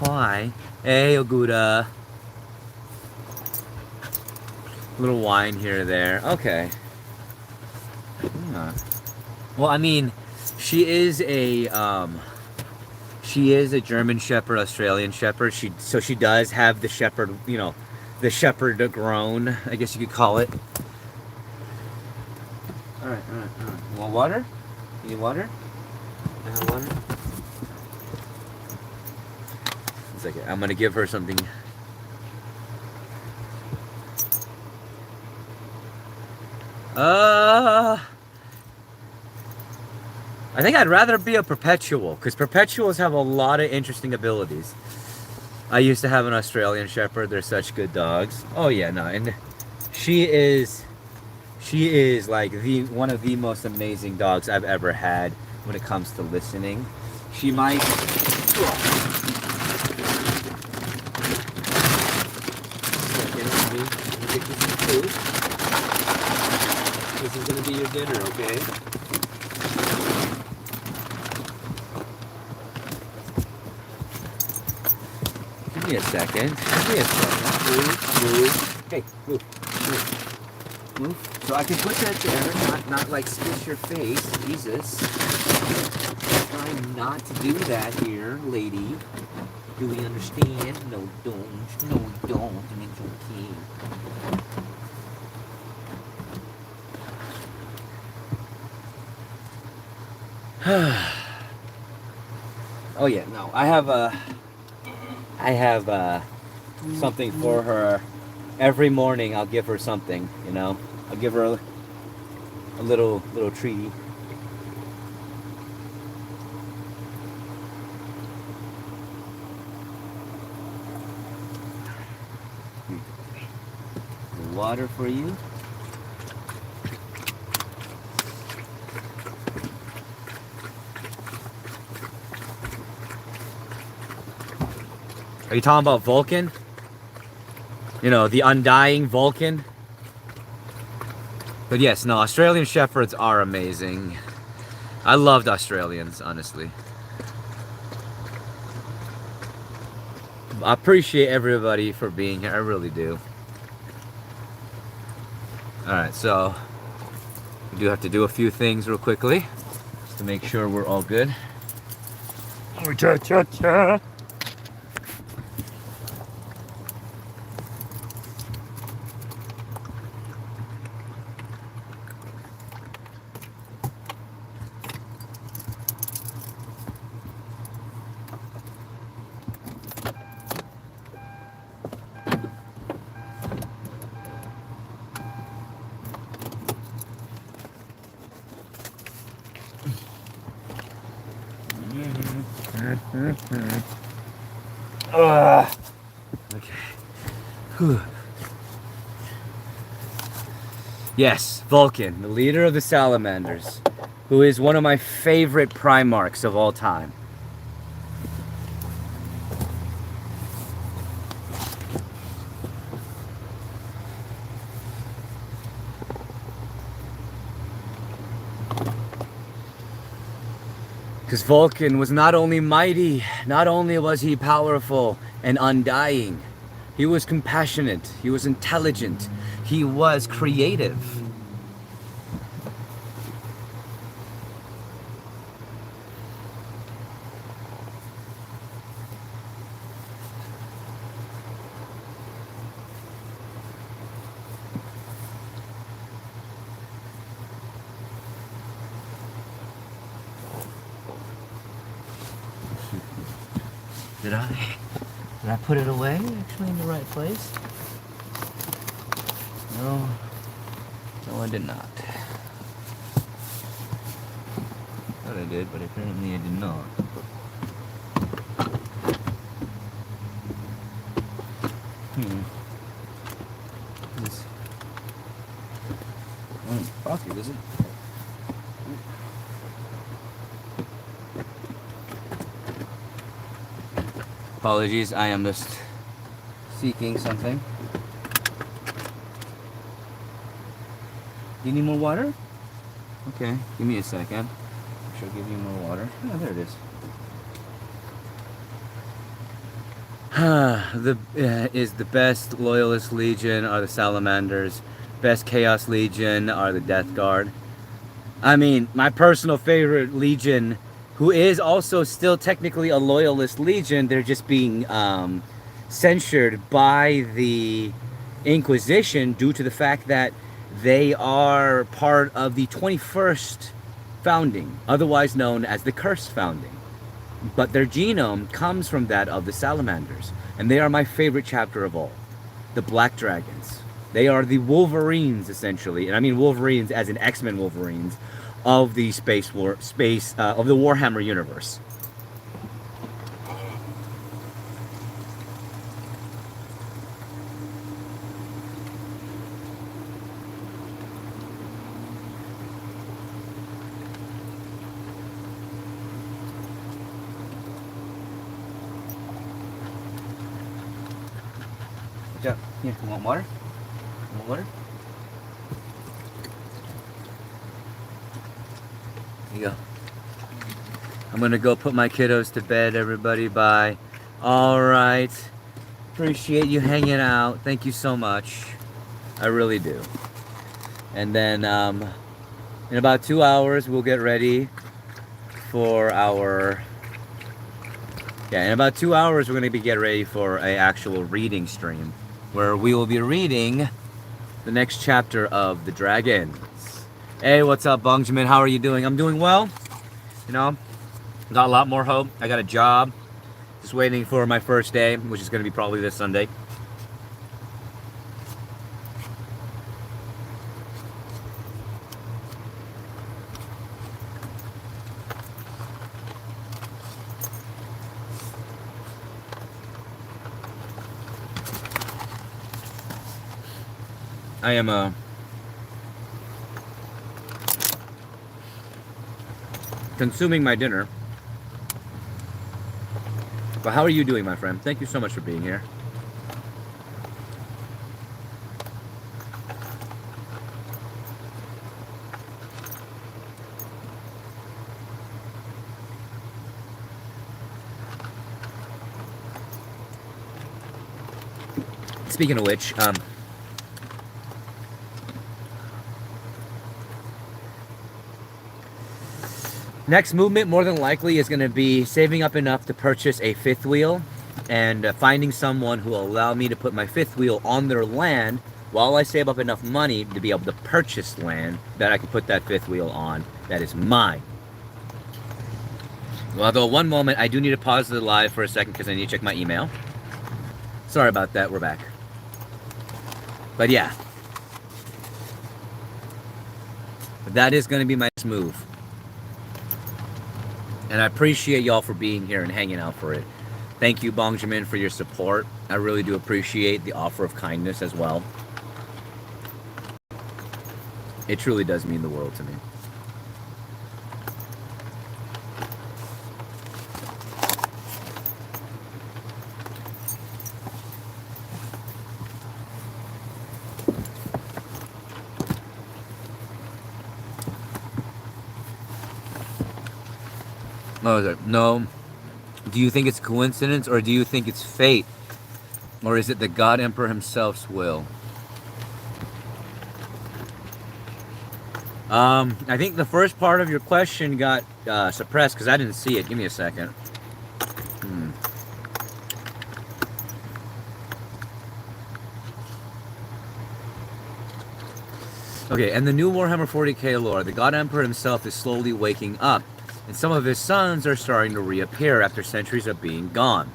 Hi. Hey, Oguda. A little whine here or there. Okay. Yeah. Well, I mean, she is a German Shepherd, Australian Shepherd. So she does have the Shepherd, you know, the Shepherd grown, I guess you could call it. All right, all right, all right. You want water? You need water? I have water. One second. I'm gonna give her something. I think I'd rather be a perpetual, because perpetuals have a lot of interesting abilities. I used to have an Australian Shepherd. They're such good dogs. Oh yeah, no, and she is like one of the most amazing dogs I've ever had when it comes to listening. She might. This is gonna be your dinner, okay? Give me a second. Give me a second. Move. Hey, move. Move. So I can put that there, not like squish your face. Jesus. Try not to do that here, lady. Do we understand? No, don't. No, don't. And it's okay. Oh yeah, no. I have something for her. Every morning I'll give her something, you know. I'll give her a little treat. Water for you. Are you talking about Vulcan? You know, the undying Vulcan? But yes, no, Australian Shepherds are amazing. I loved Australians, honestly. I appreciate everybody for being here. I really do. Alright, so we do have to do a few things real quickly just to make sure we're all good. Cha-cha-cha. Okay. Whew. Yes, Vulcan, the leader of the Salamanders, who is one of my favorite Primarchs of all time. Because Vulcan was not only mighty, not only was he powerful and undying, he was compassionate, he was intelligent, he was creative. Did I put it away actually in the right place? No, no I did not. Thought I did, but apparently I did not. This pocket, is it? Apologies, I am just seeking something. You need more water? Okay, give me a second. I shall give you more water. Oh, there it is. The best Loyalist Legion are the Salamanders. Best Chaos Legion are the Death Guard. I mean, my personal favorite Legion, who is also still technically a Loyalist Legion, they're just being censured by the Inquisition due to the fact that they are part of the 21st founding, otherwise known as the Cursed Founding. But their genome comes from that of the Salamanders, and they are my favorite chapter of all. The Black Dragons. They are the Wolverines, essentially, and I mean Wolverines as in X-Men Wolverines, of the of the Warhammer universe. Yeah, you want water? Want water? Here you go. I'm gonna go put my kiddos to bed, everybody. Bye. All right. Appreciate you hanging out. Thank you so much. I really do. And then in about 2 hours, we'll get ready for our... Yeah, in about 2 hours, we're gonna get ready for an actual reading stream, where we will be reading the next chapter of The Dragons. Hey, what's up, Benjamin? How are you doing? I'm doing well. You know, got a lot more hope. I got a job. Just waiting for my first day, which is going to be probably this Sunday. I am consuming my dinner. But how are you doing, my friend? Thank you so much for being here. Speaking of which, next movement more than likely is going to be saving up enough to purchase a fifth wheel and finding someone who will allow me to put my fifth wheel on their land while I save up enough money to be able to purchase land that I can put that fifth wheel on that is mine. Although one moment, I do need to pause the live for a second because I need to check my email. Sorry about that, we're back. But yeah, that is going to be my next move. And I appreciate y'all for being here and hanging out for it. Thank you, Bongjamin, for your support. I really do appreciate the offer of kindness as well. It truly does mean the world to me. No. Do you think it's coincidence or do you think it's fate? Or is it the God Emperor himself's will? I think the first part of your question got suppressed because I didn't see it. Give me a second. Okay, and the new Warhammer 40k lore, the God Emperor himself is slowly waking up, and some of his sons are starting to reappear after centuries of being gone.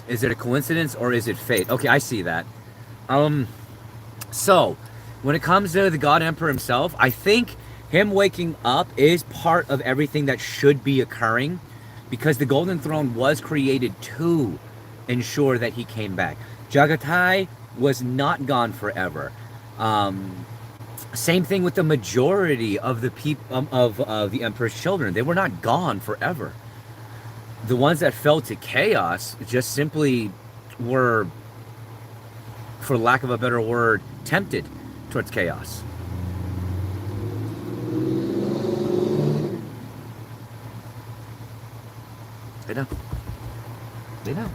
Is it a coincidence or is it fate? Okay, I see that. So, when it comes to the God Emperor himself, I think him waking up is part of everything that should be occurring, because the Golden Throne was created to ensure that he came back. Jagatai was not gone forever. Same thing with the majority of the people of the Emperor's children. They were not gone forever. The ones that fell to chaos just simply were, for lack of a better word, tempted towards chaos. Lay down. Lay down.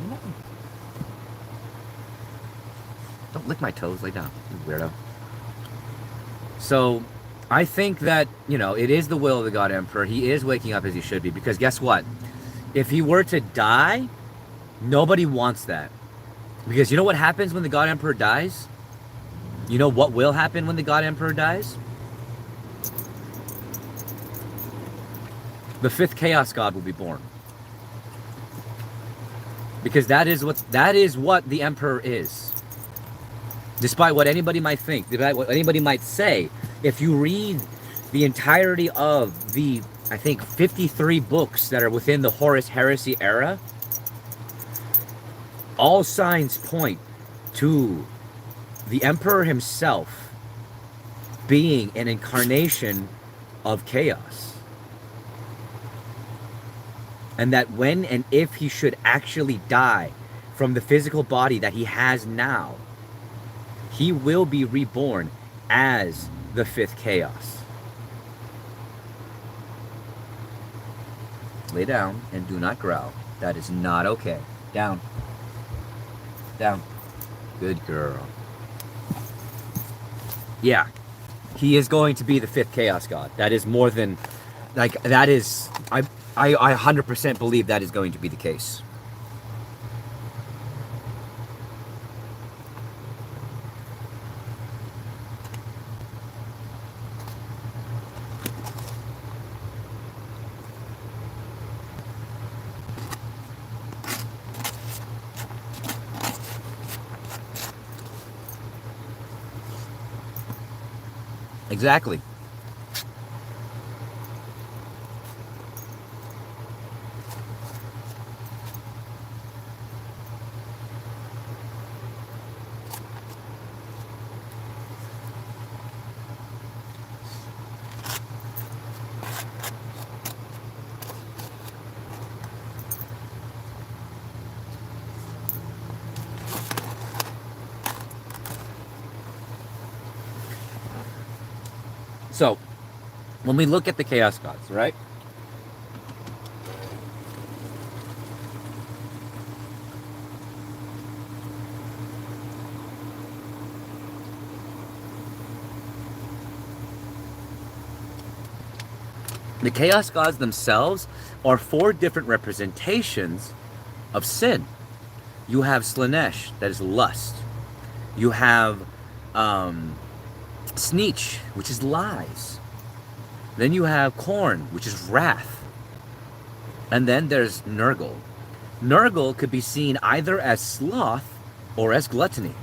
Lay down. Don't lick my toes. Lay down, you weirdo. So, I think that, you know, it is the will of the God Emperor. He is waking up as he should be, because guess what? If he were to die, nobody wants that. Because you know what happens when the God Emperor dies? You know what will happen when the God Emperor dies? The fifth Chaos God will be born. Because that is what the Emperor is. Despite what anybody might think, despite what anybody might say, if you read the entirety of the, I think, 53 books that are within the Horus Heresy era, all signs point to the Emperor himself being an incarnation of chaos. And that when and if he should actually die from the physical body that he has now, he will be reborn as the fifth chaos. Lay down and do not growl. That is not okay. Down. Down. Good girl. Yeah. He is going to be the fifth chaos god. That is more than, like, that is, I 100% believe that is going to be the case. Exactly. So, when we look at the Chaos Gods, right? The Chaos Gods themselves are 4 different representations of sin. You have Slanesh, that is lust. You have Sneech, which is lies. Then you have Korn, which is wrath. And then there's Nurgle. Nurgle could be seen either as sloth or as gluttony.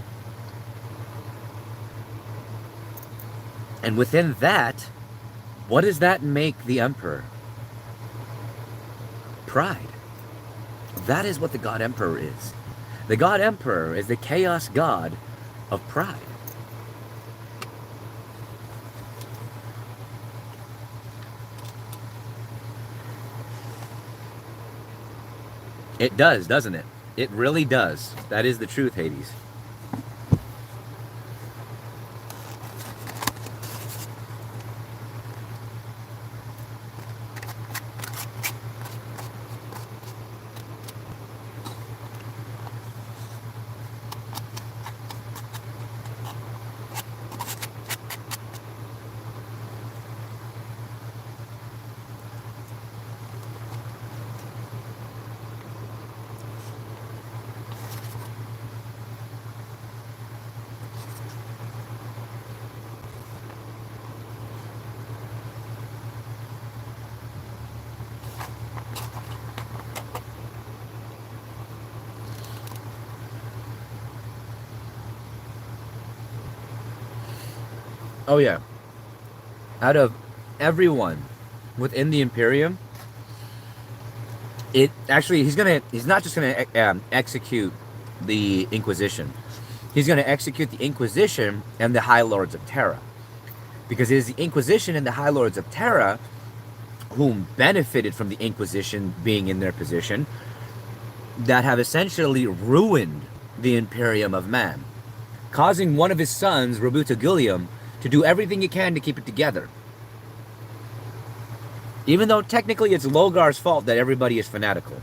And within that, what does that make the Emperor? Pride. That is what the God Emperor is. The God Emperor is the chaos god of pride. It does, doesn't it? It really does. That is the truth, Hades. Oh yeah. Out of everyone within the Imperium, it actually he's not just gonna execute the Inquisition. He's gonna execute the Inquisition and the High Lords of Terra, because it is the Inquisition and the High Lords of Terra whom benefited from the Inquisition being in their position that have essentially ruined the Imperium of Man, causing one of his sons, Robuta Gilliam, to do everything he can to keep it together. Even though technically it's Logar's fault that everybody is fanatical.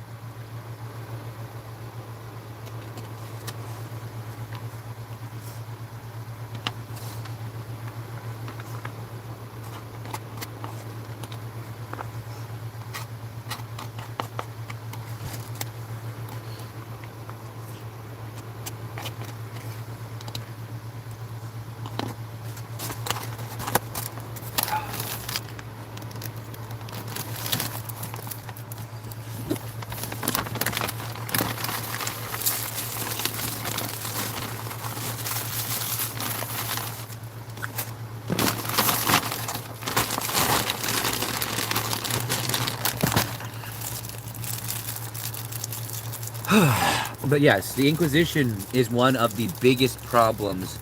But yes, the Inquisition is one of the biggest problems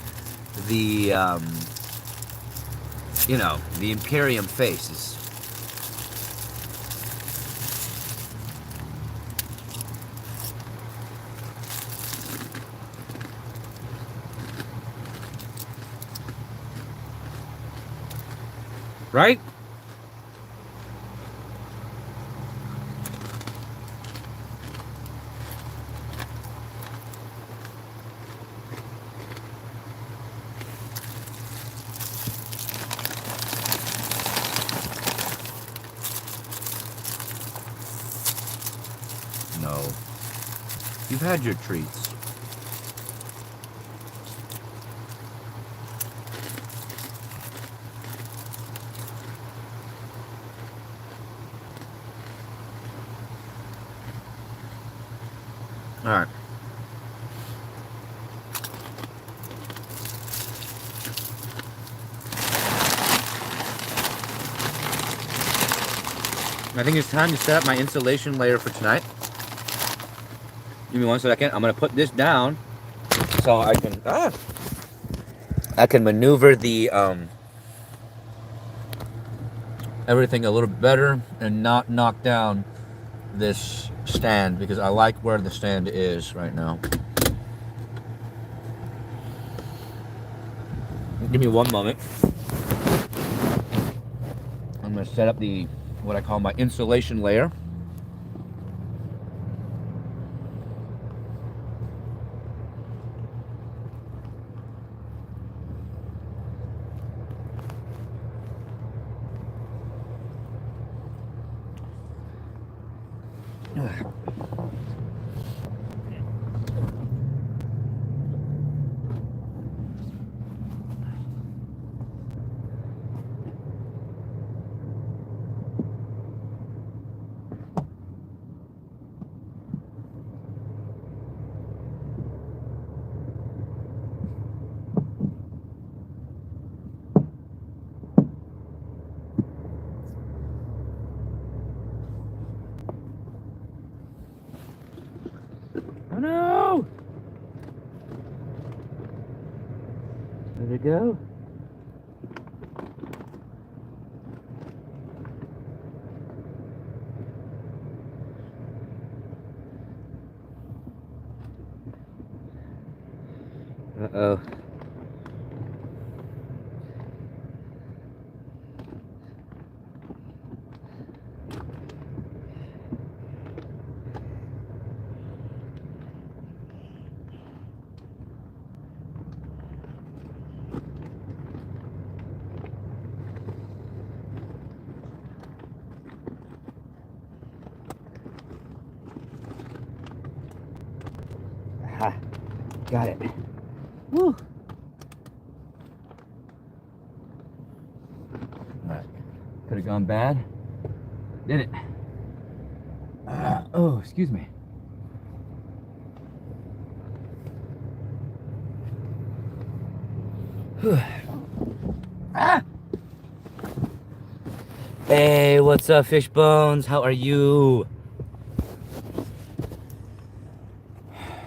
the the Imperium faces. Right? No. You've had your treats. All right. I think it's time to set up my insulation layer for tonight. Give me 1 second. I'm gonna put this down so I can maneuver the everything a little bit better and not knock down this stand, because I like where the stand is right now. Give me 1 moment. gonna set up the what I call my insulation layer. Oh no! There we go. Uh-oh. Aha. Got it. Woo! Alright. Could have gone bad. Did it. Oh, excuse me. Ah! Hey, what's up, fish bones? How are you?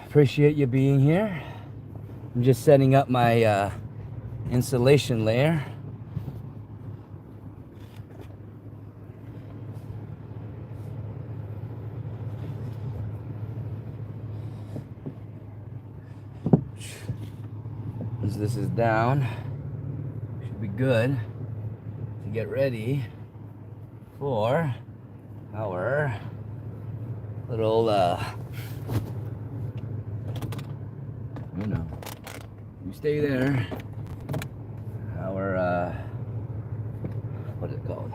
Appreciate you being here. I'm just setting up my insulation layer. Once this is down, should be good to get ready for our little you know, you stay there. Our what is it called?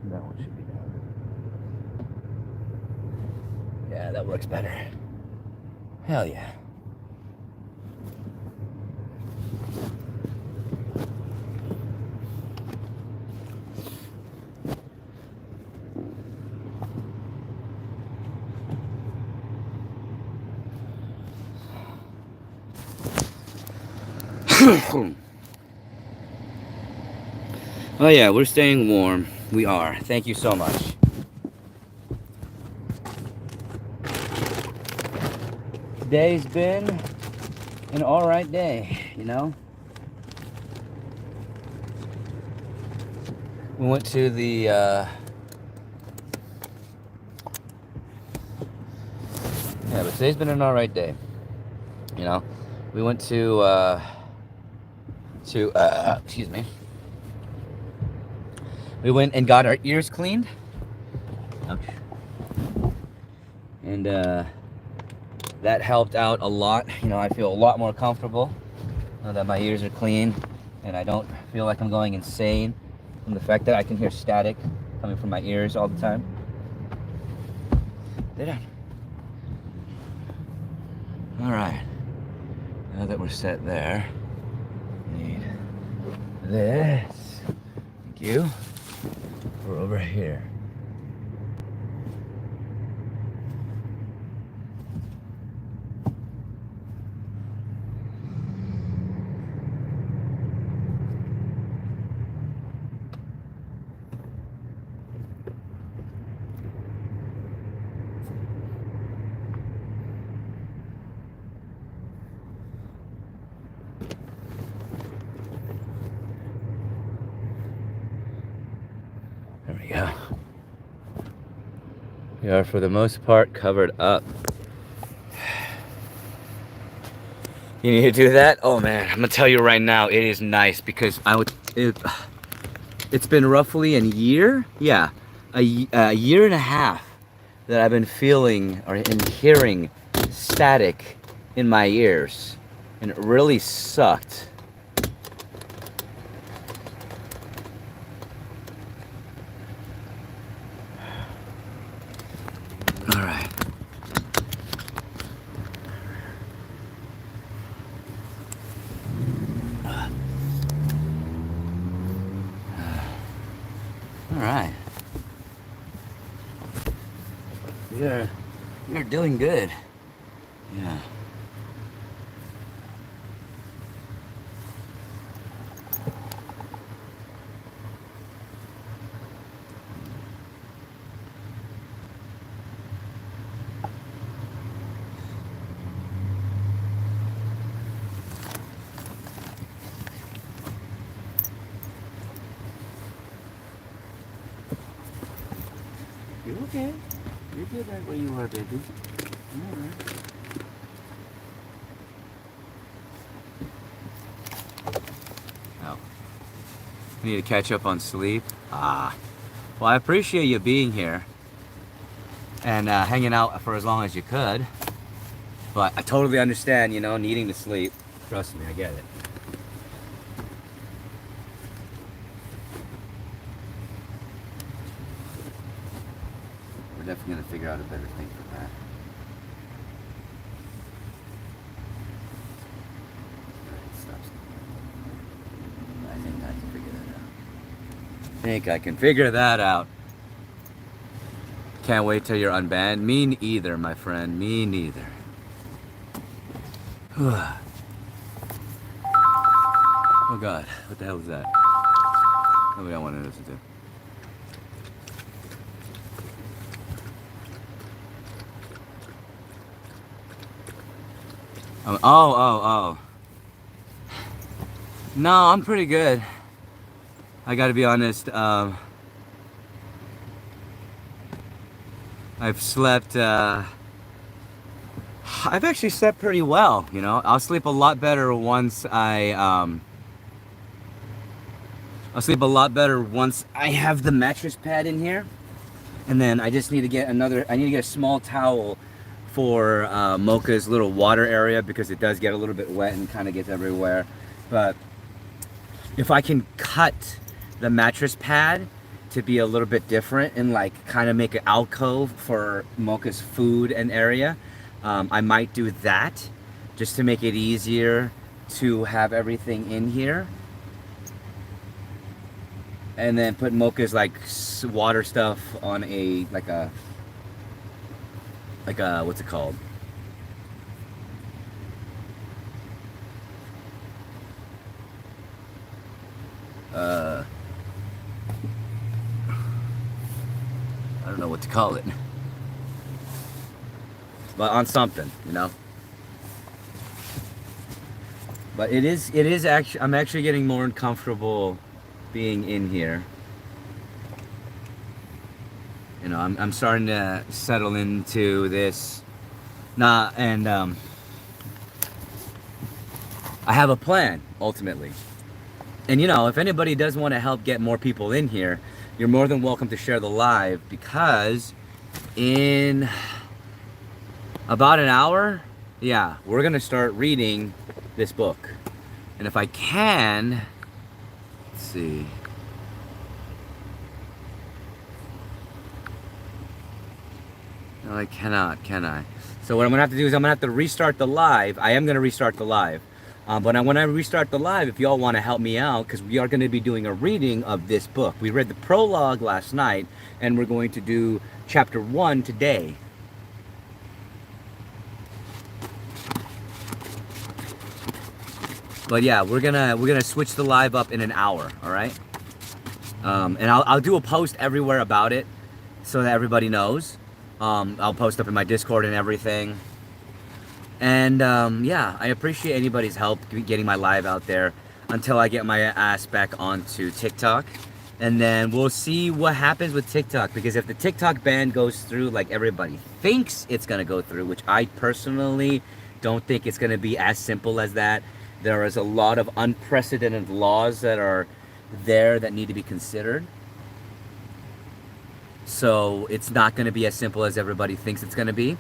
That one should be down. Yeah, that works better. Hell yeah. Oh yeah, we're staying warm. We are. Thank you so much. Today's been an alright day, you know? We went to the yeah, but today's been an alright day. You know? We went to excuse me. We went and got our ears cleaned. Ouch. And that helped out a lot. You know, I feel a lot more comfortable now that my ears are clean and I don't feel like I'm going insane from the fact that I can hear static coming from my ears all the time. Lay down. All right. Now that we're set there, we need this. Thank you. We're over here. There we go. We are, for the most part, covered up. You need to do that? Oh man, I'm gonna tell you right now, it is nice because it's been roughly a year, yeah, a year and a half that I've been feeling or and hearing static in my ears, and it really sucked. All right. All right. You're doing good. Yeah. You okay? You're good right where you are, baby. All right. Oh. You need to catch up on sleep? Ah. Well, I appreciate you being here and hanging out for as long as you could. But I totally understand, you know, needing to sleep. Trust me, I get it. We're definitely going to figure out a better thing for that. I think I can figure that out. I think I can figure that out. Can't wait till you're unbanned. Me either, my friend. Me neither. Oh God, what the hell is that? Nobody I want to listen to. Oh. No, I'm pretty good. I gotta be honest. I've slept, I've actually slept pretty well, you know. I'll sleep a lot better once I'll sleep a lot better once I have the mattress pad in here. And then I just need to get I need to get a small towel for Mocha's little water area because it does get a little bit wet and kind of gets everywhere. But if I can cut the mattress pad to be a little bit different and like kind of make an alcove for Mocha's food and area, I might do that just to make it easier to have everything in here. And then put Mocha's like water stuff on a like a what's it called? I don't know what to call it. But on something, you know. But it is actually, I'm actually getting more uncomfortable being in here. You know, I'm starting to settle into this. And I have a plan ultimately. And you know, if anybody does want to help get more people in here, you're more than welcome to share the live, because in about an hour, yeah, we're gonna start reading this book. And if I can, let's see. No, I cannot, can I? So what I'm gonna have to do is I'm gonna have to restart the live. I am gonna restart the live. But when I restart the live, if y'all want to help me out, because we are going to be doing a reading of this book. We read the prologue last night, and we're going to do chapter 1 today. But yeah, we're gonna switch the live up in an hour, all right? And I'll do a post everywhere about it, so that everybody knows. I'll post up in my Discord and everything. And yeah, I appreciate anybody's help getting my live out there until I get my ass back onto TikTok. And then we'll see what happens with TikTok, because if the TikTok ban goes through like everybody thinks it's gonna go through, which I personally Don't think it's going to be as simple as that. There is a lot of unprecedented laws that are there that need to be considered. So it's not going to be as simple as everybody thinks it's going to be.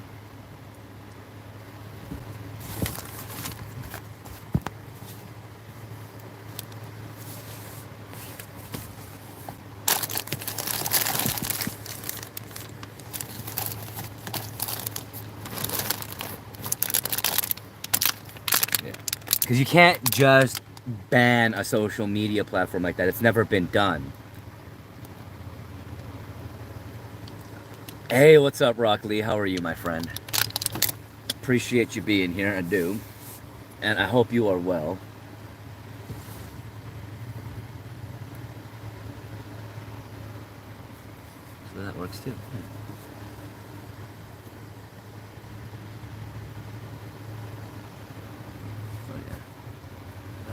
Because you can't just ban a social media platform like that. It's never been done. Hey, what's up, Rock Lee? How are you, my friend? Appreciate you being here, I do. And I hope you are well. So that works too.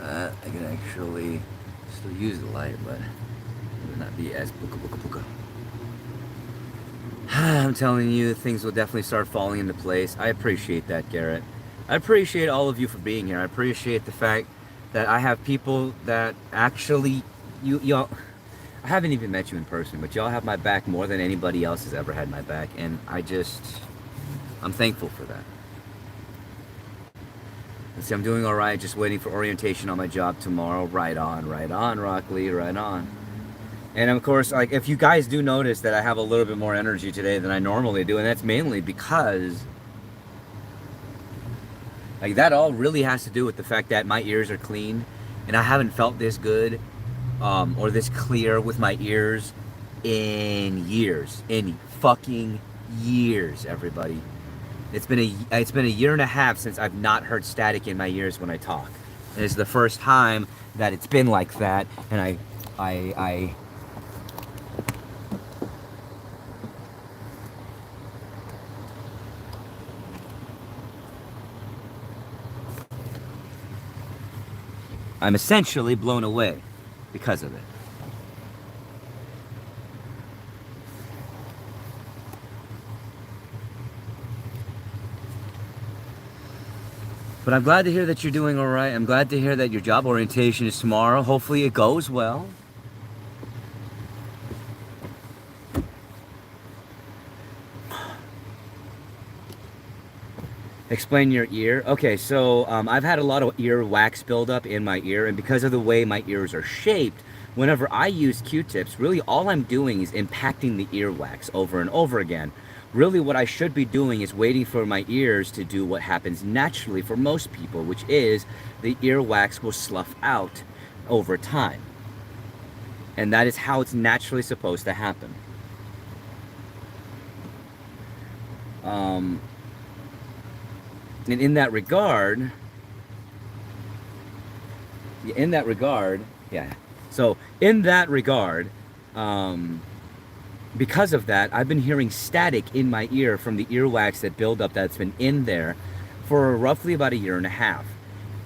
I can actually still use the light, but it would not be as puka puka puka. I'm telling you, things will definitely start falling into place. I appreciate that, Garrett. I appreciate all of you for being here. I appreciate the fact that I have people that actually, y'all, I haven't even met you in person, but y'all have my back more than anybody else has ever had my back, and I'm thankful for that. Let's see, I'm doing all right, just waiting for orientation on my job tomorrow. Right on, Rock Lee, right on. And of course, like, if you guys do notice that I have a little bit more energy today than I normally do, and that's mainly because, like, that all really has to do with the fact that my ears are clean, and I haven't felt this good, or this clear with my ears in years. In fucking years, everybody. It's been a year and a half since I've not heard static in my ears when I talk. And it's the first time that it's been like that, and I'm essentially blown away because of it. But I'm glad to hear that you're doing all right. I'm glad to hear that your job orientation is tomorrow. Hopefully it goes well. Explain your ear. Okay, so I've had a lot of ear wax buildup in my ear, and because of the way my ears are shaped, whenever I use Q-tips, really all I'm doing is impacting the ear wax over and over again. Really what I should be doing is waiting for my ears to do what happens naturally for most people, which is the ear wax will slough out over time. And that is how it's naturally supposed to happen. And in that regard, because of that, I've been hearing static in my ear from the earwax that buildup that's been in there for roughly about a year and a half.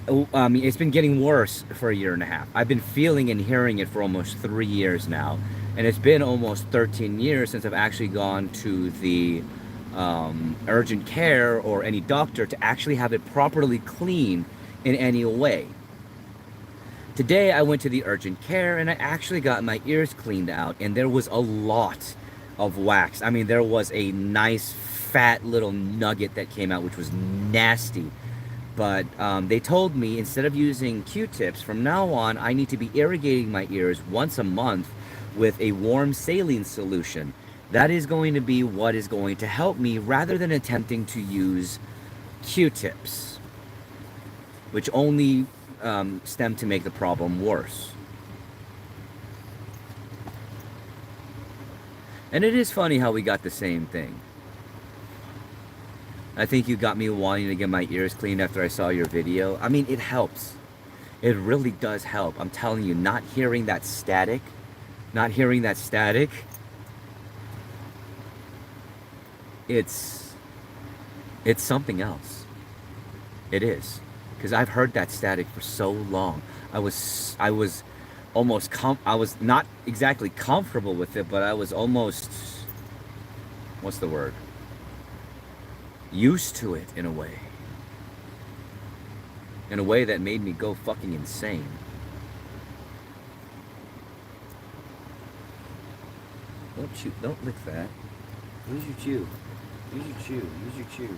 It's been getting worse for a year and a half. I've been feeling and hearing it for almost 3 years now, and it's been almost 13 years since I've actually gone to the urgent care or any doctor to actually have it properly clean in any way. Today I went to the urgent care and I actually got my ears cleaned out, and there was a lot of wax. I mean, there was a nice fat little nugget that came out, which was nasty. But they told me instead of using Q-tips, from now on I need to be irrigating my ears once a month with a warm saline solution. That is going to be what is going to help me, rather than attempting to use Q-tips, which only stem to make the problem worse. And it is funny how we got the same thing. I think you got me wanting to get my ears cleaned after I saw your video. I mean, it helps. It really does help. I'm telling you, not hearing that static, it's something else. It is. Because I've heard that static for so long. I was almost I was not exactly comfortable with it, but I was almost, what's the word? Used to it in a way. in a way that made me go fucking insane. Don't chew. Don't lick that. Use your chew. Use your chew. Use your chew.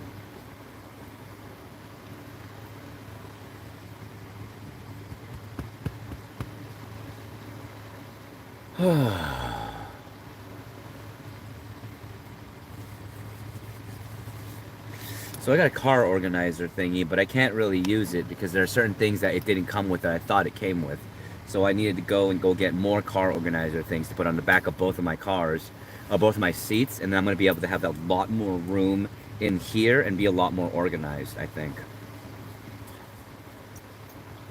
So I got a car organizer thingy, but I can't really use it because there are certain things that it didn't come with that I thought it came with. So I needed to go get more car organizer things to put on the back of both of my cars, both of my seats, and then I'm gonna be able to have a lot more room in here and be a lot more organized, I think.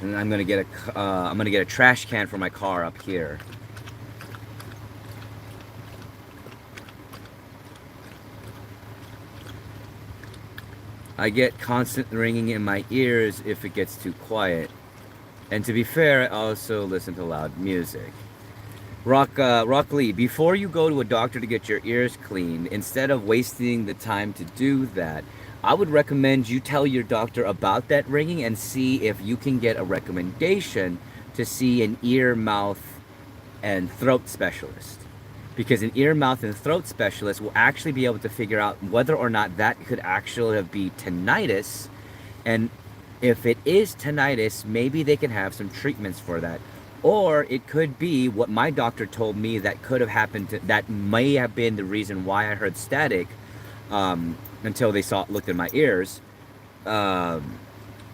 And I'm gonna get a trash can for my car up here. I get constant ringing in my ears if it gets too quiet. And to be fair, I also listen to loud music. Rock Lee, before you go to a doctor to get your ears cleaned, instead of wasting the time to do that, I would recommend you tell your doctor about that ringing and see if you can get a recommendation to see an ear, mouth, and throat specialist. Because an ear, mouth, and throat specialist will actually be able to figure out whether or not that could actually be tinnitus. And if it is tinnitus, maybe they can have some treatments for that. Or it could be what my doctor told me that could have happened, that may have been the reason why I heard static until they looked at my ears,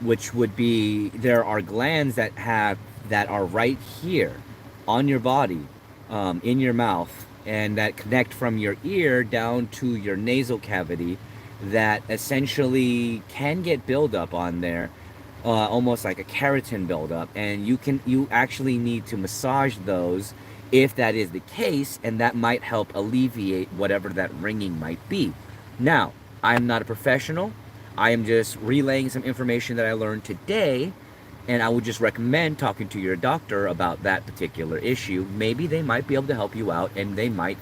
which would be there are glands that are right here on your body, in your mouth, and that connect from your ear down to your nasal cavity that essentially can get buildup on there, almost like a keratin buildup, and you actually need to massage those if that is the case, and that might help alleviate whatever that ringing might be. Now, I am not a professional. I am just relaying some information that I learned today, and I would just recommend talking to your doctor about that particular issue. Maybe they might be able to help you out, and they might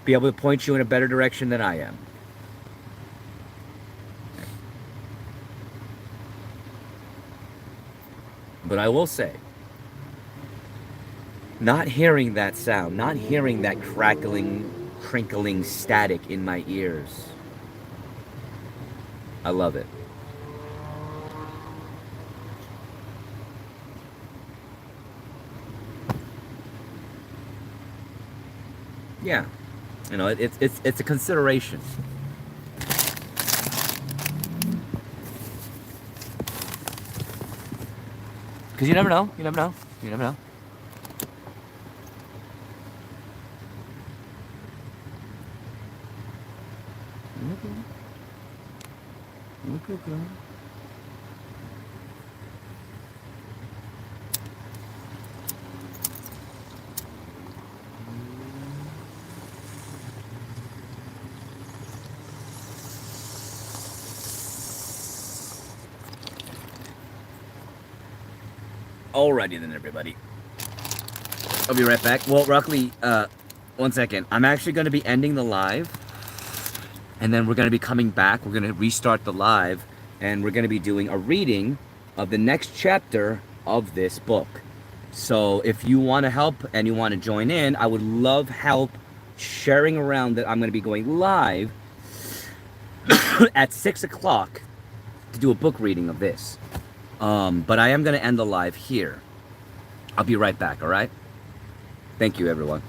be able to point you in a better direction than I am. But I will say, not hearing that sound, not hearing that crackling, crinkling static in my ears, I love it. Yeah, you know, it's a consideration. Because you never know, you never know, you never know. Okay. Alrighty then, everybody. I'll be right back. Well, Rockly, 1 second. I'm actually going to be ending the live, and then we're going to be coming back. We're going to restart the live, and we're going to be doing a reading of the next chapter of this book. So if you want to help and you want to join in, I would love help sharing around that I'm going to be going live at 6 o'clock to do a book reading of this. But I am going to end the live here. I'll be right back, all right? Thank you, everyone.